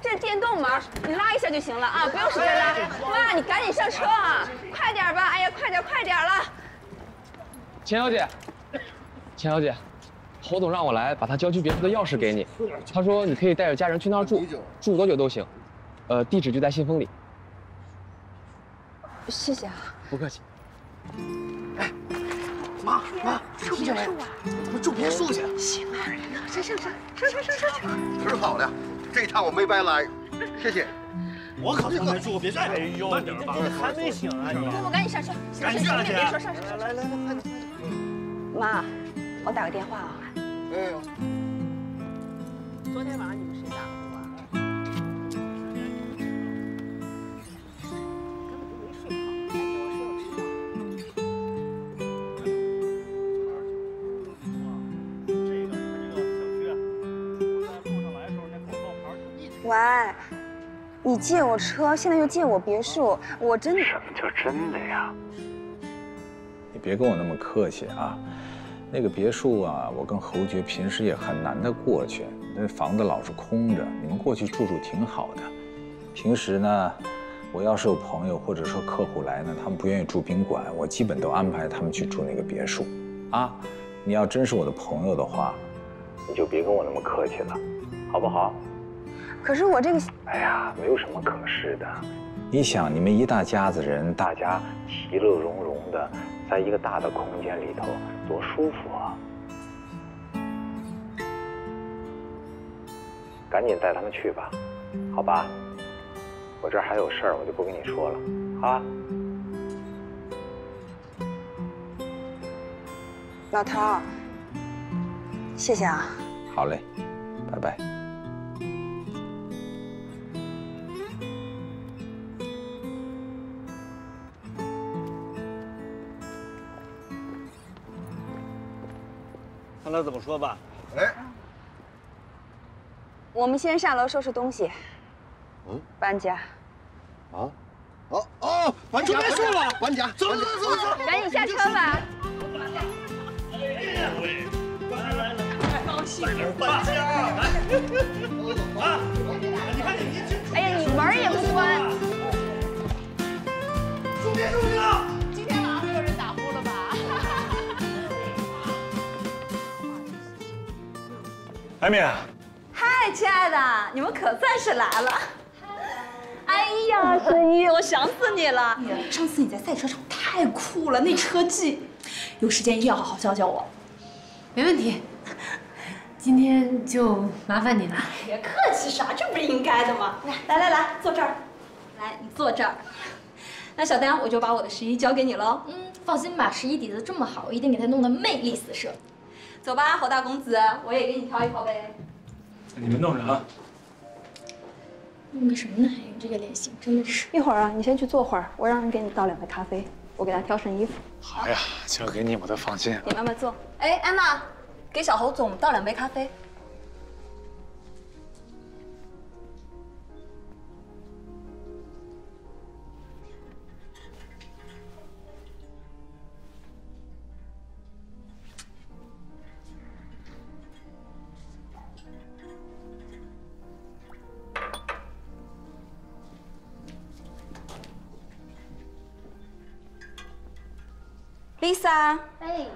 这是电动门，你拉一下就行了啊，不用使劲拉。妈，你赶紧上车啊！快点吧！哎呀，快点了！钱小姐，钱小姐，侯总让我来把他郊区别墅的钥匙给你，他说你可以带着家人去那儿住，住多久都行。地址就在信封里。谢谢啊。不客气。妈，住别墅啊！我们住别墅去。行啊，上！可是好了，这一趟我没白来，谢谢。我可从来住过别墅。哎呦，慢点吧，还没醒啊你？我赶紧上车，赶紧上去！别说上。来，快点！妈，我打个电话啊。哎。昨天晚上你们谁打的我啊？喂，你借我车，现在又借我别墅，我真的……什么叫真的呀？你别跟我那么客气啊！那个别墅啊，我跟侯爵平时也很难得过去，那房子老是空着，你们过去住住挺好的。平时呢，我要是有朋友或者说客户来呢，他们不愿意住宾馆，我基本都安排他们去住那个别墅。啊，你要真是我的朋友的话，你就别跟我那么客气了，好不好？可是我这个……哎呀，没有什么可是的。你想，你们一大家子人，大家其乐融融的，在一个大的空间里头，多舒服啊！赶紧带他们去吧，好吧？我这儿还有事儿，我就不跟你说了，啊？老头儿，谢谢啊。好嘞，拜拜。看他怎么说吧。哎，我们先上楼收拾东西。搬家。啊？搬家！搬家！走！赶紧下车吧。来，高兴搬家！来，啊！你看你，哎呀，你门也不关。住别墅去了。今天晚上没有人打呼了吧？艾米，嗨，亲爱的，你们可算是来了。哎呀，孙一，我想死你了！上次你在赛车场太酷了，那车技，有时间一定要好好教教我。没问题，今天就麻烦你了。哎呀，客气啥？这不是应该的吗？来，坐这儿。来，你坐这儿。那小丹，我就把我的11交给你喽。放心吧，11底子这么好，我一定给他弄得魅力四射。走吧，侯大公子，我也给你挑一挑呗。你们弄着啊。弄个什么呢？还有这个脸型，真的是。一会儿啊，你先去坐会儿，我让人给你倒2杯咖啡，我给他挑身衣服。好呀，交给你我都放心。你慢慢坐。哎，安娜，给小侯总倒2杯咖啡。Lisa， 哎，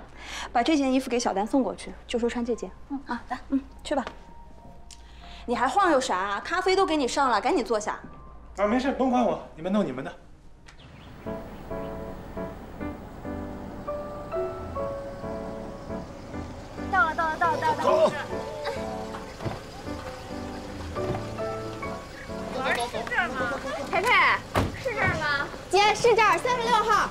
把这件衣服给小丹送过去，就说穿这件。好的，去吧。你还晃悠啥？咖啡都给你上了，赶紧坐下。啊，没事，甭管我，你们弄你们的。到了。走。是这儿吗？培培，是这儿吗？姐，是这儿，36号。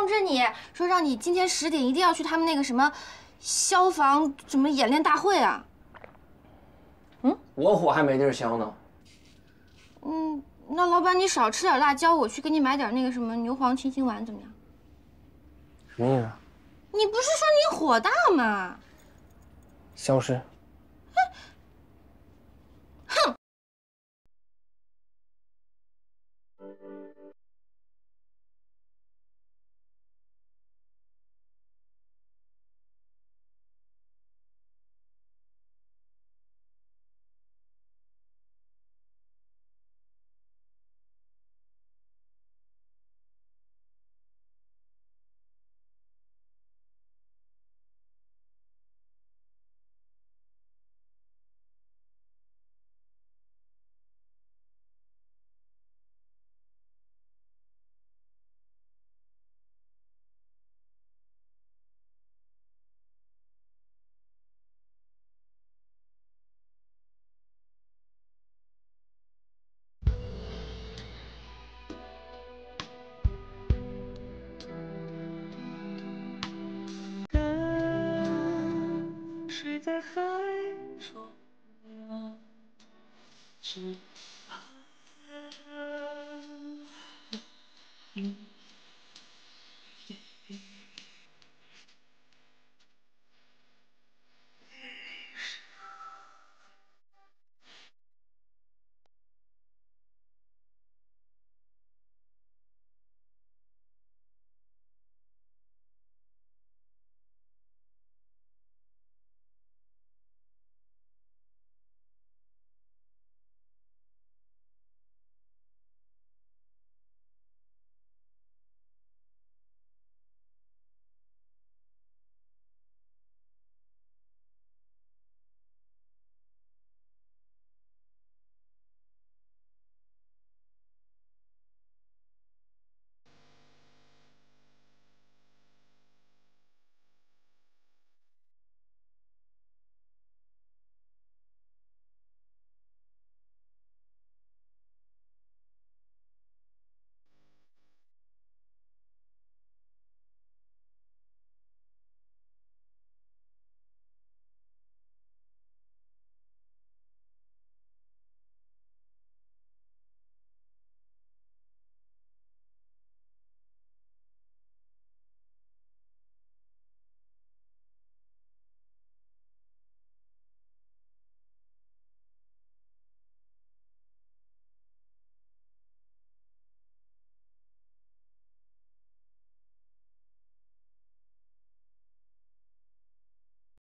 通知你说让你今天10点一定要去他们那个什么消防什么演练大会啊。我火还没地儿消呢。那老板你少吃点辣椒，我去给你买点那个什么牛黄清心丸怎么样？什么意思？你不是说你火大吗？消失。哼！谁在海说呀？只怕